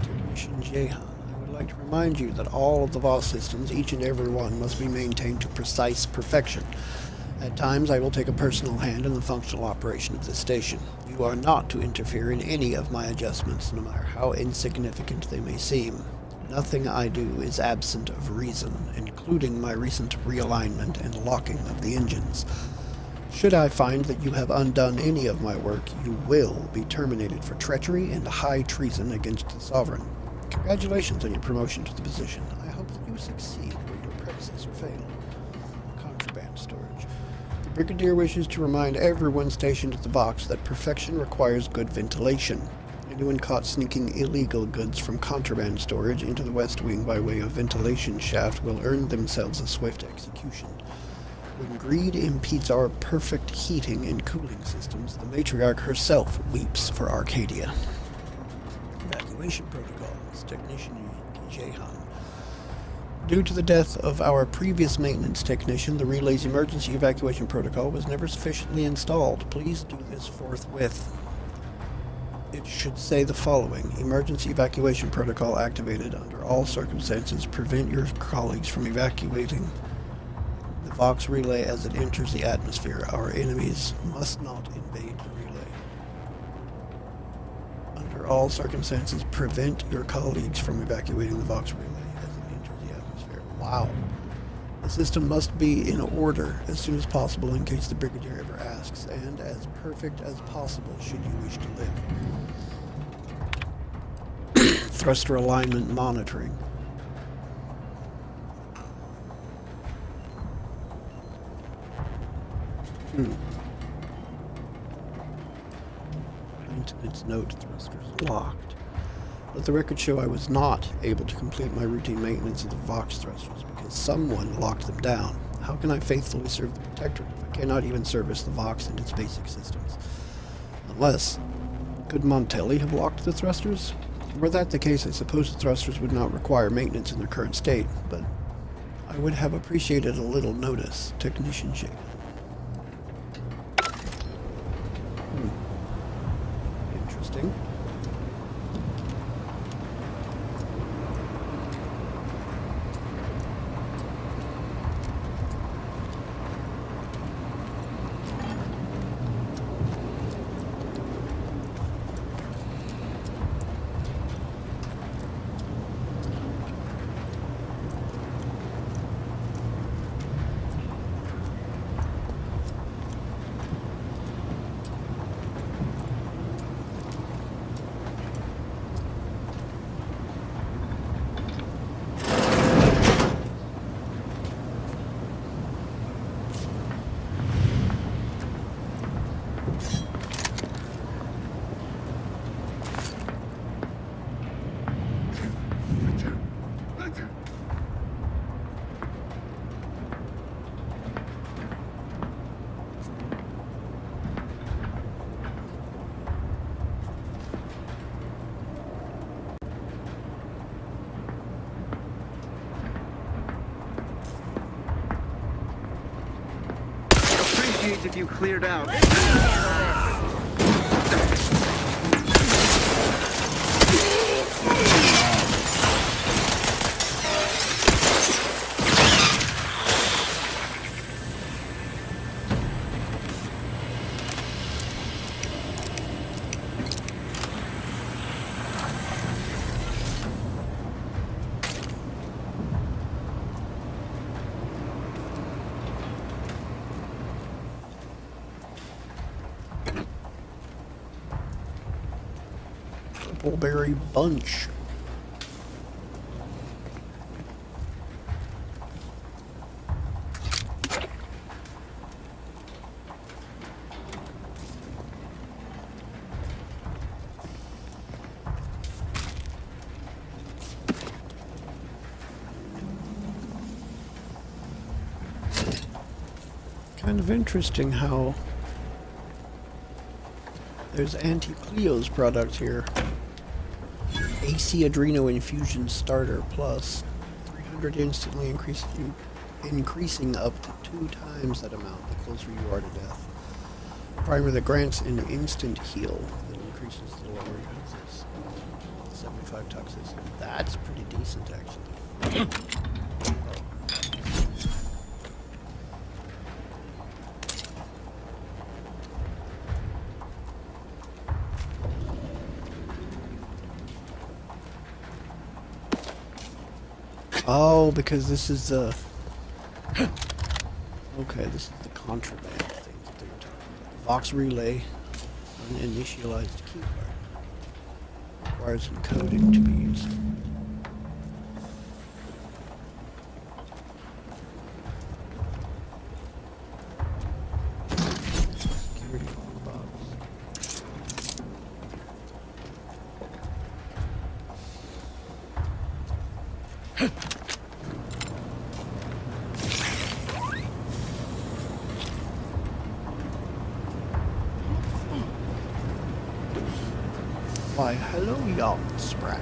Technician Jehan, I would like to remind you that all of the Vox systems, each and every one, must be maintained to precise perfection. At times, I will take a personal hand in the functional operation of this station. You are not to interfere in any of my adjustments, no matter how insignificant they may seem. Nothing I do is absent of reason, including my recent realignment and locking of the engines. Should I find that you have undone any of my work, you will be terminated for treachery and high treason against the Sovereign. Congratulations on your promotion to the position. I hope that you succeed where your predecessor failed. Contraband storage. The Brigadier wishes to remind everyone stationed at the Vox that perfection requires good ventilation. Anyone caught sneaking illegal goods from contraband storage into the West Wing by way of ventilation shaft will earn themselves a swift execution. When greed impedes our perfect heating and cooling systems, the matriarch herself weeps for Arcadia. Evacuation protocols. Technician Jehan. Due to the death of our previous maintenance technician, the relay's emergency evacuation protocol was never sufficiently installed. Please do this forthwith. It should say the following. Emergency evacuation protocol activated. Under all circumstances, prevent your colleagues from evacuating the Vox Relay as it enters the atmosphere. Our enemies must not invade the relay. Under all circumstances, prevent your colleagues from evacuating the Vox Relay as it enters the atmosphere. Wow. The system must be in order as soon as possible in case the Brigadier ever asks, and as perfect as possible should you wish to live. Thruster alignment monitoring. Maintenance note, thrusters locked. Let the record show I was not able to complete my routine maintenance of the Vox thrusters because someone locked them down. How can I faithfully serve the Protectorate if I cannot even service the Vox and its basic systems? Unless, could Montelli have locked the thrusters? Were that the case, I suppose the thrusters would not require maintenance in their current state, but I would have appreciated a little notice. Technician Jake. Interesting. If you cleared out. Purpleberry bunch. Kind of interesting how there's Anti-Cleo's product here. AC Adreno Infusion Starter Plus. 300 instantly increasing up to 2 times that amount the closer you are to death. Primer that grants an instant heal that increases the lower uses 75 toxicity. That's pretty decent, actually. Oh, because this is the... Okay, this is the contraband thing that they were talking about. Vox Relay, uninitialized keycard. Requires encoding to be used. Security box. Why, hello, y'all, Sprat.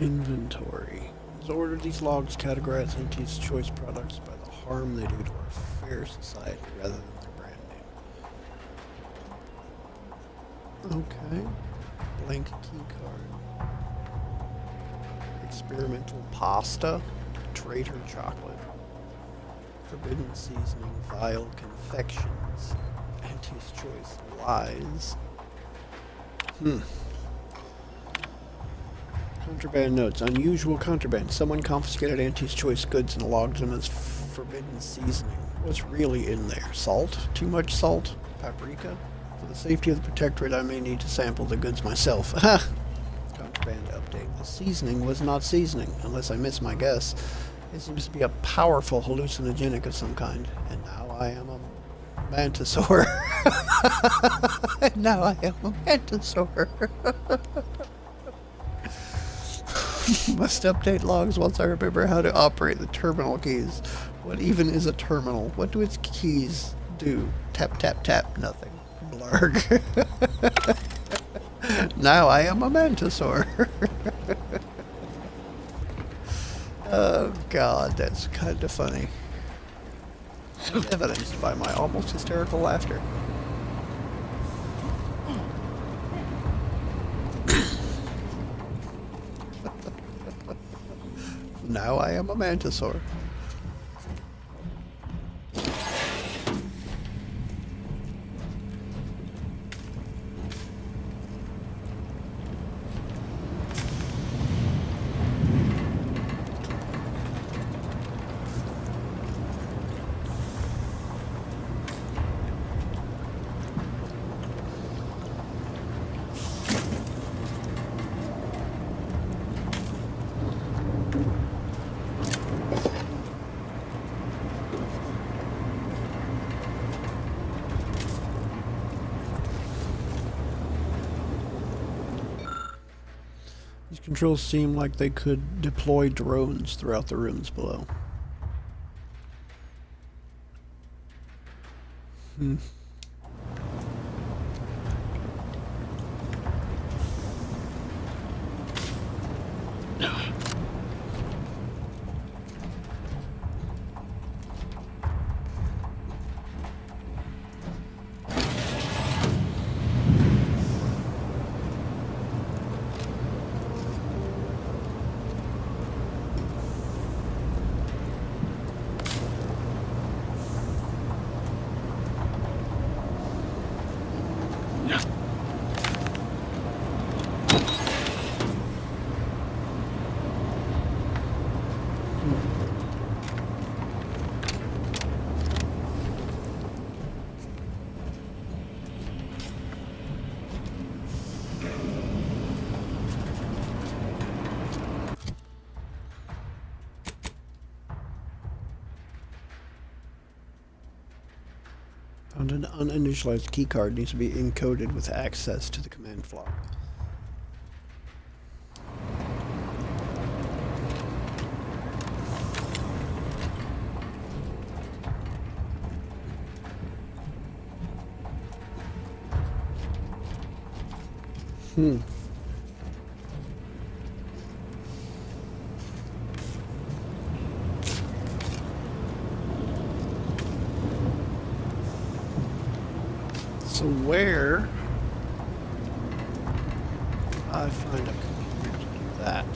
Inventory. As ordered, these logs categorize Entity's choice products by the harm they do to our fair society rather than their brand name. Okay. Blank key card. Experimental pasta. Traitor chocolate. Forbidden seasoning. Vile confections. Entity's choice lies. Contraband notes. Unusual contraband. Someone confiscated Auntie's choice goods and logged them as forbidden seasoning. What's really in there? Salt? Too much salt? Paprika? For the safety of the Protectorate, I may need to sample the goods myself. Contraband update. The seasoning was not seasoning, unless I miss my guess. It seems to be a powerful hallucinogenic of some kind. And now I am a mantisaur. And now I am a mantisaur. Must update logs once I remember how to operate the terminal keys. What even is a terminal? What do its keys do? Tap, tap, tap. Nothing. Blarg. Now I am a mantisaur. Oh god, that's kind of funny. Evidenced by my almost hysterical laughter. Now I am a mantisaur. These controls seem like they could deploy drones throughout the rooms below. Found an uninitialized keycard needs to be encoded with access to the command flock. So where I find a computer to do that?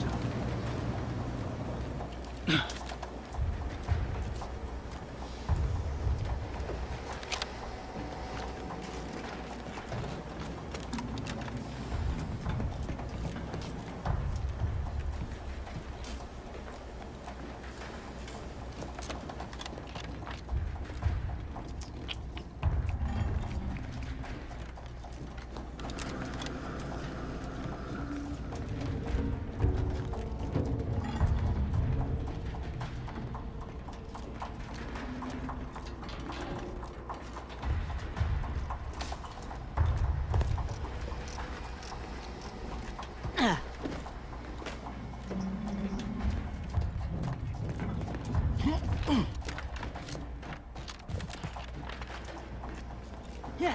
Yeah.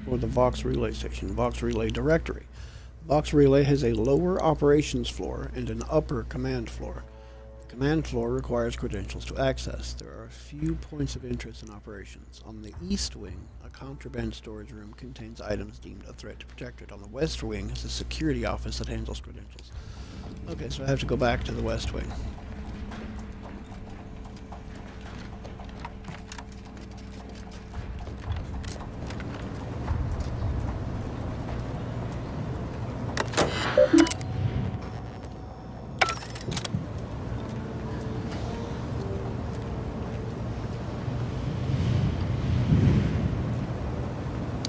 For the Vox Relay section, Vox Relay directory. Vox Relay has a lower operations floor and an upper command floor. The command floor requires credentials to access. There are a few points of interest in operations. On the east wing, a contraband storage room contains items deemed a threat to Protectorate. On the west wing is a security office that handles credentials. Okay, so I have to go back to the west wing.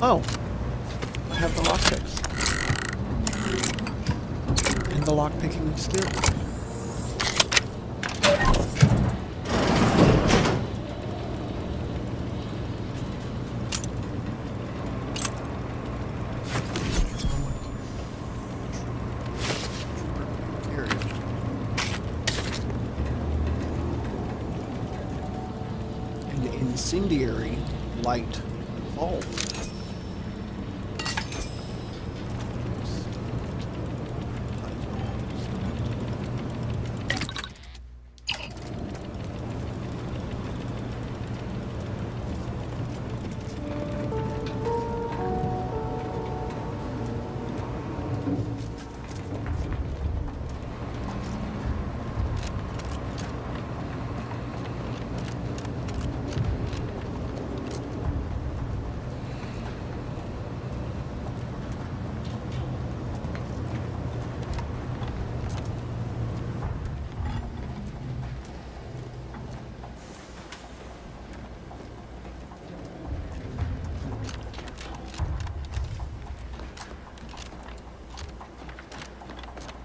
Oh, I have the lockpicks. And the lockpicking skill. An incendiary light bulb.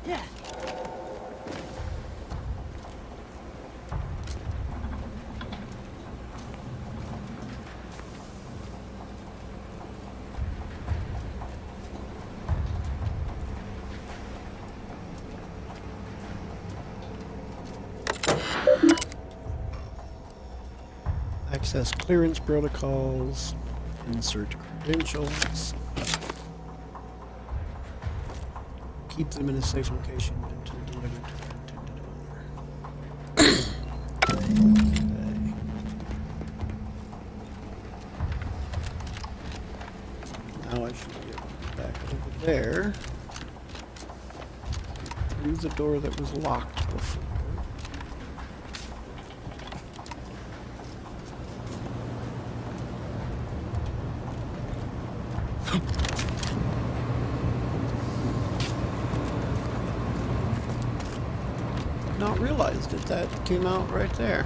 Yeah. Access clearance protocols. Insert credentials. Keep them in a safe location until delivered to their intended owner. Now I should get back over there. Through the door that was locked before. Not realized that came out right there.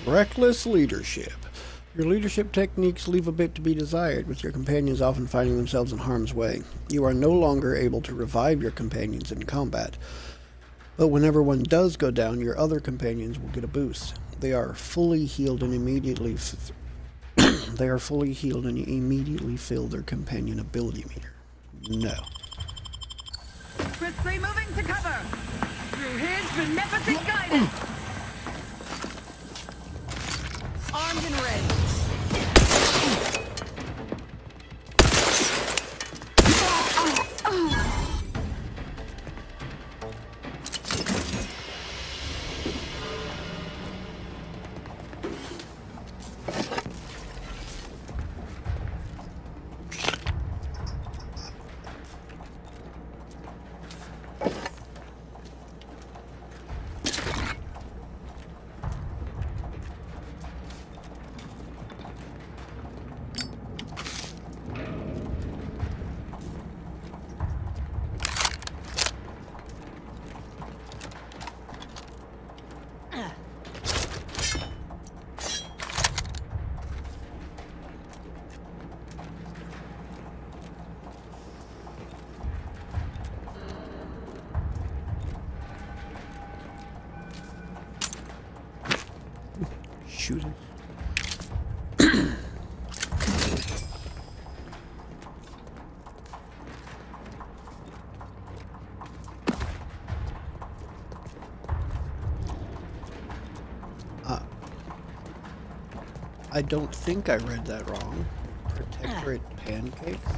Reckless leadership. Your leadership techniques leave a bit to be desired, with your companions often finding themselves in harm's way. You are no longer able to revive your companions in combat, but whenever one does go down, your other companions will get a boost. They are fully healed and immediately fill their companion ability meter. No. Crisply moving to cover. Through his beneficent guidance. Armed and ready. Shooting. I don't think I read that wrong. Protectorate pancakes?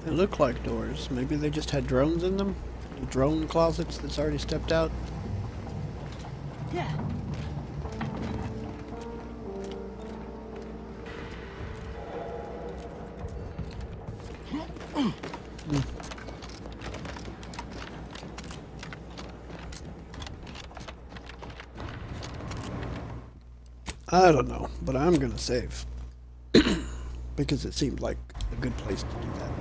They look like doors. Maybe they just had drones in them? Drone closets that's already stepped out? Yeah. I don't know, but I'm gonna save. Because it seemed like a good place to do that.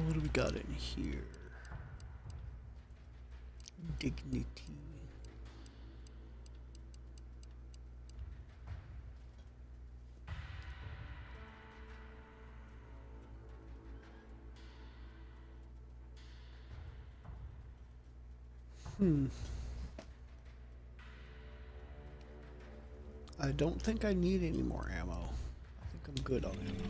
What do we got in here? Dignity. I don't think I need any more ammo. I think I'm good on ammo.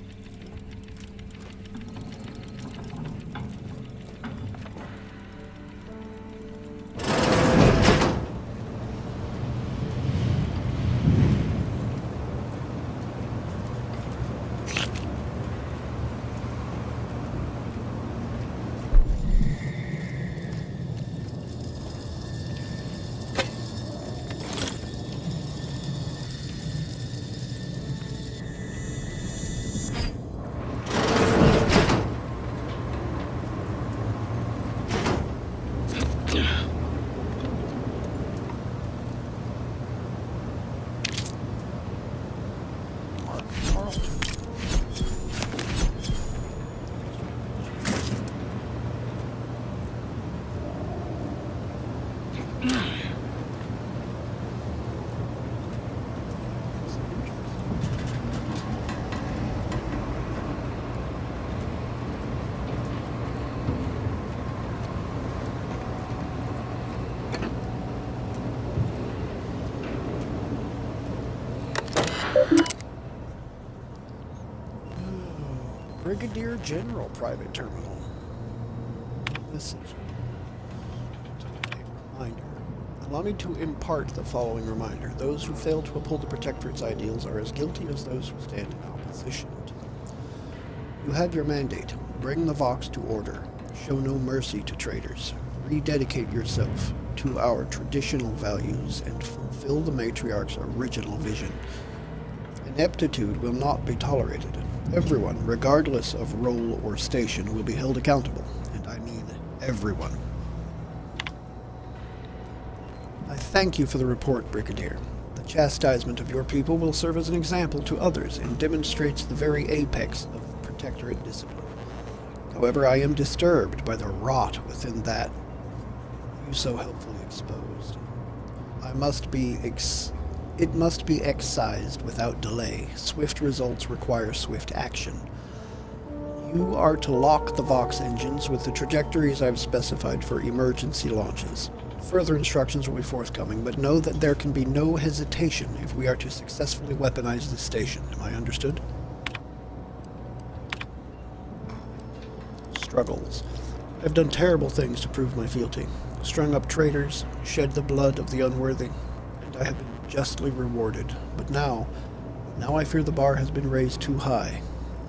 Brigadier General Private Terminal. This is a reminder. Allow me to impart the following reminder. Those who fail to uphold the Protectorate's ideals are as guilty as those who stand in opposition to them. You have your mandate. Bring the Vox to order. Show no mercy to traitors. Rededicate yourself to our traditional values and fulfill the Matriarch's original vision. Ineptitude will not be tolerated. Everyone, regardless of role or station, will be held accountable, and I mean everyone. I thank you for the report, Brigadier. The chastisement of your people will serve as an example to others and demonstrates the very apex of Protectorate discipline. However, I am disturbed by the rot within that you so helpfully exposed. It must be excised without delay. Swift results require swift action. You are to lock the Vox engines with the trajectories I've specified for emergency launches. Further instructions will be forthcoming, but know that there can be no hesitation if we are to successfully weaponize the station. Am I understood? Struggles. I've done terrible things to prove my fealty. Strung up traitors, shed the blood of the unworthy, and I have been justly rewarded. But now I fear the bar has been raised too high.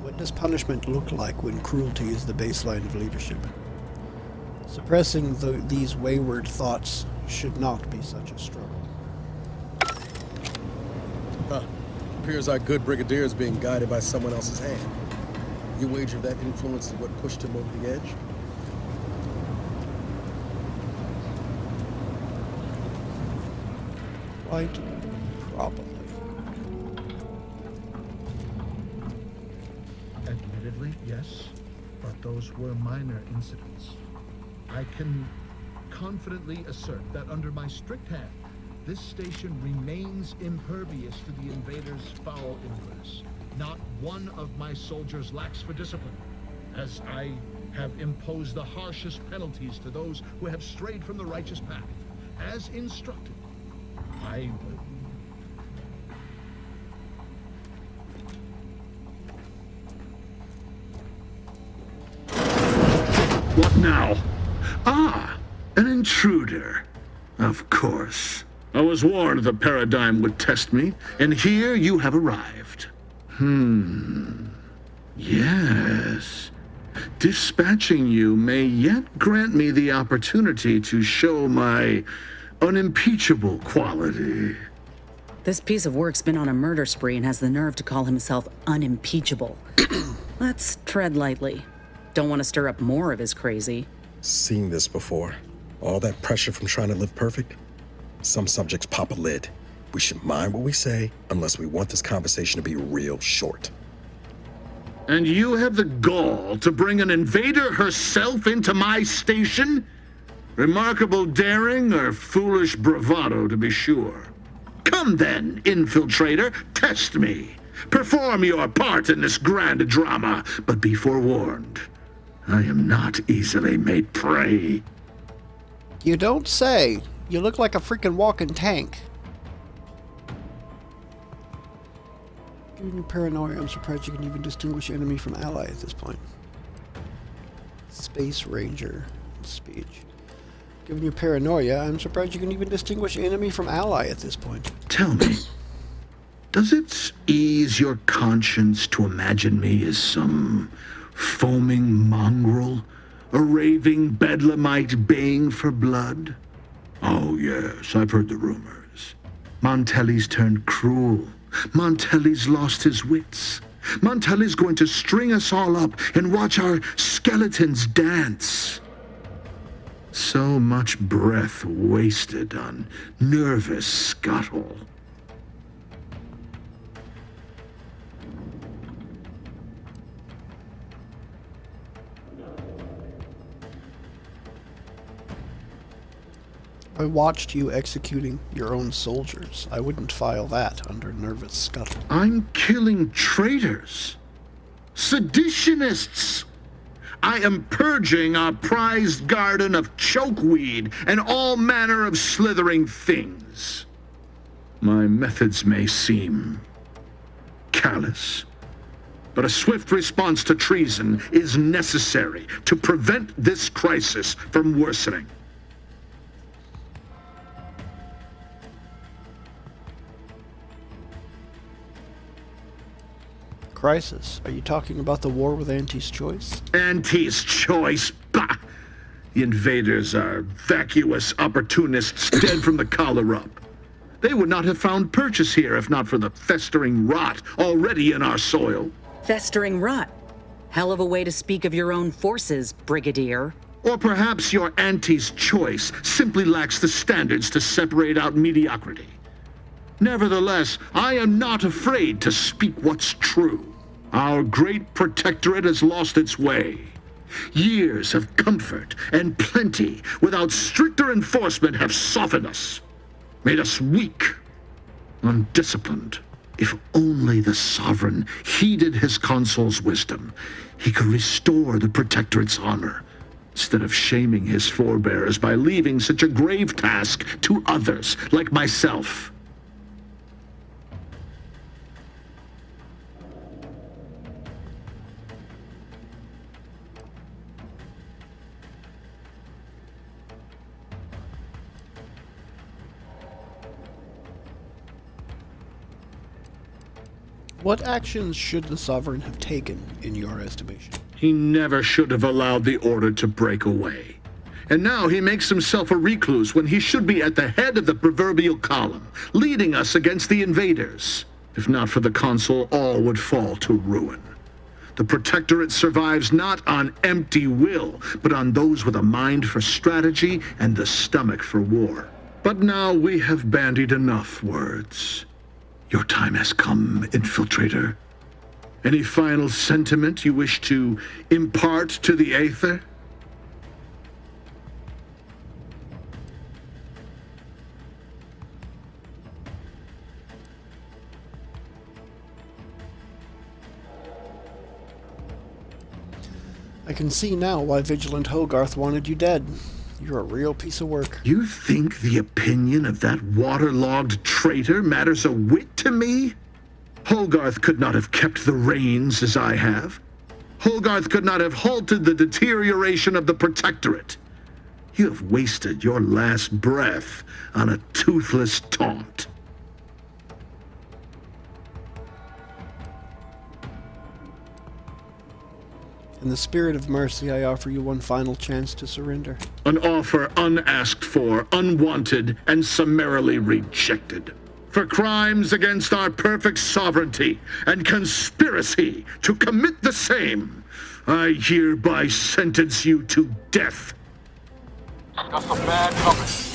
What does punishment look like when cruelty is the baseline of leadership? Suppressing these wayward thoughts should not be such a struggle. Appears our good brigadier is being guided by someone else's hand. You wager that influence is what pushed him over the edge? Quite probably. Admittedly, yes, but those were minor incidents. I can confidently assert that under my strict hand, this station remains impervious to the invaders' foul ingress. Not one of my soldiers lacks for discipline, as I have imposed the harshest penalties to those who have strayed from the righteous path. As instructed, I will. What now? Ah, an intruder. Of course. I was warned the paradigm would test me, and here you have arrived. Yes. Dispatching you may yet grant me the opportunity to show my unimpeachable quality. This piece of work's been on a murder spree and has the nerve to call himself unimpeachable. Let's tread lightly. Don't want to stir up more of his crazy. Seen this before. All that pressure from trying to live perfect. Some subjects pop a lid. We should mind what we say unless we want this conversation to be real short. And you have the gall to bring an invader herself into my station? Remarkable daring or foolish bravado, to be sure. Come then, infiltrator, test me. Perform your part in this grand drama, but be forewarned. I am not easily made prey. You don't say. You look like a freaking walking tank. Given your paranoia, I'm surprised you can even distinguish enemy from ally at this point. Space Ranger speech. Given your paranoia, I'm surprised you can even distinguish enemy from ally at this point. Tell me, does it ease your conscience to imagine me as some foaming mongrel, a raving bedlamite baying for blood? Oh yes, I've heard the rumors. Montelli's turned cruel. Montelli's lost his wits. Montelli's going to string us all up and watch our skeletons dance. So much breath wasted on nervous scuttle. I watched you executing your own soldiers. I wouldn't file that under nervous scuttle. I'm killing traitors, seditionists. I am purging our prized garden of chokeweed and all manner of slithering things. My methods may seem callous, but a swift response to treason is necessary to prevent this crisis from worsening. Crisis? Are you talking about the war with Auntie's Choice? Auntie's Choice? Bah! The invaders are vacuous opportunists dead from the collar up. They would not have found purchase here if not for the festering rot already in our soil. Festering rot? Hell of a way to speak of your own forces, Brigadier. Or perhaps your Auntie's Choice simply lacks the standards to separate out mediocrity. Nevertheless, I am not afraid to speak what's true. Our great protectorate has lost its way. Years of comfort and plenty without stricter enforcement have softened us, made us weak, undisciplined. If only the sovereign heeded his consul's wisdom, he could restore the protectorate's honor, instead of shaming his forebears by leaving such a grave task to others like myself. What actions should the Sovereign have taken, in your estimation? He never should have allowed the order to break away. And now he makes himself a recluse when he should be at the head of the proverbial column, leading us against the invaders. If not for the consul, all would fall to ruin. The protectorate survives not on empty will, but on those with a mind for strategy and the stomach for war. But now we have bandied enough words. Your time has come, infiltrator. Any final sentiment you wish to impart to the Aether? I can see now why Vigilant Hogarth wanted you dead. You're a real piece of work. You think the opinion of that waterlogged traitor matters a whit to me? Hogarth could not have kept the reins as I have. Hogarth could not have halted the deterioration of the protectorate. You have wasted your last breath on a toothless taunt. In the spirit of mercy, I offer you one final chance to surrender. An offer unasked for, unwanted, and summarily rejected. For crimes against our perfect sovereignty and conspiracy to commit the same, I hereby sentence you to death. Got some bad company.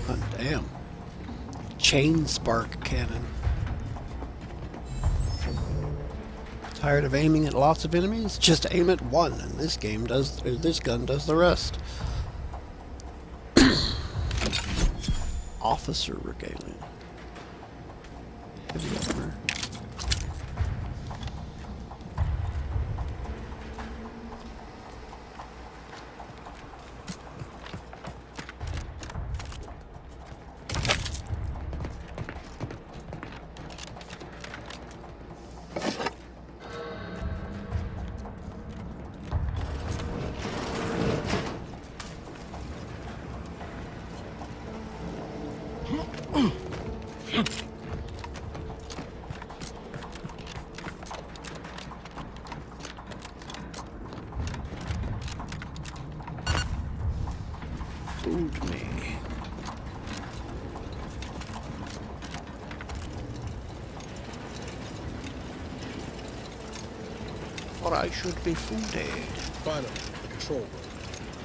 Oh, damn. Chain spark cannon. Tired of aiming at lots of enemies? Just aim at one, and this gun does the rest. Officer regalia. Heavy armor. Food me. For I should be fooded. Finally, the control room.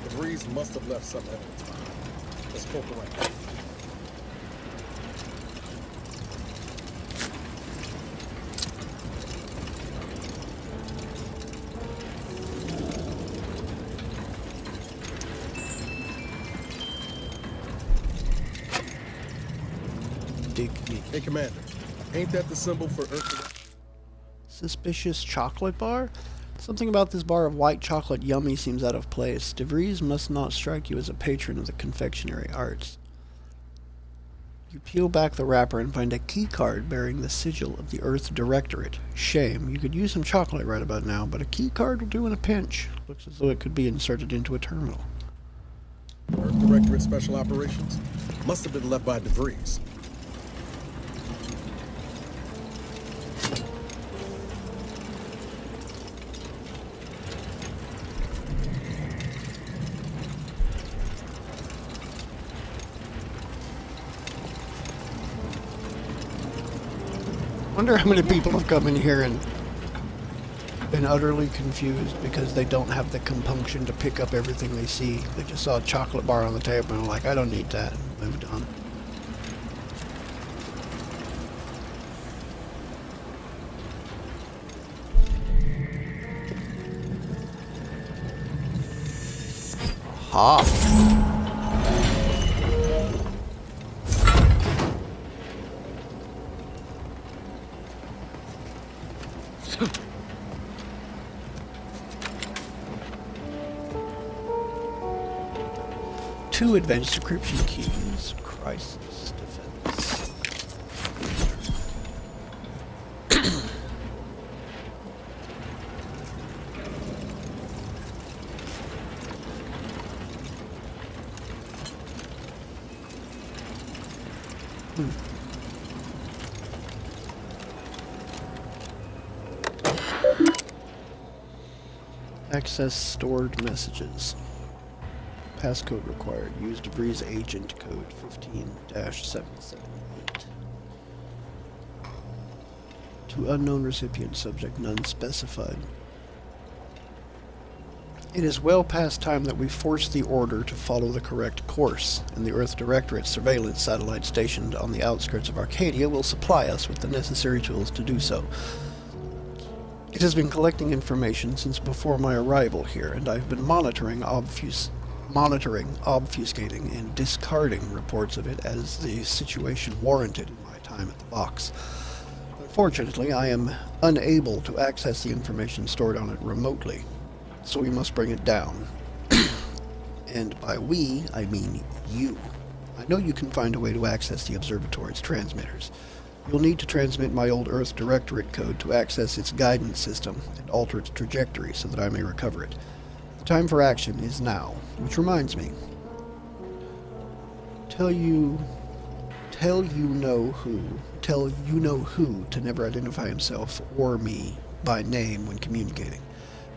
The breeze must have left something at the time. Let's poke around. Hey, Commander, ain't that the symbol for Earth? Suspicious chocolate bar? Something about this bar of white chocolate yummy seems out of place. DeVries must not strike you as a patron of the confectionery arts. You peel back the wrapper and find a key card bearing the sigil of the Earth Directorate. Shame. You could use some chocolate right about now, but a key card will do in a pinch. Looks as though it could be inserted into a terminal. Earth Directorate Special Operations? Must have been left by DeVries. I wonder how many people have come in here and been utterly confused because they don't have the compunction to pick up everything they see. They just saw a chocolate bar on the table and are like, I don't need that, and moved on. Ha! Two advanced decryption keys. Crisis defense. Access stored messages. Passcode required. Use DeVries agent code 15-778. To unknown recipient, subject none specified. It is well past time that we force the order to follow the correct course, and the Earth Directorate surveillance satellite stationed on the outskirts of Arcadia will supply us with the necessary tools to do so. It has been collecting information since before my arrival here, and I've been monitoring, obfuscating, and discarding reports of it as the situation warranted in my time at the Vox. Unfortunately, I am unable to access the information stored on it remotely, so we must bring it down. And by we, I mean you. I know you can find a way to access the observatory's transmitters. You'll need to transmit my old Earth Directorate code to access its guidance system and alter its trajectory so that I may recover it. The time for action is now, which reminds me. Tell you know who to never identify himself or me by name when communicating.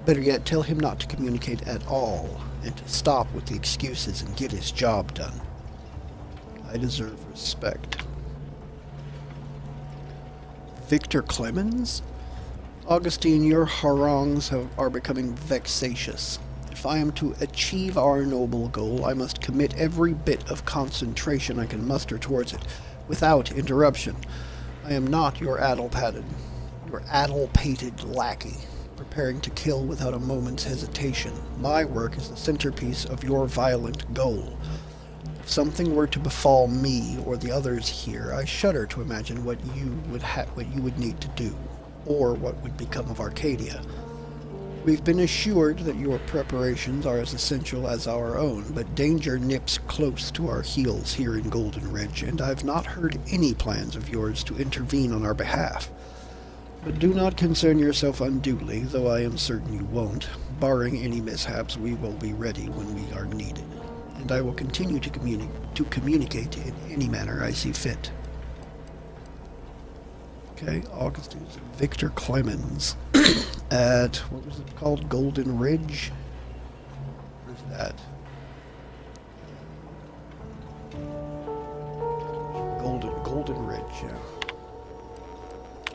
Better yet, tell him not to communicate at all and to stop with the excuses and get his job done. I deserve respect. Victor Clemens? Augustine, your harangues are becoming vexatious. If If I am to achieve our noble goal, I must commit every bit of concentration I can muster towards it, without interruption. I am not your addle-pated lackey, preparing to kill without a moment's hesitation. My work is the centerpiece of your violent goal. If something were to befall me or the others here, I shudder to imagine what you would need to do, or what would become of Arcadia. We've been assured that your preparations are as essential as our own, but danger nips close to our heels here in Golden Ridge, and I've not heard any plans of yours to intervene on our behalf. But do not concern yourself unduly, though I am certain you won't. Barring any mishaps, we will be ready when we are needed, and I will continue to communicate in any manner I see fit. Okay, Augustus Victor Clemens at, what was it called, Golden Ridge? Where's that? Golden Ridge, yeah.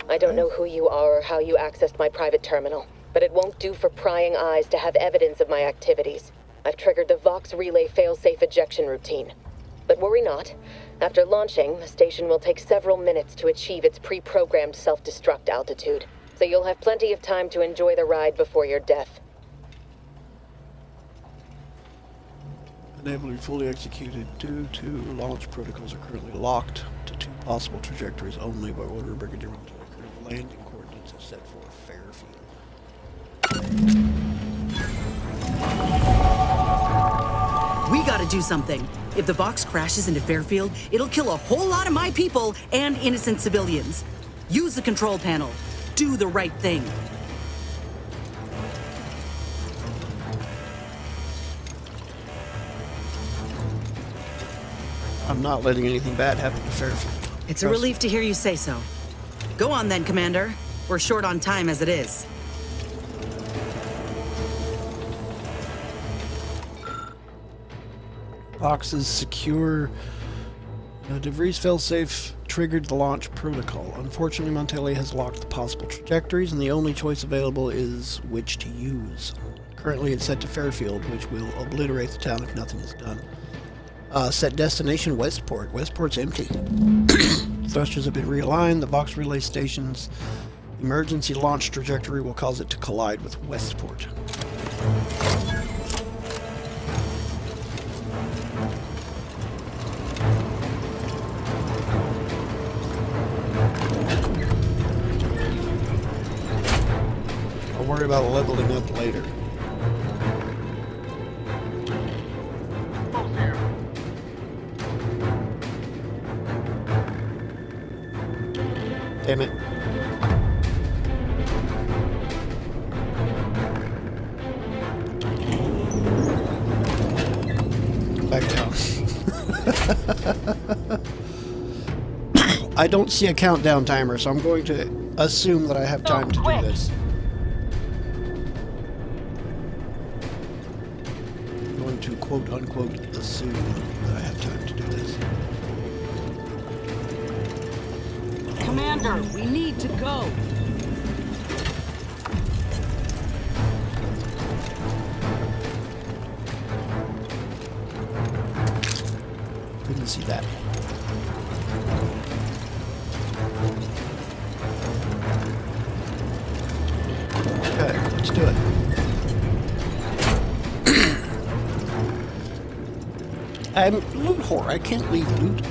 I don't know who you are or how you accessed my private terminal, but it won't do for prying eyes to have evidence of my activities. I've triggered the Vox Relay failsafe ejection routine. But worry not. After launching, the station will take several minutes to achieve its pre-programmed self-destruct altitude, so you'll have plenty of time to enjoy the ride before your death. Unable to be fully executed due to launch protocols are currently locked to 2 possible trajectories only by order of Brigadier Montgomery. Landing coordinates are set for Fairfield. We gotta do something. If the Vox crashes into Fairfield, it'll kill a whole lot of my people and innocent civilians. Use the control panel. Do the right thing. I'm not letting anything bad happen to Fairfield. It's a relief to hear you say so. Go on then, Commander. We're short on time as it is. Vox is secure. DeVries failsafe triggered the launch protocol. Unfortunately, Montelli has locked the possible trajectories, and the only choice available is which to use. Currently, it's set to Fairfield, which will obliterate the town if nothing is done. Set destination Westport. Westport's empty. Thrusters have been realigned. The Vox Relay station's emergency launch trajectory will cause it to collide with Westport. I'll worry about leveling up later. Damn it. Back down. I don't see a countdown timer, so I'm going to assume that I have time to do this. I'm going to quote-unquote assume that I have time to do this. Commander, we need to go. Couldn't see that. Okay, let's do it. I'm loot whore. I can't leave loot.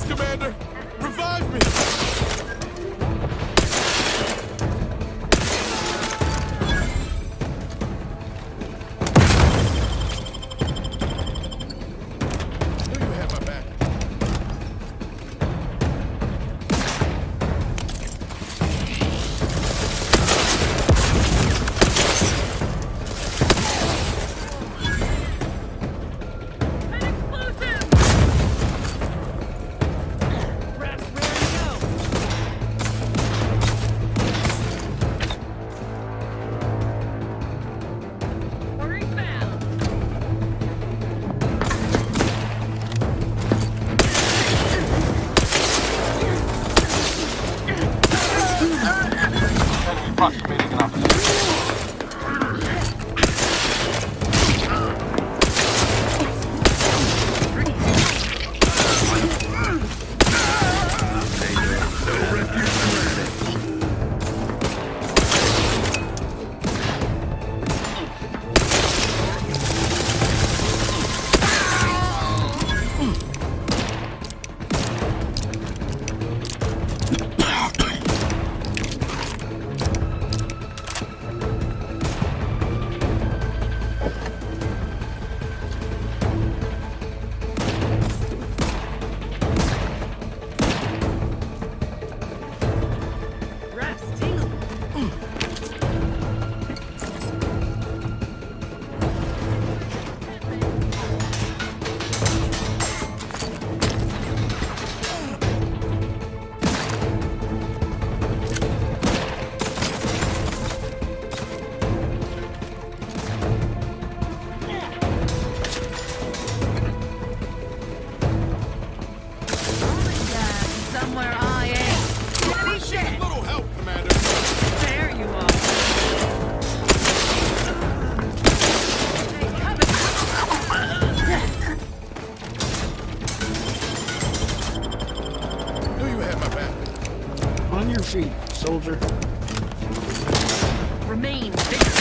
Commander! Revive me! Approximating an opportunity. Somewhere I am. Holy shit! A little help, Commander. There you are. Knew you had my back. On your feet, soldier. Remain vigilant.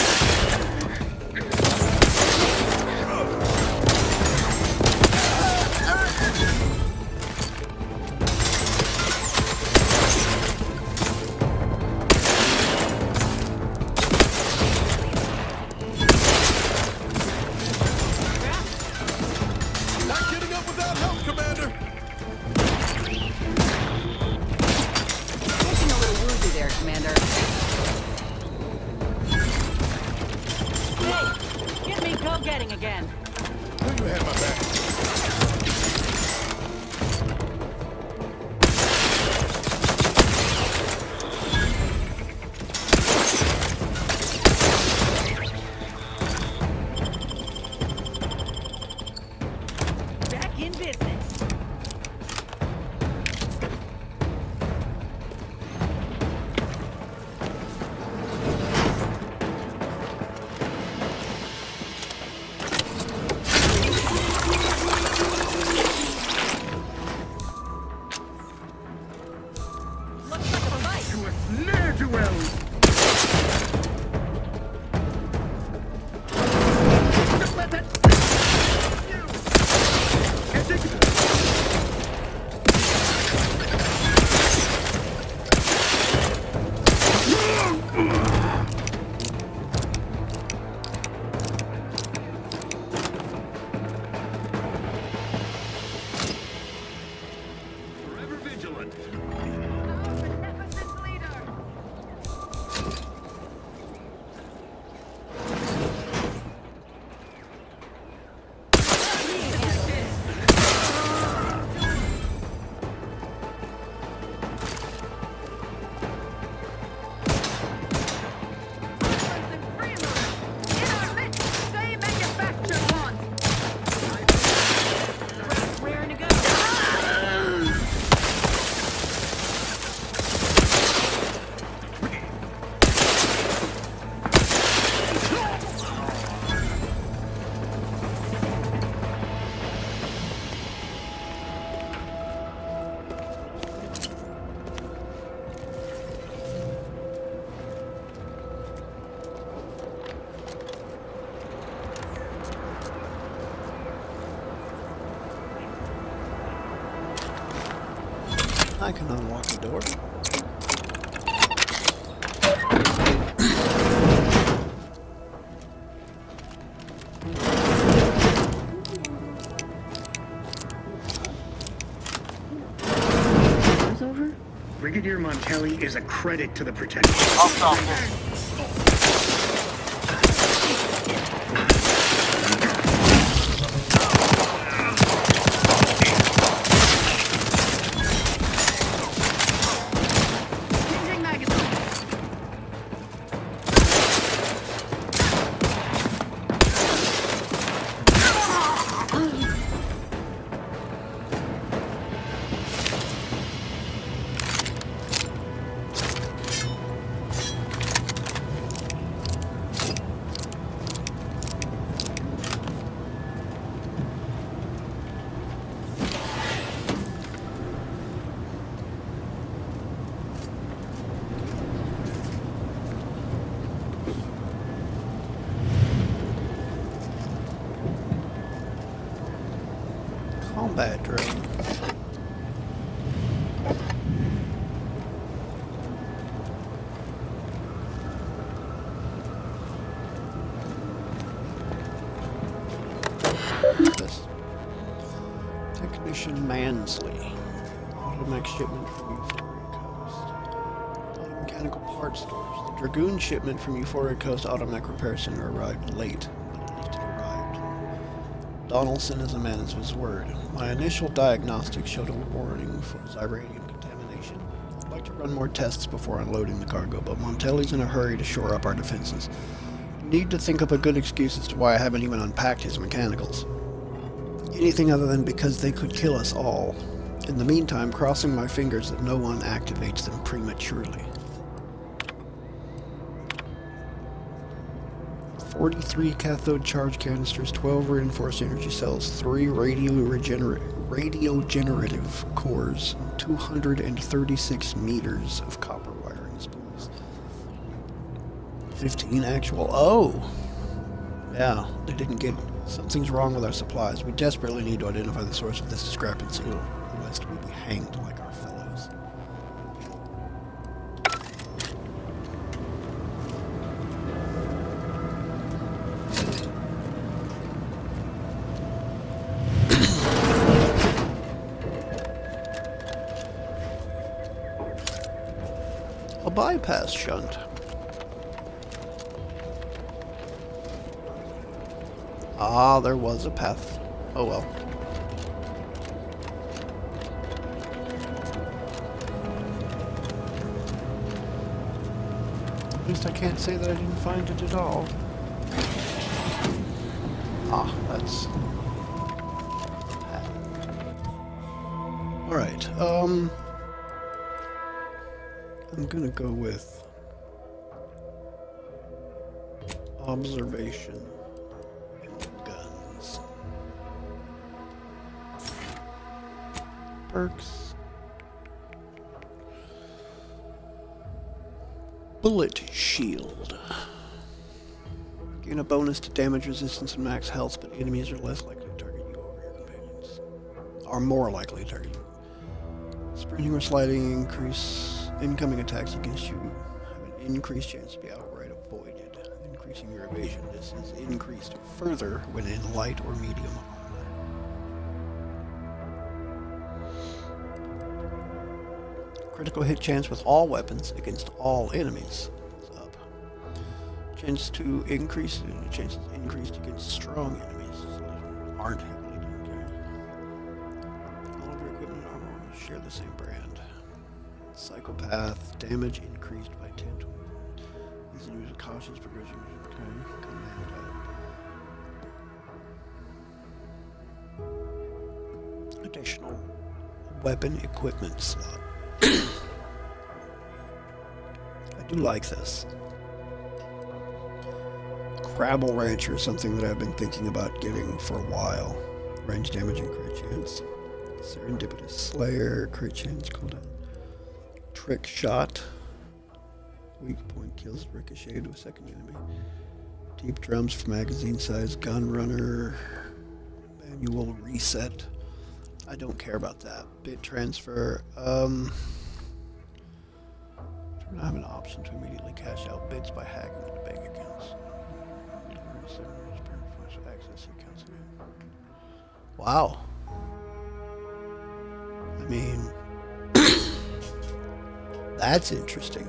Not getting up without help, Commander. Looking a little woozy there, Commander. Hey, get me go-getting again. Knew you had my back. Back in business. Looks like a fight. Ne'er-do-wells! Just let that... You! Can't take it. Forever vigilant. I can unlock the door. Over? Brigadier Montelli is a credit to the Protectorate. Combat drone. This Technician Mansley. Automatic shipment from Euphoria Coast. Auto mechanical parts stores. The Dragoon shipment from Euphoria Coast Automech Repair Center arrived late, but at least it arrived. Donaldson is a man of his word. My initial diagnostics showed a warning for xyranium contamination. I'd like to run more tests before unloading the cargo, but Montelli's in a hurry to shore up our defenses. Need to think up a good excuse as to why I haven't even unpacked his mechanicals. Anything other than because they could kill us all. In the meantime, crossing my fingers that no one activates them prematurely. 43 cathode charge canisters, 12 reinforced energy cells, 3 radio-generative cores, 236 meters of copper wiring spools. 15 actual. Oh! Yeah, they didn't get. Something's wrong with our supplies. We desperately need to identify the source of this discrepancy, lest we be hanged like our fellows. A bypass shunt. Ah, there was a path. Oh well. At least I can't say that I didn't find it at all. Ah, that's... Alright, I'm gonna go with observation. Perks. Bullet shield. Gain a bonus to damage resistance and max health, but enemies are less likely to target you over your companions. Are more likely to target you. Sprinting or sliding increase incoming attacks against you have an increased chance to be outright avoided. Increasing your evasion distance increased further when in light or medium armor. Critical hit chance with all weapons against all enemies is up. Chances increased against strong enemies that aren't heavily done. All of your equipment and armor will share the same brand. Psychopath, damage increased by 10 to 1. These enemies with cautious progression. Additional weapon equipment slot. I do like this. Crabble Rancher is something that I've been thinking about getting for a while. Range damage and crit chance. Serendipitous Slayer, crit chance cooldown. Trick Shot. Weak point kills ricochet to a second enemy. Deep drums for magazine size. Gun Runner. Manual Reset. I don't care about that. Bit transfer. I have an option to immediately cash out bits by hacking into bank accounts. Wow. I mean, that's interesting.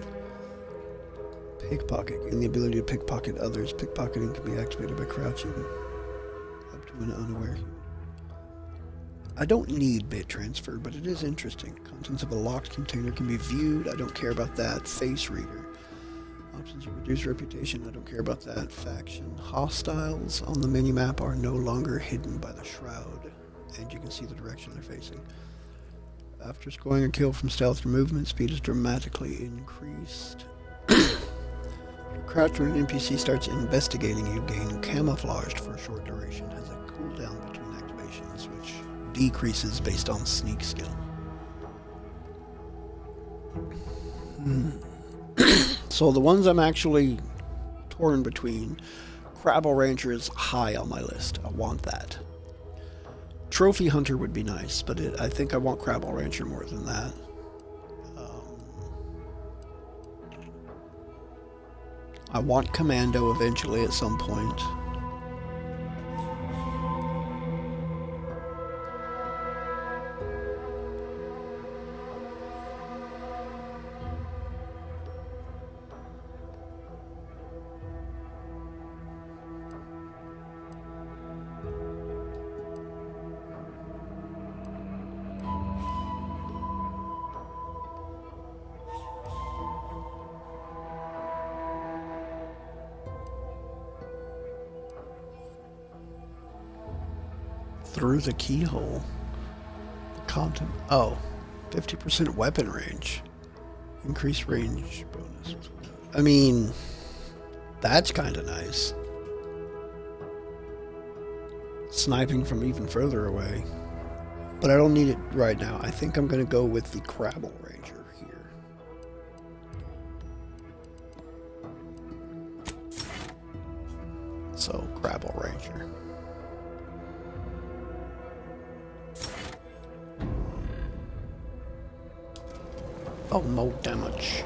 Pickpocket. Gain the ability to pickpocket others. Pickpocketing can be activated by crouching up to an unaware human. I don't need bit transfer, but it is interesting. Contents of a locked container can be viewed. I don't care about that. Face reader. Options to reduce reputation. I don't care about that. Faction. Hostiles on the minimap are no longer hidden by the shroud, and you can see the direction they're facing. After scoring a kill from stealth, your movement speed is dramatically increased. Crouch when an NPC starts investigating you, gain camouflaged for a short duration. Has a cooldown between activations, which decreases based on sneak skill. So the ones I'm actually torn between, Crabble Rancher is high on my list. I want that. Trophy Hunter would be nice, but I think I want Crabble Rancher more than that. I want Commando eventually at some point. Through the keyhole. The content. Oh, 50% weapon range. Increased range bonus. I mean, that's kind of nice. Sniping from even further away. But I don't need it right now. I think I'm going to go with the Crabble Ranger here. So, Crabble Ranger. Oh, more damage.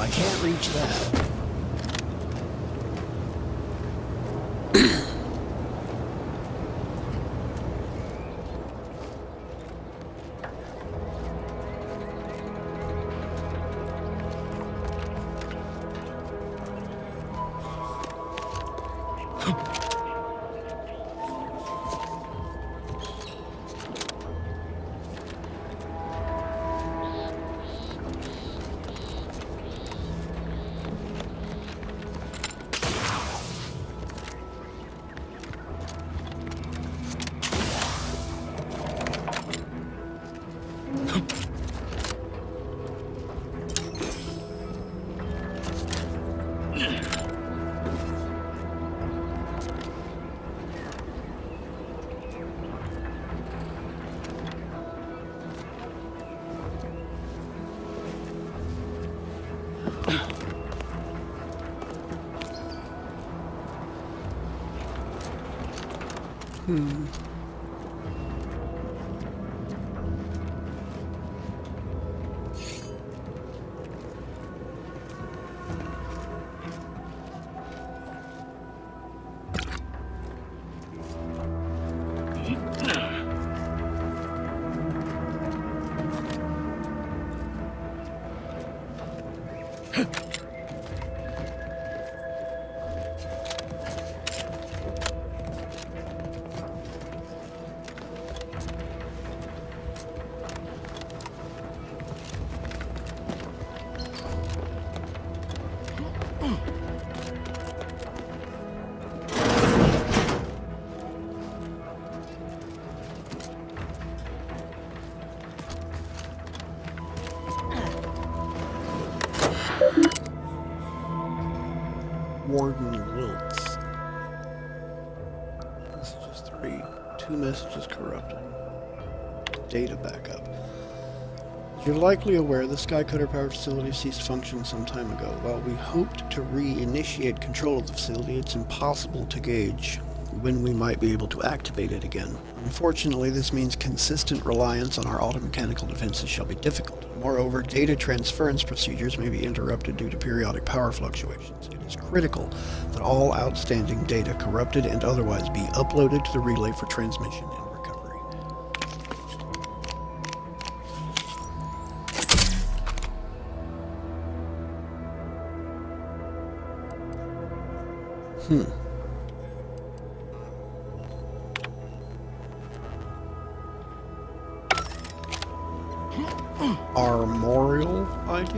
I can't reach that. Warden Wiltz. Messages 3. 2 messages corrupted. Data backup. As you're likely aware, the Skycutter power facility ceased function some time ago. While we hoped to reinitiate control of the facility, it's impossible to gauge when we might be able to activate it again. Unfortunately, this means consistent reliance on our automechanical defenses shall be difficult. Moreover, data transference procedures may be interrupted due to periodic power fluctuations. It is critical that all outstanding data, corrupted and otherwise, be uploaded to the relay for transmission and recovery. Armorial ID?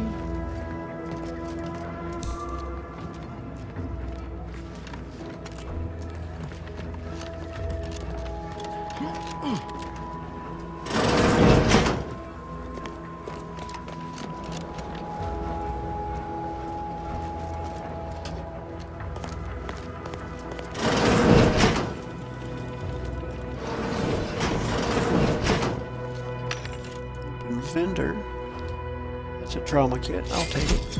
Vendor. That's a trauma kit. I'll take it.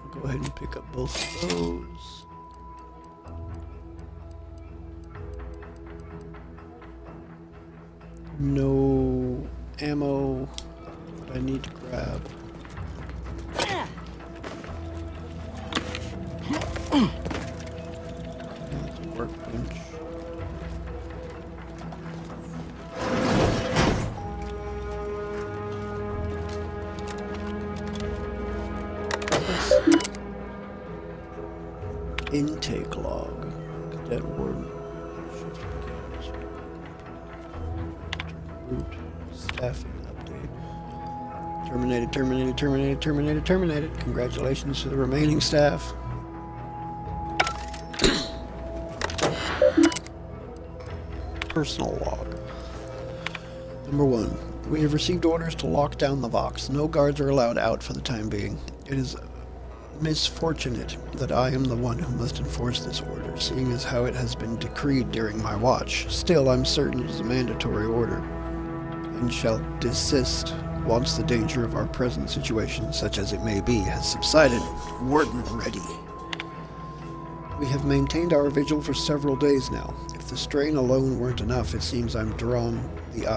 I'll go ahead and pick up both of those. No ammo that I need to grab. That's a workbench. Intake log. Cadet Warden. Root. Staffing update. Terminated. Congratulations to the remaining staff. Personal log. Number 1. We have received orders to lock down the Vox. No guards are allowed out for the time being. It is misfortunate that I am the one who must enforce this order, seeing as how it has been decreed during my watch. Still, I'm certain it is a mandatory order, and shall desist once the danger of our present situation, such as it may be, has subsided. Warden ready. We have maintained our vigil for several days now. If the strain alone weren't enough, it seems I've drawn the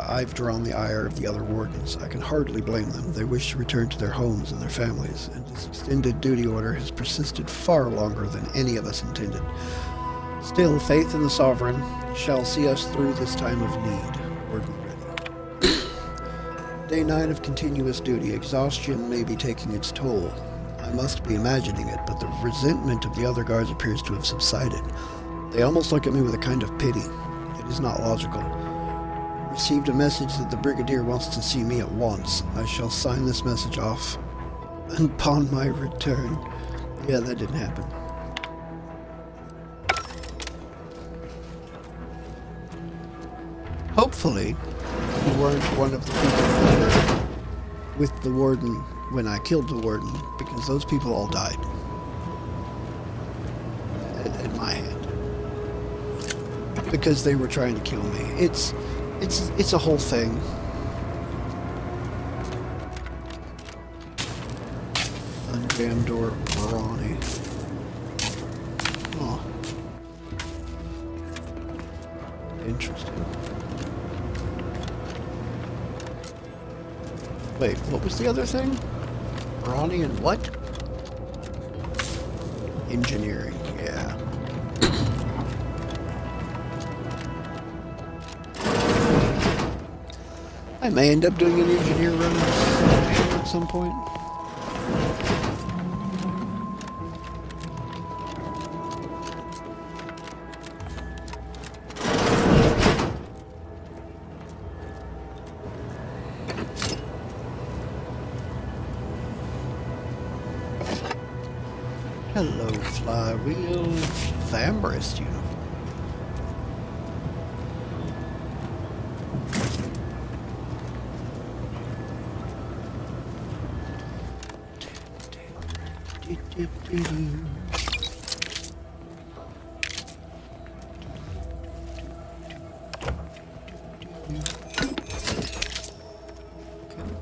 ire of the other wardens. I can hardly blame them. They wish to return to their homes and their families, and this extended duty order has persisted far longer than any of us intended. Still, faith in the Sovereign shall see us through this time of need. Warden ready. Day 9 of continuous duty. Exhaustion may be taking its toll. I must be imagining it, but the resentment of the other guards appears to have subsided. They almost look at me with a kind of pity. It is not logical. Received a message that the Brigadier wants to see me at once. I shall sign this message off upon my return. Yeah, that didn't happen. Hopefully, you weren't one of the people that were with the Warden when I killed the Warden, because those people all died at my hand. Because they were trying to kill me. It's a whole thing. Unjammed door, Ronnie. Oh. Interesting. Wait, what was the other thing? Ronnie and what? Engineering, yeah. I may end up doing an engineer run at some point. Hello, flywheel. Vambrist uniform.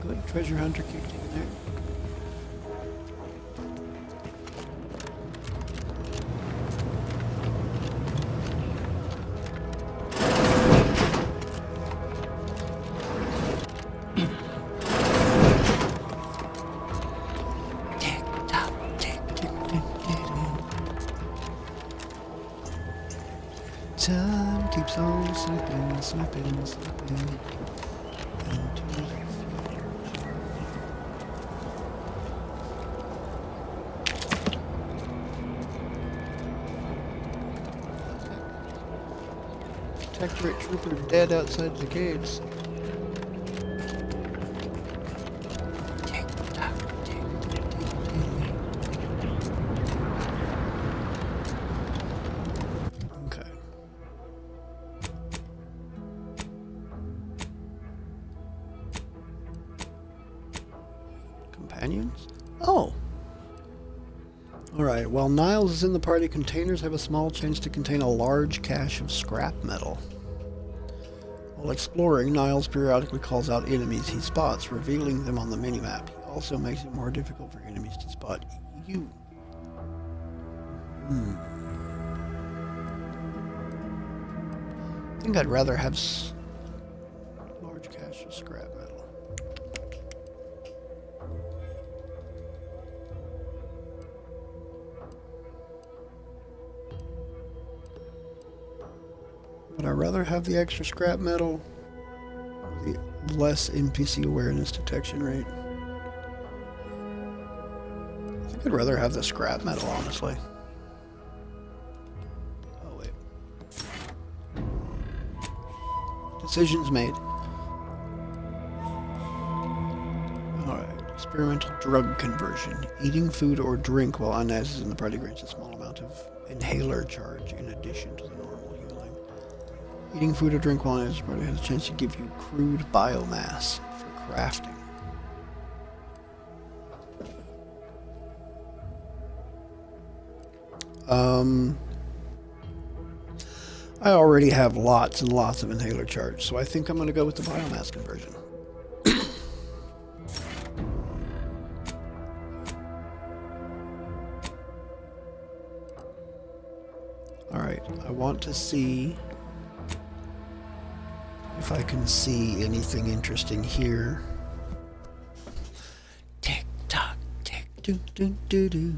Good treasure hunter kicked in there. Time keeps on slipping, slipping, slipping into the future. Protectorate trooper dead outside the gates. Okay. Companions? Oh! Alright, while Niles is in the party, containers have a small chance to contain a large cache of scrap metal. While exploring, Niles periodically calls out enemies he spots, revealing them on the minimap. He also makes it more difficult for enemies to spot you. I think I'd rather have large cache of scrap metal. Would I rather have the extra scrap metal or the less NPC awareness detection rate? I think I'd rather have the scrap metal, honestly. Oh, wait. Decisions made. Alright. Experimental drug conversion. Eating food or drink while Inez is in the party grants a small amount of inhaler charge in addition to the normal healing. Eating food or drink while Inez is in the party has a chance to give you crude biomass for crafting. I already have lots and lots of inhaler charge, so I think I'm going to go with the biomass conversion. Alright, I want to see if I can see anything interesting here. Tick tock, tick doo doo doo doo.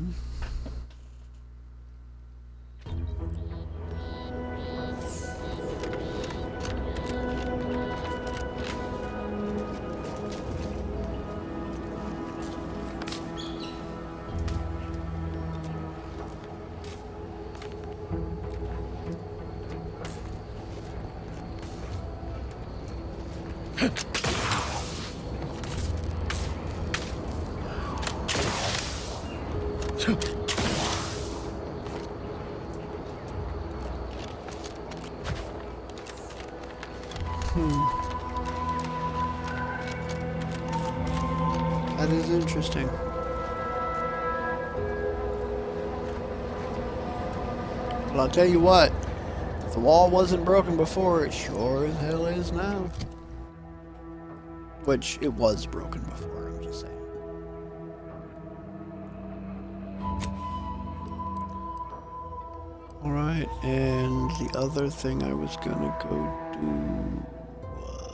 That is interesting. Well, I'll tell you what, if the wall wasn't broken before, it sure as hell is now. Which, it was broken before, I'm just saying. Alright, and the other thing I was gonna go do was...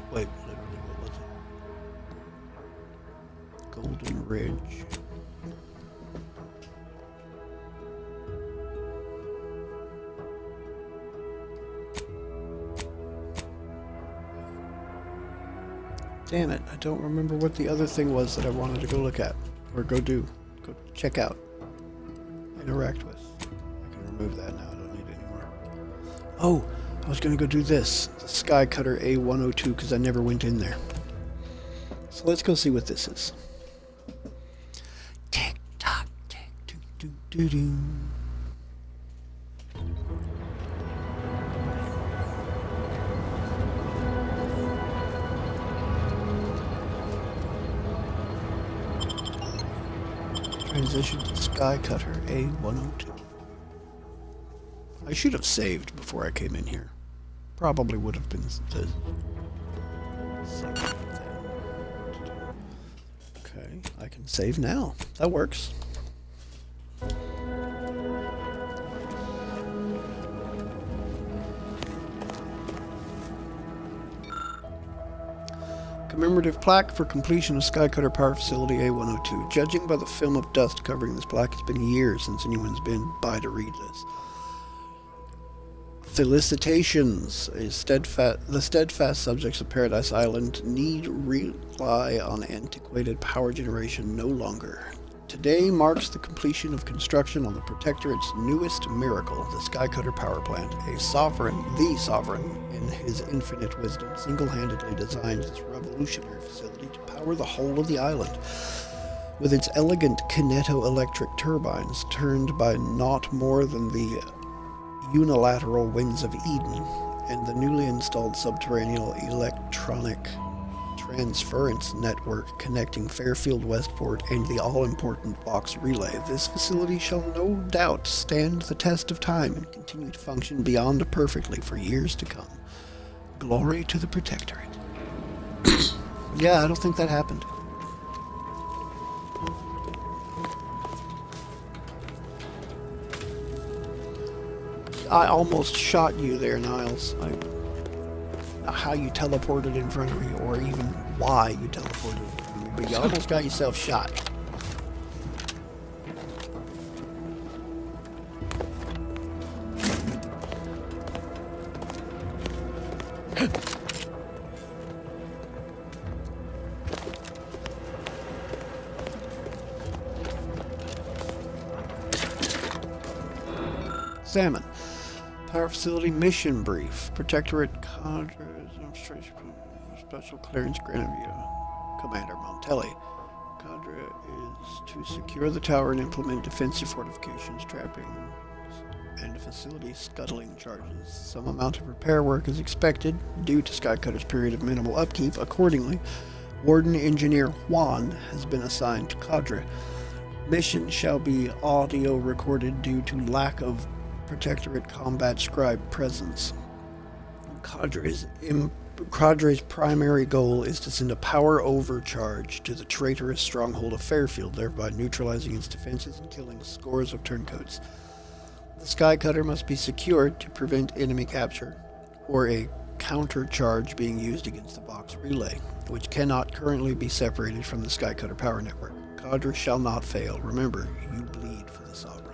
Wait, literally, what was it? Golden Ridge. Damn it, I don't remember what the other thing was that I wanted to go look at. Or go do. Go check out. Interact with. I can remove that now, I don't need it anymore. Oh, I was gonna go do this. The Sky Cutter A102, because I never went in there. So let's go see what this is. Tick tock, tick doo doo doo doo. Transition to Sky Cutter A102. I should have saved before I came in here. Probably would have been the same thing. Okay, I can save now. That works. Commemorative plaque for completion of Skycutter Power Facility A102. Judging by the film of dust covering this plaque, it's been years since anyone's been by to read this. Felicitations. The steadfast subjects of Paradise Island need rely on antiquated power generation no longer. Today marks the completion of construction on the Protectorate's newest miracle, the Skycutter Power Plant. The sovereign, in his infinite wisdom, single-handedly designed this revolutionary facility to power the whole of the island. With its elegant kineto-electric turbines turned by not more than the unilateral winds of Eden, and the newly installed subterranean electronic transference network connecting Fairfield Westport and the all-important Vox Relay, this facility shall no doubt stand the test of time and continue to function beyond perfectly for years to come. Glory to the Protectorate. Yeah, I don't think that happened. I almost shot you there, Niles. How you teleported in front of me, or even why you teleported in front of me, but you almost got yourself shot. Salmon. Power Facility Mission Brief. Protectorate Cadre Administration Special Clearance granted via Commander Montelli. Cadre is to secure the tower and implement defensive fortifications, trapping and facility scuttling charges. Some amount of repair work is expected due to Skycutter's period of minimal upkeep. Accordingly, Warden Engineer Juan has been assigned to Cadre. Mission shall be audio recorded due to lack of Protectorate combat scribe presence. Cadre's primary goal is to send a power overcharge to the traitorous stronghold of Fairfield, thereby neutralizing its defenses and killing scores of turncoats. The Skycutter must be secured to prevent enemy capture, or a countercharge being used against the Vox Relay, which cannot currently be separated from the Skycutter power network. Cadre shall not fail. Remember, you bleed for the Sovereign.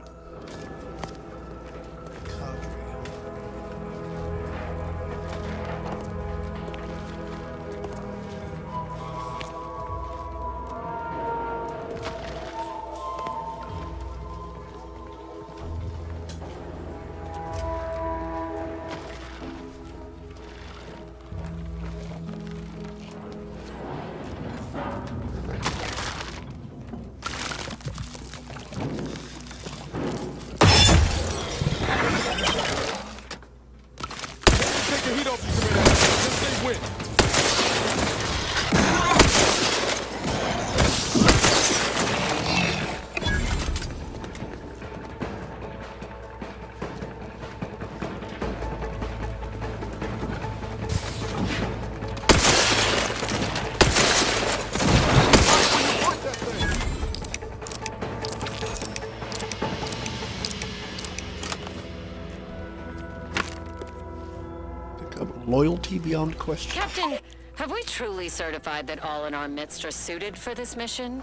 Loyalty beyond question. Captain, have we truly certified that all in our midst are suited for this mission?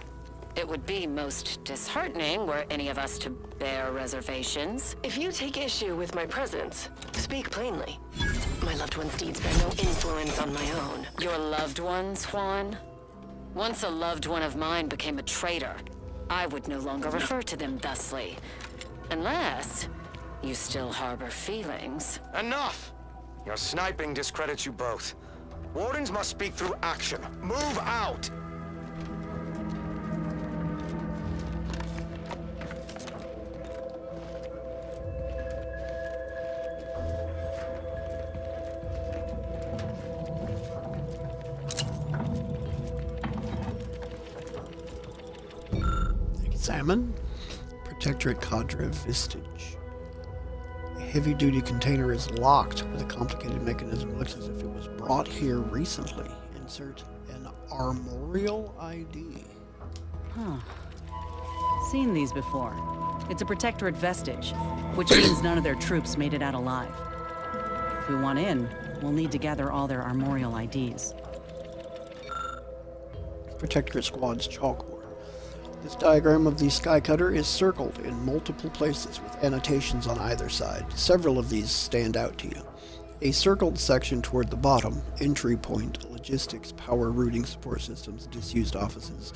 It would be most disheartening were any of us to bear reservations. If you take issue with my presence, speak plainly. My loved one's deeds bear no influence on my own. Your loved ones, Juan? Once a loved one of mine became a traitor, I would no longer refer to them thusly. Unless you still harbor feelings. Enough! Your sniping discredits you both. Wardens must speak through action. Move out! Salmon. Protectorate Cadre Vistage. A heavy-duty container is locked with a complicated mechanism. Looks as if it was brought here recently. Insert an armorial ID. Huh. Seen these before. It's a Protectorate vestige, which means none of their troops made it out alive. If we want in, we'll need to gather all their armorial IDs. Protectorate Squad's chalkboard. This diagram of the Skycutter is circled in multiple places with annotations on either side. Several of these stand out to you. A circled section toward the bottom, entry point, logistics, power routing, support systems, disused offices.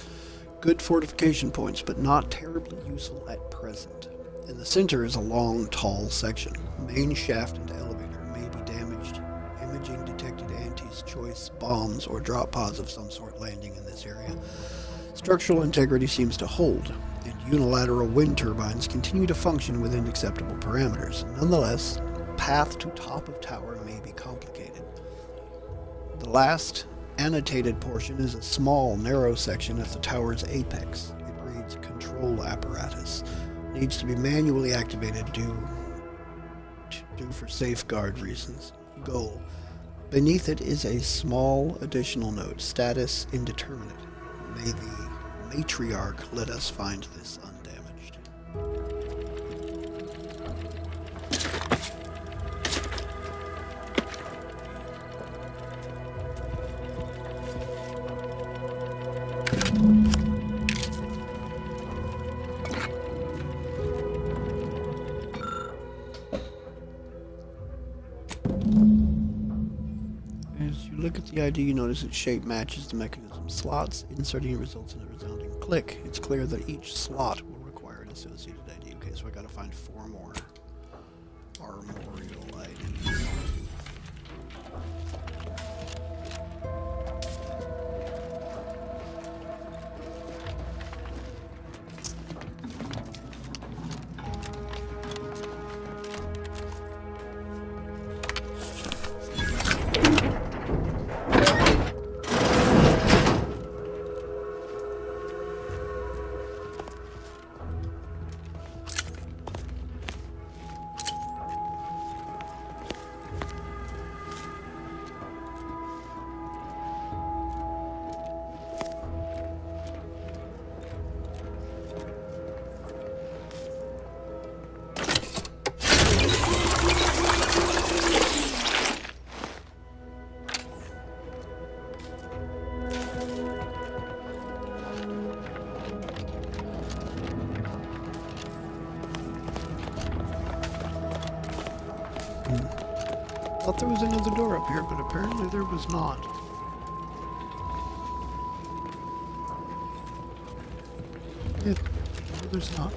Good fortification points, but not terribly useful at present. In the center is a long, tall section. Main shaft and elevator may be damaged. Imaging detected Auntie's choice bombs or drop pods of some sort landing in this area. Structural integrity seems to hold, and unilateral wind turbines continue to function within acceptable parameters. Nonetheless, path to top of tower may be complicated. The last annotated portion is a small, narrow section at the tower's apex. It reads Control Apparatus. Needs to be manually activated due for safeguard reasons. Goal. Beneath it is a small additional note. Status indeterminate. May the matriarch let us find this undamaged. As you look at the ID, you notice its shape matches the mechanism slots. Inserting results in a resounding click. It's clear that each slot will require an associated ID. Okay, so I gotta find 4 more armorial IDs. Thought there was another door up here, but apparently there was not. Yeah, no, there's not.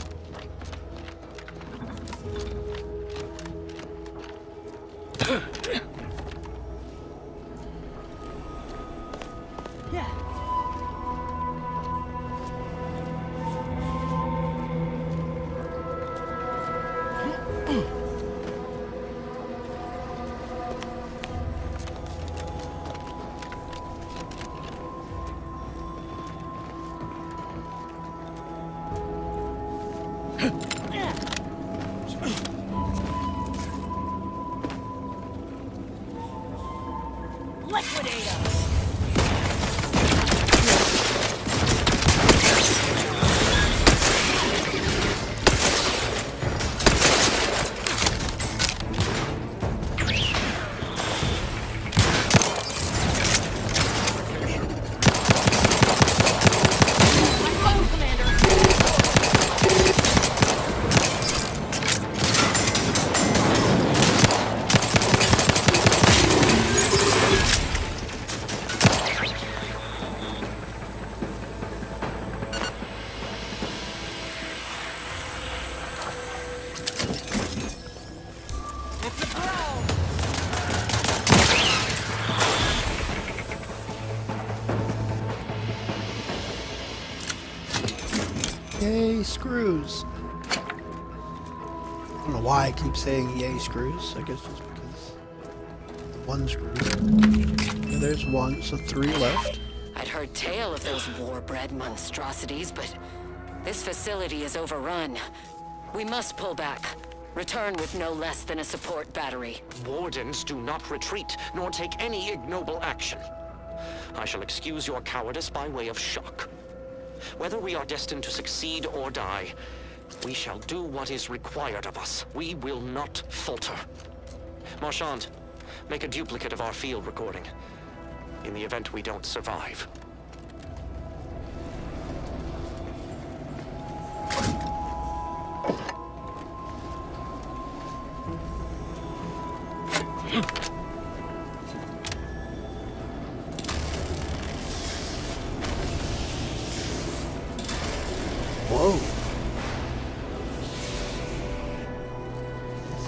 Yay, screws. I don't know why I keep saying yay, screws. I guess just because the one screw. Yeah, there's one, so 3 left. I'd heard tale of those war-bred monstrosities, but This facility is overrun. We must pull back. Return with no less than a support battery. Wardens do not retreat, nor take any ignoble action. I shall excuse your cowardice by way of shock. Whether we are destined to succeed or die, we shall do what is required of us. We will not falter. Marchand, make a duplicate of our field recording, in the event we don't survive. Whoa.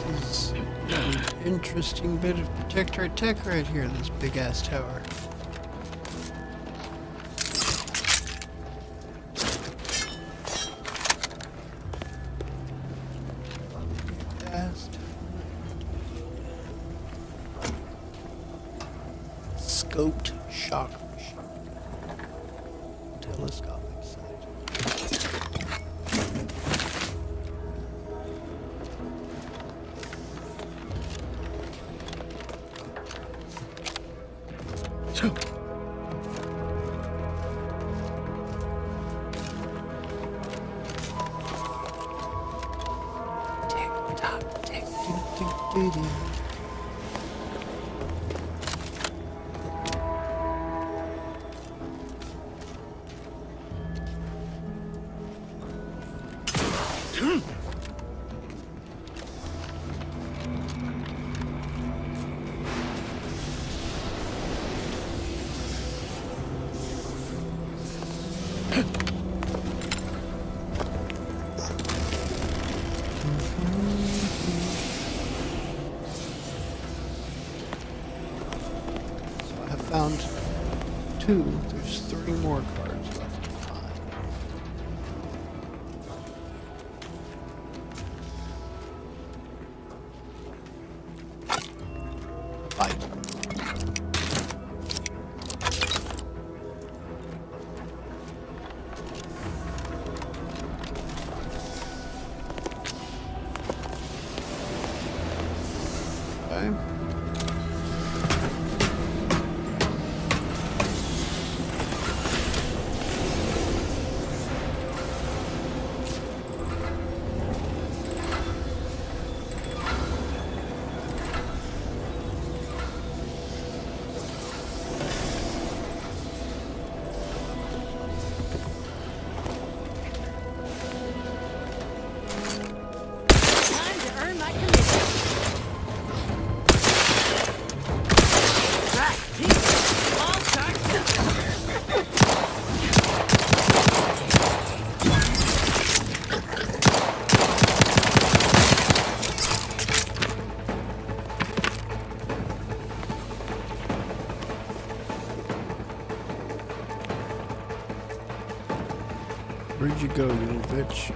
This is an interesting bit of protectorate tech right here, this big ass tower. Scoped shock machine. Telescopic sight. Tick tock, tick, tick, tick, tick. Found 2. There's 3 more cards left to find. Fight. Okay. Where'd you go, you little bitch?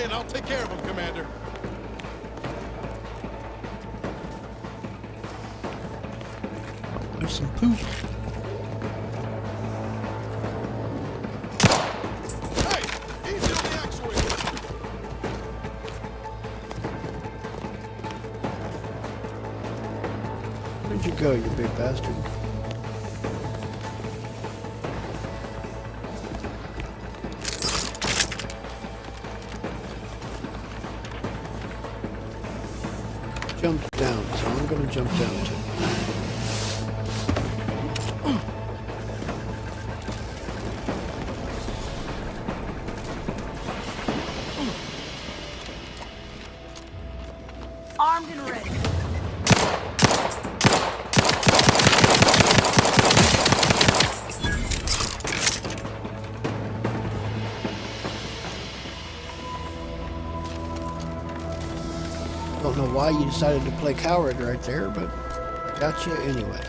And I'll take care of him, Commander. There's some poop. Hey, easy on the actuator. Where'd you go, you big bastard? Jump down, so I'm gonna jump down too. Armed and ready. Don't know why you decided to play coward right there, but got you anyway.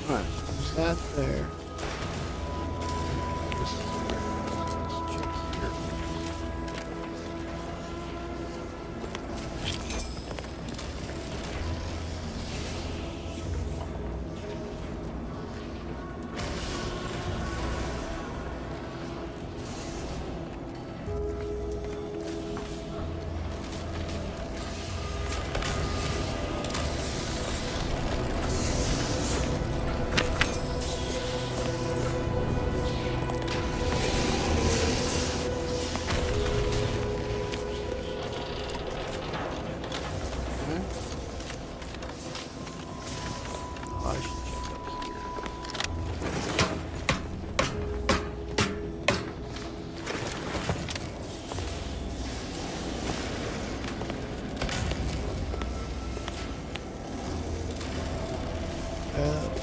Alright, there's that there. Let's check here.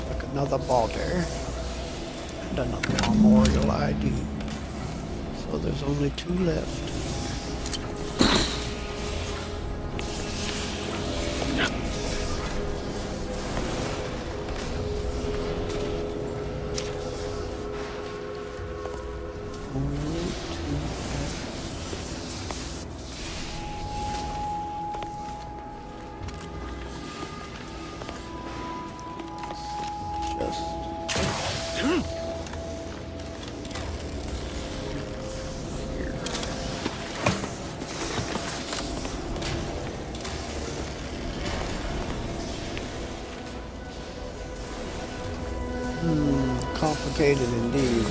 Like another boulder and another memorial ID. So there's only 2 left. Complicated indeed.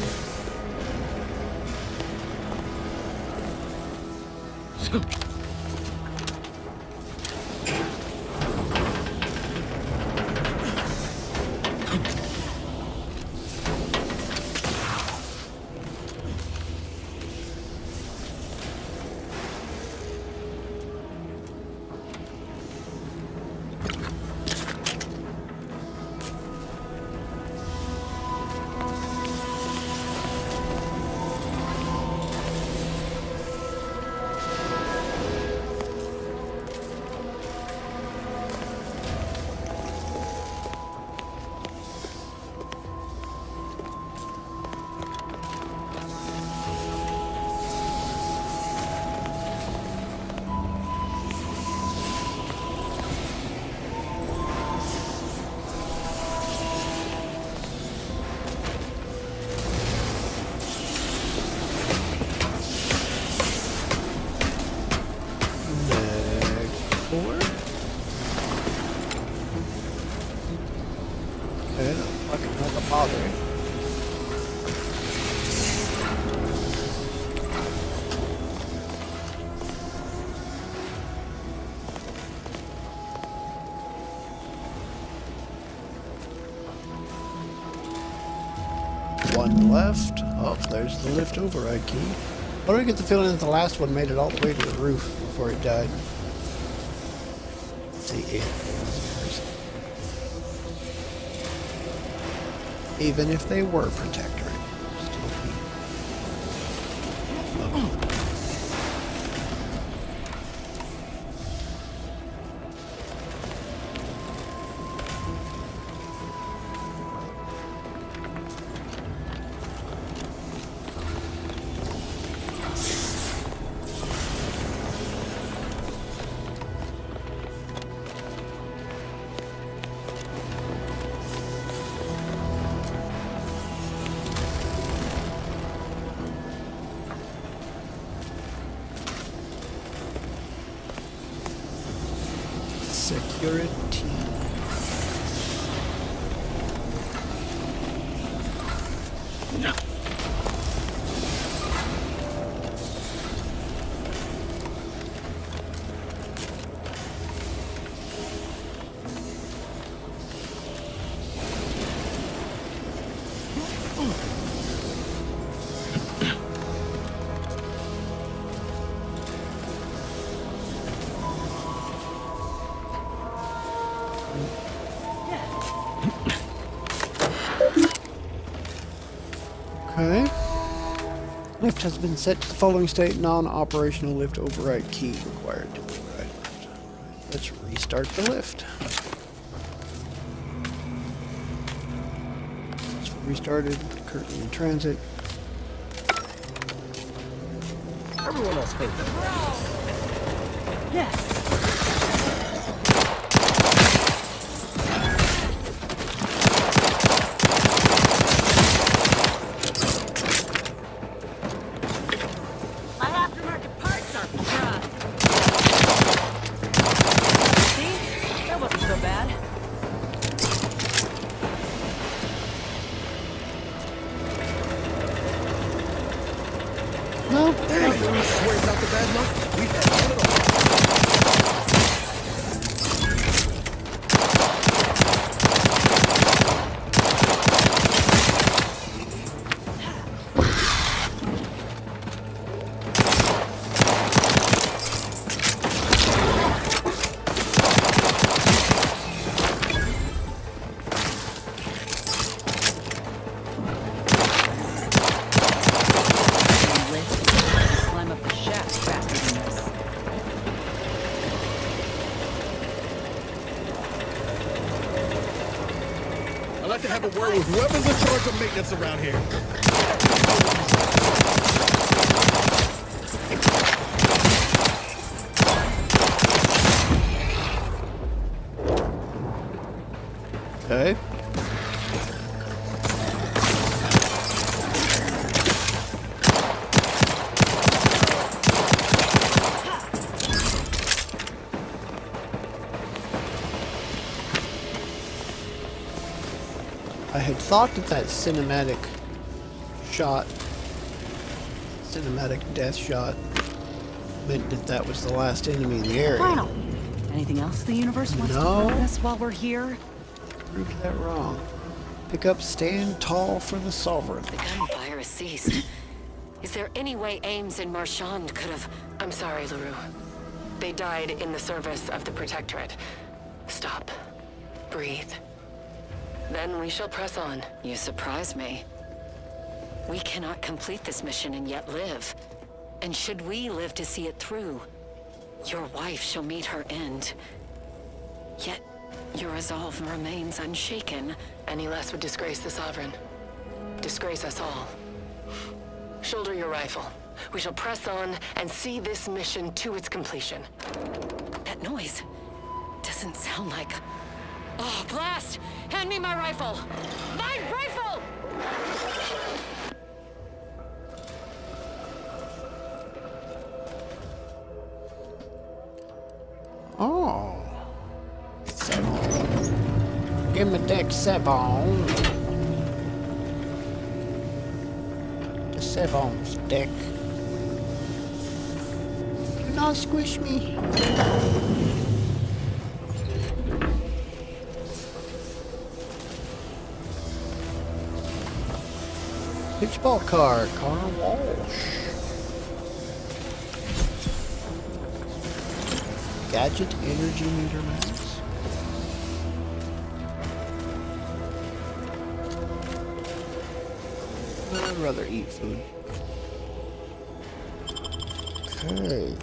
One left. Oh, there's the lift override key. Why do I get the feeling that the last one made it all the way to the roof before it died? Let's see it. Even if they were protectorate. Security. No. Okay. Lift has been set to the following state. Non-operational lift override key required to override lift. Let's restart the lift. It's restarted. Currently in transit. Everyone else hates it. Yes. My aftermarket parts are fried. See? That wasn't so bad. No. Damn it! I swear it's not the bad luck. We've had none at all. Climb up the shaft faster than this. I'd like to have a word with whoever's in charge of maintenance around here. Okay. I had thought that cinematic death shot, meant that was the last enemy in the area. Final. Anything else the universe wants to throw at us while we're here? Proved that wrong. Pick up Stand Tall for the Sovereign. The gunfire has ceased. Is there any way Ames and Marchand could have... I'm sorry, LaRue. They died in the service of the Protectorate. Stop. Breathe. Then we shall press on. You surprise me. We cannot complete this mission and yet live. And should we live to see it through, your wife shall meet her end. Yet, your resolve remains unshaken. Any less would disgrace the Sovereign. Disgrace us all. Shoulder your rifle. We shall press on and see this mission to its completion. That noise doesn't sound like... Oh, blast! Hand me my rifle! My rifle! Oh. Give me deck 7. The 7's deck. Do not squish me. Pitchball card, Connor Walsh. Gadget energy meter max. I'd rather eat food. Okay.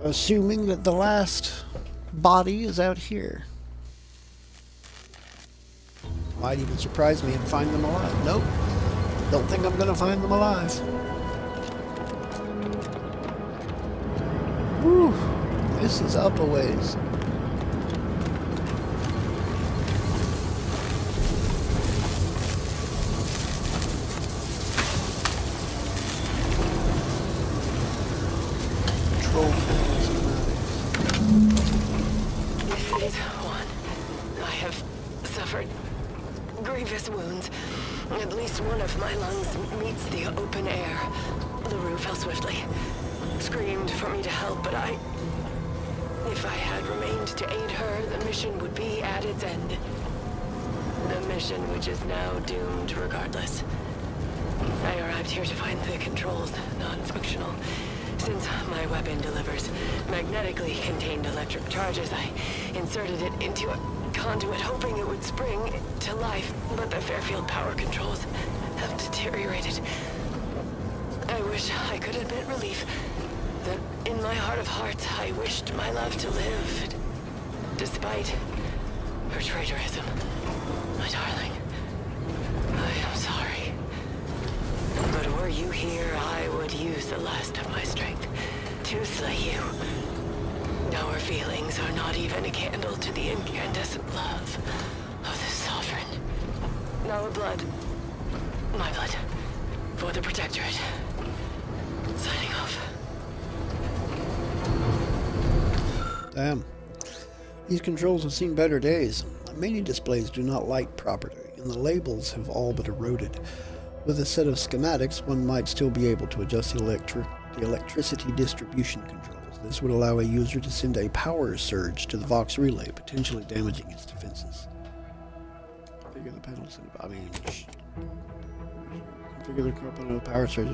Assuming that the last body is out here. Might even surprise me and find them alive. Nope. Don't think I'm gonna find them alive. Whew. This is up a ways. Control panels. days, Juan. I have suffered grievous wounds. At least one of my lungs meets the open air. LaRue fell swiftly. Screamed for me to help, but if I had remained to aid her, the mission would be at its end. The mission which is now doomed regardless. I arrived here to find the controls non-functional. Since my weapon delivers magnetically contained electric charges, I inserted it into a conduit hoping it would spring to life, but the Fairfield power controls have deteriorated. I wish I could admit relief that in my heart of hearts I wished my love to live, despite her traitorism. My darling, I am sorry. But were you here, I would use the last of my strength to slay you. Our feelings are not even a candle to the incandescent love of the Sovereign. Our blood, my blood, for the Protectorate. Signing off. Damn. These controls have seen better days. Many displays do not light properly, and the labels have all but eroded. With a set of schematics, one might still be able to adjust the electricity distribution controls. This would allow a user to send a power surge to the Vox Relay, potentially damaging its defenses. Configure the panels. Configure the component of power surge.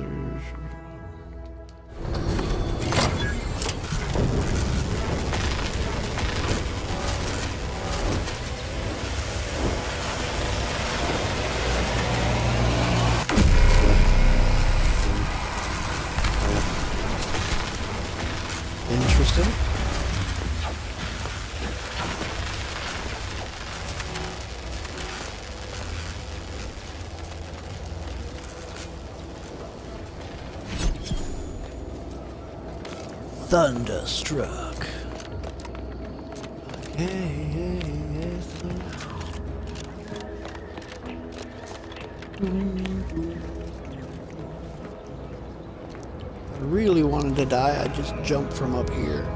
Interesting. Thunderstruck. I really wanted to die, I'd just jump from up here.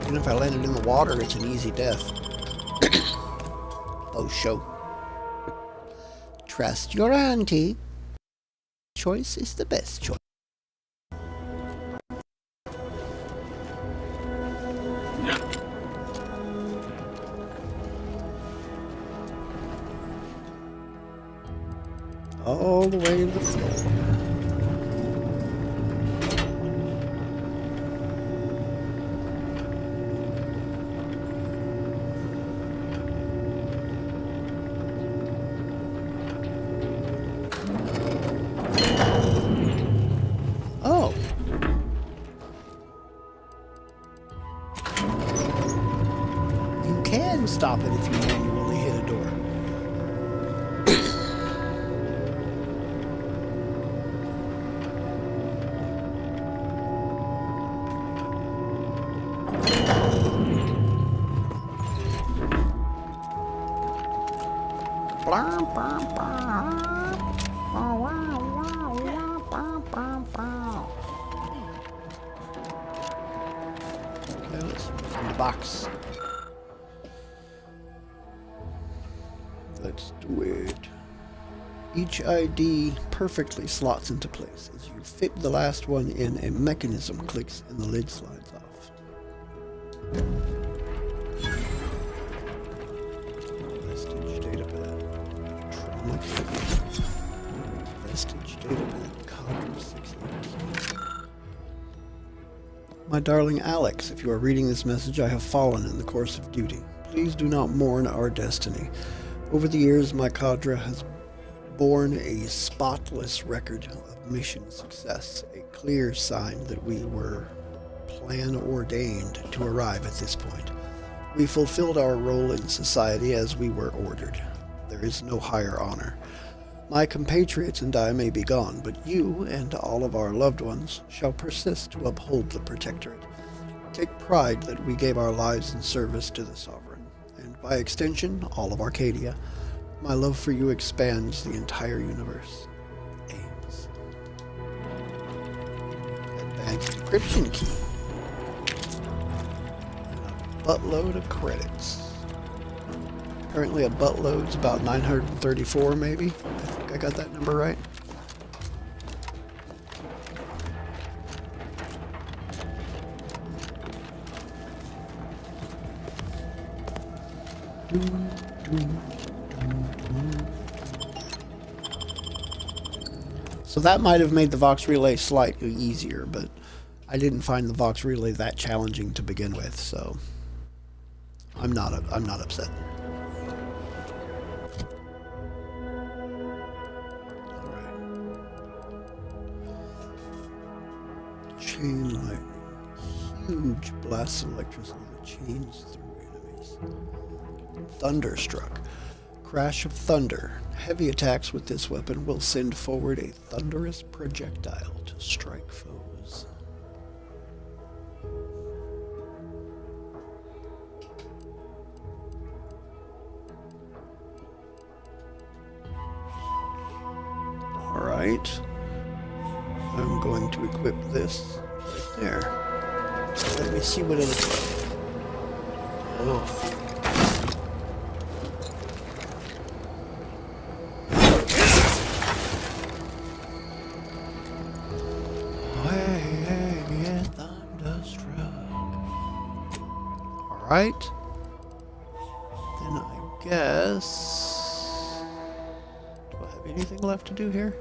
And if I landed in the water, it's an easy death. Oh, show. Trust your auntie. Choice is the best choice. All the way to the floor. Oh. You can stop it if you manually hit a door. Okay, let's open the box. Let's do it. Each ID perfectly slots into place. As you fit the last one in, a mechanism clicks and the lid slides off. Vestige datapad. Trauma kit. Vestige datapad. Copper 618. My darling Alex, if you are reading this message, I have fallen in the course of duty. Please do not mourn our destiny. Over the years, my cadre has borne a spotless record of mission success, a clear sign that we were plan-ordained to arrive at this point. We fulfilled our role in society as we were ordered. There is no higher honor. My compatriots and I may be gone, but you and all of our loved ones shall persist to uphold the Protectorate. Take pride that we gave our lives in service to the Sovereign, and by extension, all of Arcadia. My love for you expands the entire universe. Ames. Advanced encryption key. And a buttload of credits. Currently a buttload's about 934 maybe. I think I got that number right. So that might have made the Vox Relay slightly easier, but I didn't find the Vox Relay that challenging to begin with, so I'm not upset. All right. Chain lightning, huge blasts of electricity that chains through enemies. Thunderstruck. Crash of thunder. Heavy attacks with this weapon will send forward a thunderous projectile to strike foes. Alright. I'm going to equip this right there. Let me see what it looks like. Oh. Right. Then I guess... Do I have anything left to do here?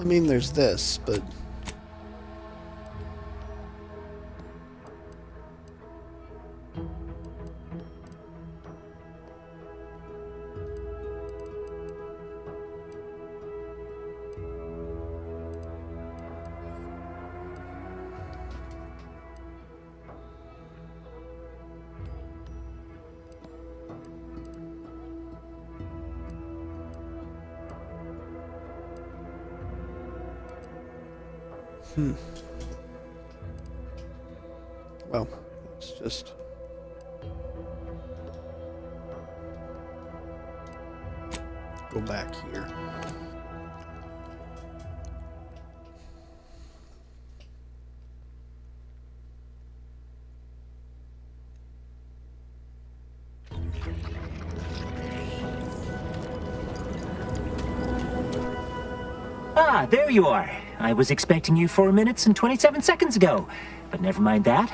I mean, there's this, but... Well, let's just... go back here. Ah, there you are. I was expecting you 4 minutes and 27 seconds ago, but never mind that.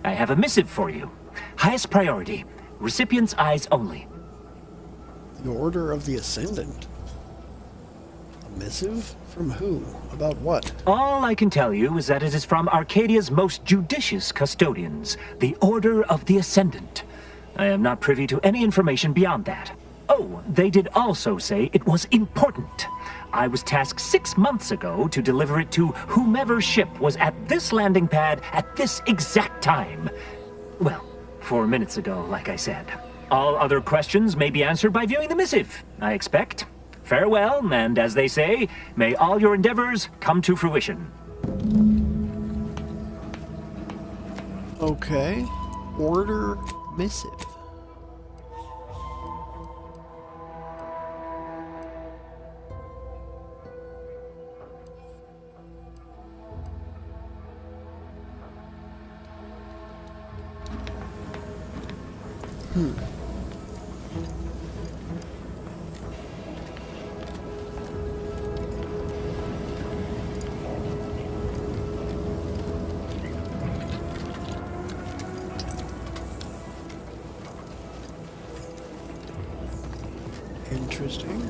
I have a missive for you. Highest priority. Recipient's eyes only. The Order of the Ascendant. A missive? From who? About what? All I can tell you is that it is from Arcadia's most judicious custodians, the Order of the Ascendant. I am not privy to any information beyond that. Oh, they did also say it was important. I was tasked 6 months ago to deliver it to whomever ship was at this landing pad at this exact time. Well, 4 minutes ago, like I said. All other questions may be answered by viewing the missive, I expect. Farewell, and as they say, may all your endeavors come to fruition. Okay. Order missive. Interesting.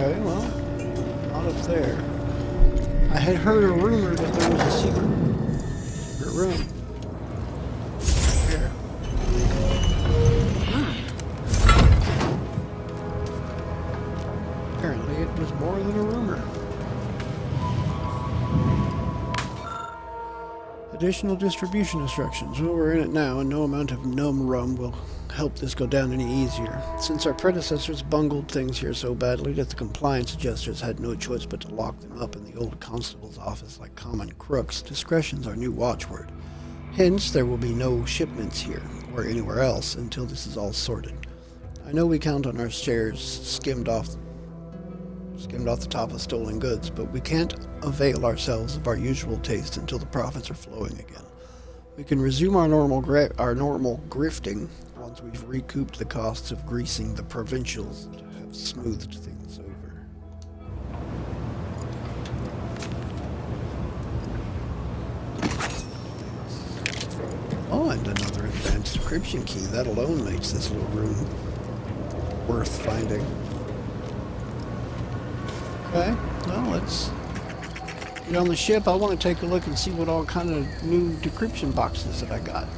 Okay, well, not up there. I had heard a rumor that there was a secret room. Here. Apparently it was more than a rumor. Additional distribution instructions. Well, we're in it now, and no amount of gnome rum will help this go down any easier. Since our predecessors bungled things here so badly that the compliance adjusters had no choice but to lock them up in the old constable's office like common crooks, discretion's our new watchword. Hence, there will be no shipments here, or anywhere else, until this is all sorted. I know we count on our shares skimmed off the top of stolen goods, but we can't avail ourselves of our usual taste until the profits are flowing again. We can resume our normal grifting once we've recouped the costs of greasing the provincials and have smoothed things over. Oh, and another advanced decryption key. That alone makes this little room worth finding. Okay, well, let's get on the ship. I want to take a look and see what all kind of new decryption boxes that I got.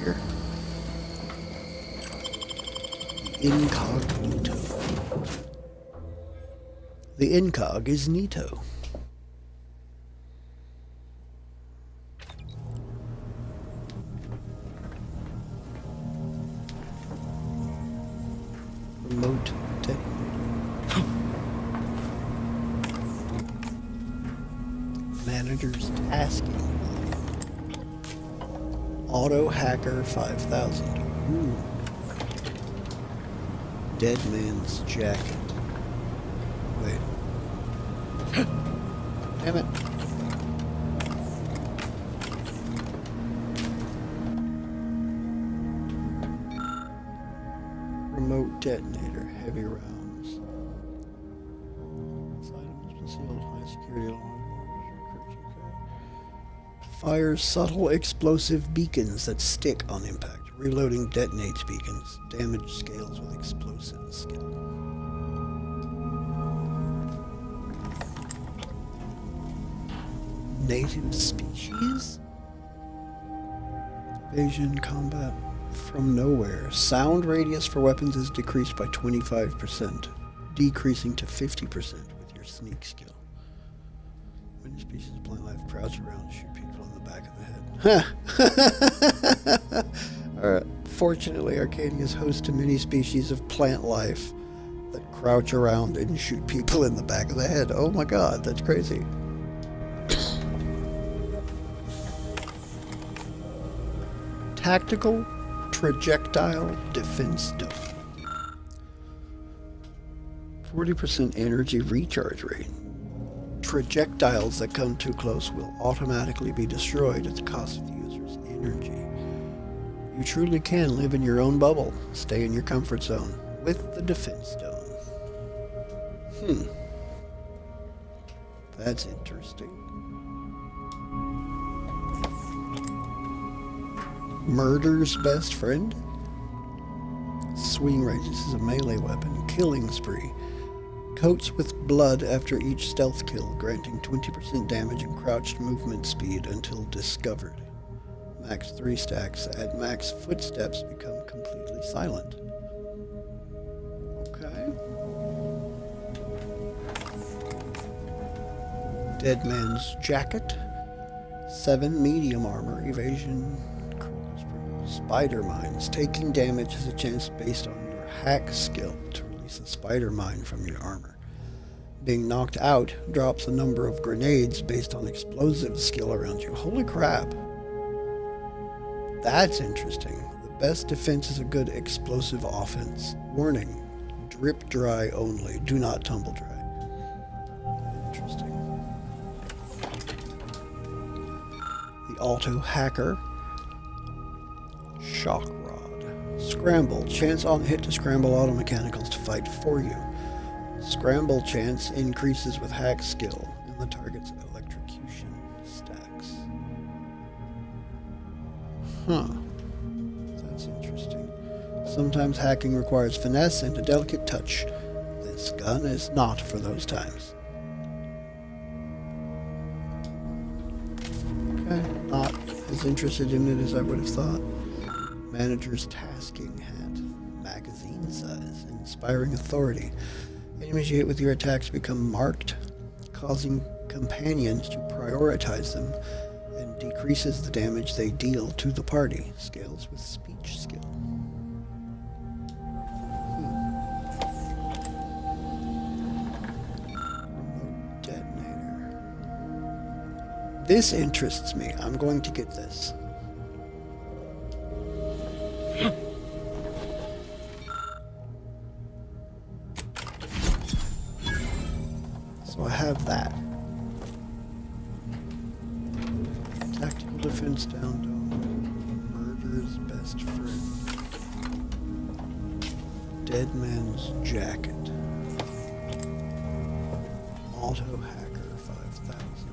Here. Incognito. The incog is Nito. Remote detonator. Manager's tasking. Auto hacker 5000. Ooh. Dead man's jacket. Wait. Damn it. Remote detonator, heavy rounds. This item has been sealed, high security. Fires subtle explosive beacons that stick on impact. Reloading detonates beacons. Damage scales with explosive skill. Native species? Evasion, combat. From nowhere. Sound radius for weapons is decreased by 25%, decreasing to 50% with your sneak skill. When a species of plant life crouch around and shoot people in the back of the head. Alright. Fortunately, Arcadia is host to many species of plant life that crouch around and shoot people in the back of the head. Oh my god, that's crazy. Tactical Projectile Defense Dome. 40% energy recharge rate. Projectiles that come too close will automatically be destroyed at the cost of the user's energy. You truly can live in your own bubble. Stay in your comfort zone with the Defense Dome. That's interesting. Murder's best friend? Swing range. This is a melee weapon. Killing spree. Coats with blood after each stealth kill, granting 20% damage and crouched movement speed until discovered. Max 3 stacks. At max, footsteps become completely silent. Okay. Dead man's jacket. 7 medium armor. Evasion. Spider mines. Taking damage has a chance based on your hack skill to release a spider mine from your armor. Being knocked out drops a number of grenades based on explosive skill around you. Holy crap. That's interesting. The best defense is a good explosive offense. Warning, drip dry only. Do not tumble dry. Interesting. The auto hacker. Shock rod. Scramble. Chance on hit to scramble auto mechanicals to fight for you. Scramble chance increases with hack skill and the target's electrocution stacks. Huh. That's interesting. Sometimes hacking requires finesse and a delicate touch. This gun is not for those times. Okay, not as interested in it as I would have thought. Manager's tasking hat. Magazine size. Inspiring authority. Enemies you hit with your attacks become marked, causing companions to prioritize them, and decreases the damage they deal to the party. Scales with speech skill. Remote detonator. This interests me. I'm going to get this. So I have that. Tactical defense down dome. Murder's best friend. Dead man's jacket. Auto hacker 5,000.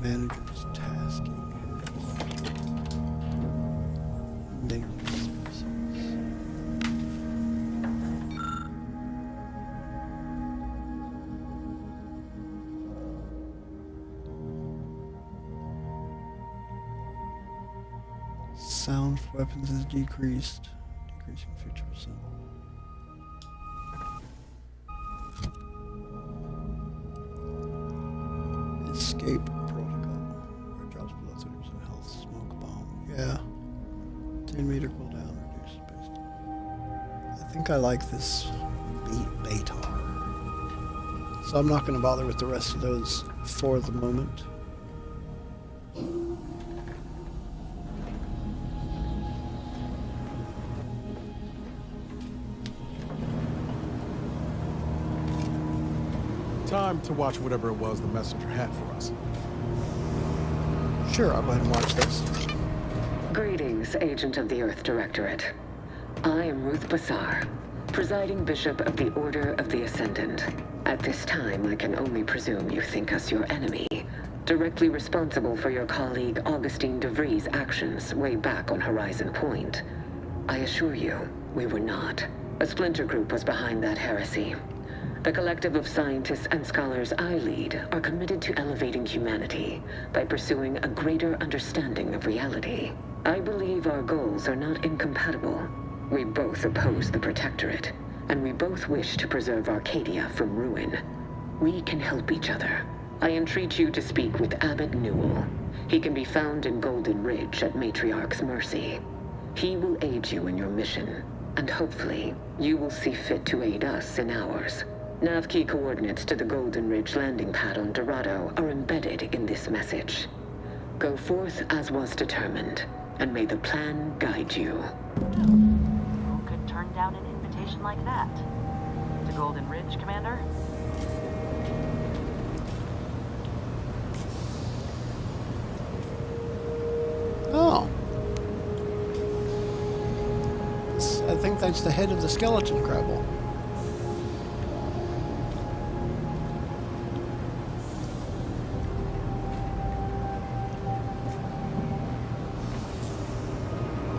Manager's tasking. Nameless species. Sound for weapons is decreased, decreasing 50%. Escape protocol. Where drops below 30% health. Smoke bomb. Yeah. 10-meter cooldown reduced based on. I think I like this Betar. So I'm not going to bother with the rest of those for the moment. Time to watch whatever it was the messenger had for us. Sure, I'll go ahead and watch this. Greetings, Agent of the Earth Directorate. I am Ruth Bassar, presiding Bishop of the Order of the Ascendant. At this time, I can only presume you think us your enemy, directly responsible for your colleague Augustine DeVries' actions way back on Horizon Point. I assure you, we were not. A splinter group was behind that heresy. The collective of scientists and scholars I lead are committed to elevating humanity by pursuing a greater understanding of reality. I believe our goals are not incompatible. We both oppose the Protectorate, and we both wish to preserve Arcadia from ruin. We can help each other. I entreat you to speak with Abbot Newell. He can be found in Golden Ridge at Matriarch's mercy. He will aid you in your mission, and hopefully, you will see fit to aid us in ours. Nav key coordinates to the Golden Ridge landing pad on Dorado are embedded in this message. Go forth as was determined, and may the plan guide you. Who could turn down an invitation like that? To Golden Ridge, Commander? Oh. I think that's the head of the skeleton crabble.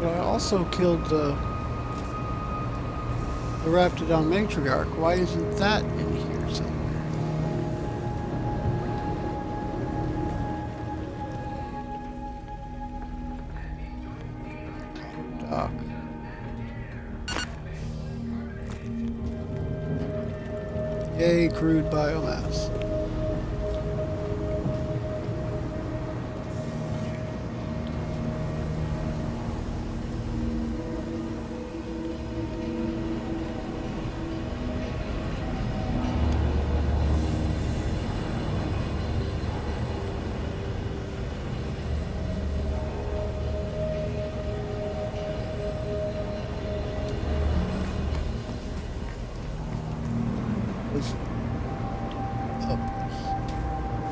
I also killed the Raptidon Matriarch. Why isn't that in here somewhere? Dock. Yay, crude biomass.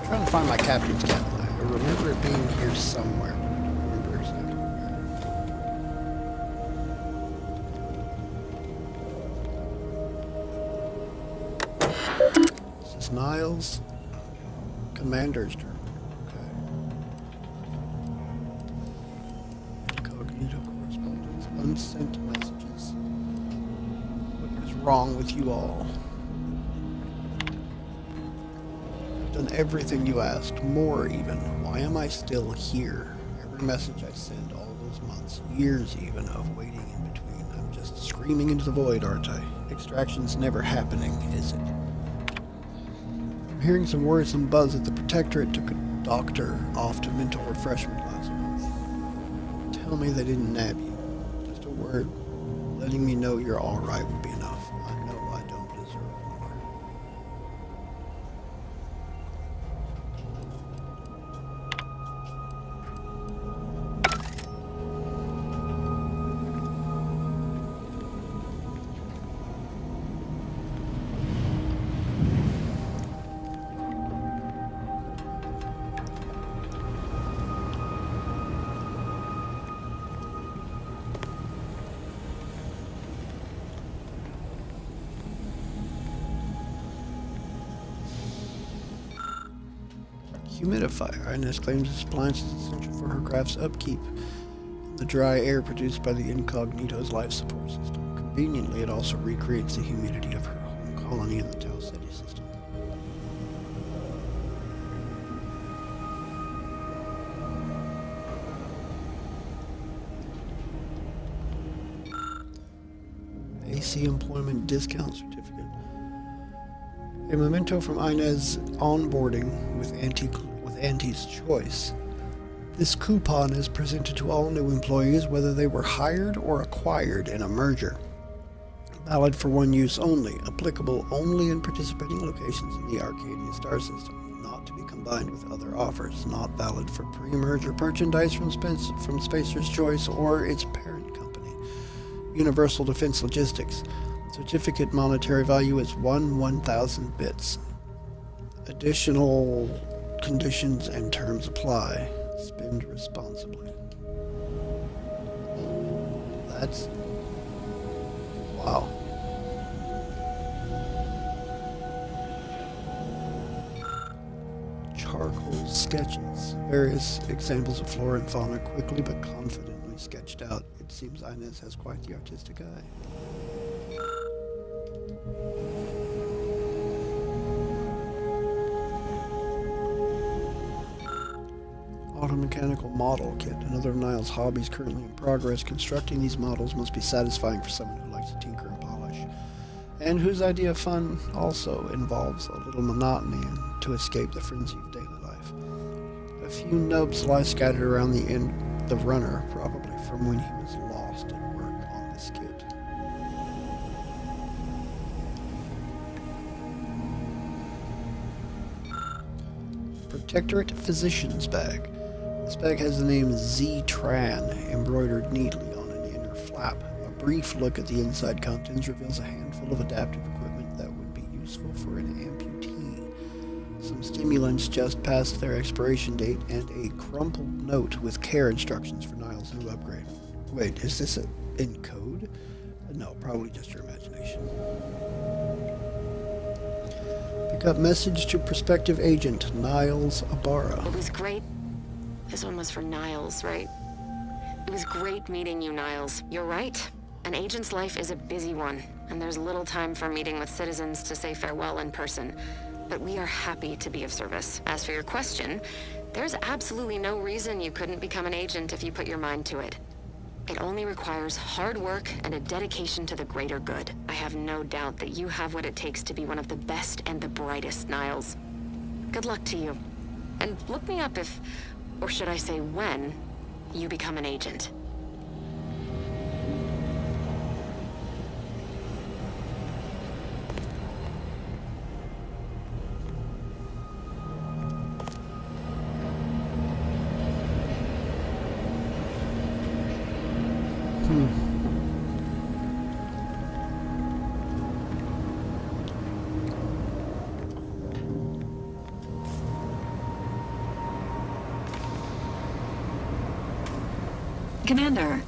Trying to find my captain's cabin. I remember it being here somewhere. I don't remember exactly where. This is Niles. Commander's journal. Okay. Incognito unsent messages. What is wrong with you all? I've done everything you asked, more even. Why am I still here? Every message I send, all those months, years even, of waiting in between. I'm just screaming into the void, aren't I? Extraction's never happening, is it? I'm hearing some worrisome buzz that the Protectorate took a doctor off to mental refreshment last month. Tell me they didn't nab you. Just a word letting me know you're alright would be enough. I know I don't deserve more. Humidifier. Inez claims this appliance is essential for her craft's upkeep. The dry air produced by the Incognito's life support system. Conveniently, it also recreates the humidity of her home colony in the Tau Ceti system. AC employment discount certificate. A memento from Inez onboarding with Auntie's Choice. This coupon is presented to all new employees whether they were hired or acquired in a merger. Valid for one use only, applicable only in participating locations in the Arcadia star system, not to be combined with other offers, not valid for pre-merger merchandise from Spacer's Choice or its parent company, Universal Defense Logistics. Certificate monetary value is 1,000 bits. Additional conditions and terms apply. Spend responsibly. That's... wow. Charcoal sketches. Various examples of flora and fauna quickly but confidently sketched out. It seems Inez has quite the artistic eye. Automechanical model kit. Another of Niall's hobbies currently in progress. Constructing these models must be satisfying for someone who likes to tinker and polish, and whose idea of fun also involves a little monotony and to escape the frenzy of daily life. A few nubs lie scattered around the runner, probably from when he was lost at work on this kit. Protectorate Physician's Bag. This bag has the name Z-Tran embroidered neatly on an inner flap. A brief look at the inside contents reveals a handful of adaptive equipment that would be useful for an amputee. Some stimulants just past their expiration date, and a crumpled note with care instructions for Niall's new upgrade. Wait, is this in code? No, probably just your imagination. Pick up message to prospective agent Niles Ibarra. It was great. This one was for Niles, right? It was great meeting you, Niles. You're right. An agent's life is a busy one, and there's little time for meeting with citizens to say farewell in person. But we are happy to be of service. As for your question, there's absolutely no reason you couldn't become an agent if you put your mind to it. It only requires hard work and a dedication to the greater good. I have no doubt that you have what it takes to be one of the best and the brightest, Niles. Good luck to you. And look me up if, or should I say when, you become an agent. Commander,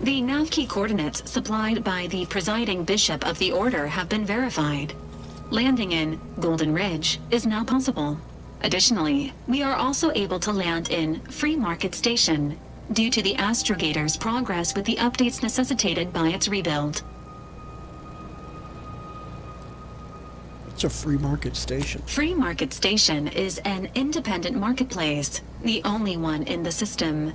the nav key coordinates supplied by the presiding bishop of the Order have been verified. Landing in Golden Ridge is now possible. Additionally, we are also able to land in Free Market Station, due to the astrogator's progress with the updates necessitated by its rebuild. It's a free market station. Free Market Station is an independent marketplace, the only one in the system.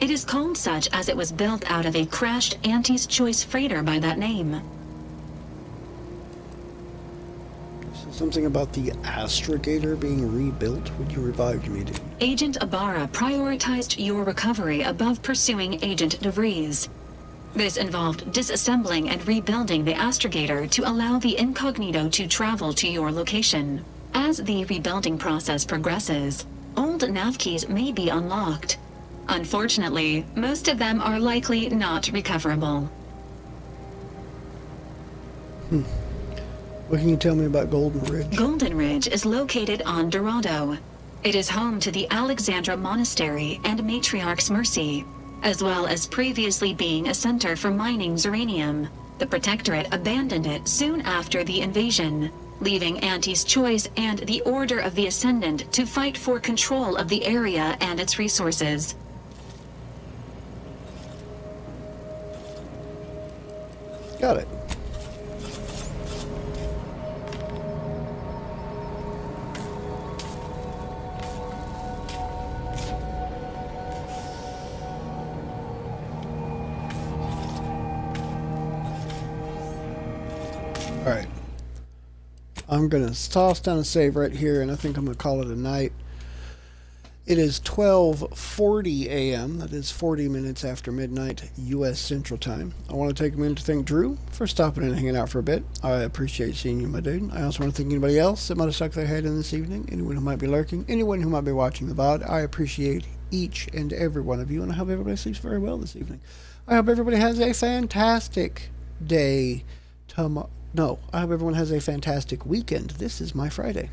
It is called such as it was built out of a crashed Auntie's Choice freighter by that name. Something about the astrogator being rebuilt when you revived me, dude. Agent Ibarra prioritized your recovery above pursuing Agent DeVries. This involved disassembling and rebuilding the astrogator to allow the incognito to travel to your location. As the rebuilding process progresses, old nav keys may be unlocked. Unfortunately, most of them are likely not recoverable. What can you tell me about Golden Ridge? Golden Ridge is located on Dorado. It is home to the Alexandra Monastery and Matriarch's Mercy, as well as previously being a center for mining Zeranium. The Protectorate abandoned it soon after the invasion, leaving Auntie's Choice and the Order of the Ascendant to fight for control of the area and its resources. Got it. Alright. I'm going to toss down a save right here, and I think I'm going to call it a night. It is 12:40 a.m. That is 40 minutes after midnight, U.S. Central Time. I want to take a minute to thank Drew for stopping in and hanging out for a bit. I appreciate seeing you, my dude. I also want to thank anybody else that might have stuck their head in this evening, anyone who might be lurking, anyone who might be watching the VOD. I appreciate each and every one of you, and I hope everybody sleeps very well this evening. I hope everybody has a fantastic day tomorrow. No, I hope everyone has a fantastic weekend. This is my Friday.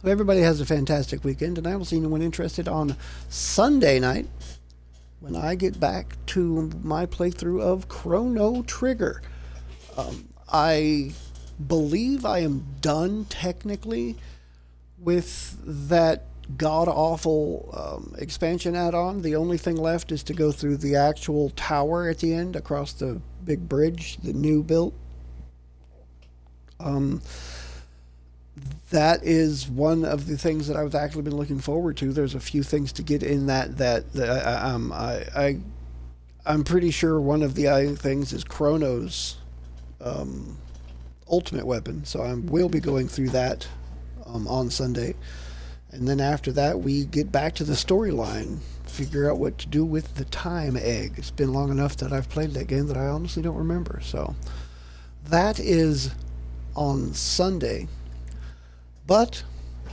Hope everybody has a fantastic weekend, and I will see anyone interested on Sunday night when I get back to my playthrough of Chrono Trigger. I believe I am done technically with that god-awful expansion add-on. The only thing left is to go through the actual tower at the end across the big bridge, the new built. That is one of the things that I've actually been looking forward to. There's a few things to get in I'm pretty sure one of the things is Chrono's ultimate weapon, so I will be going through that on Sunday, and then after that we get back to the storyline, figure out what to do with the time egg. It's been long enough that I've played that game that I honestly don't remember. So that is on Sunday. But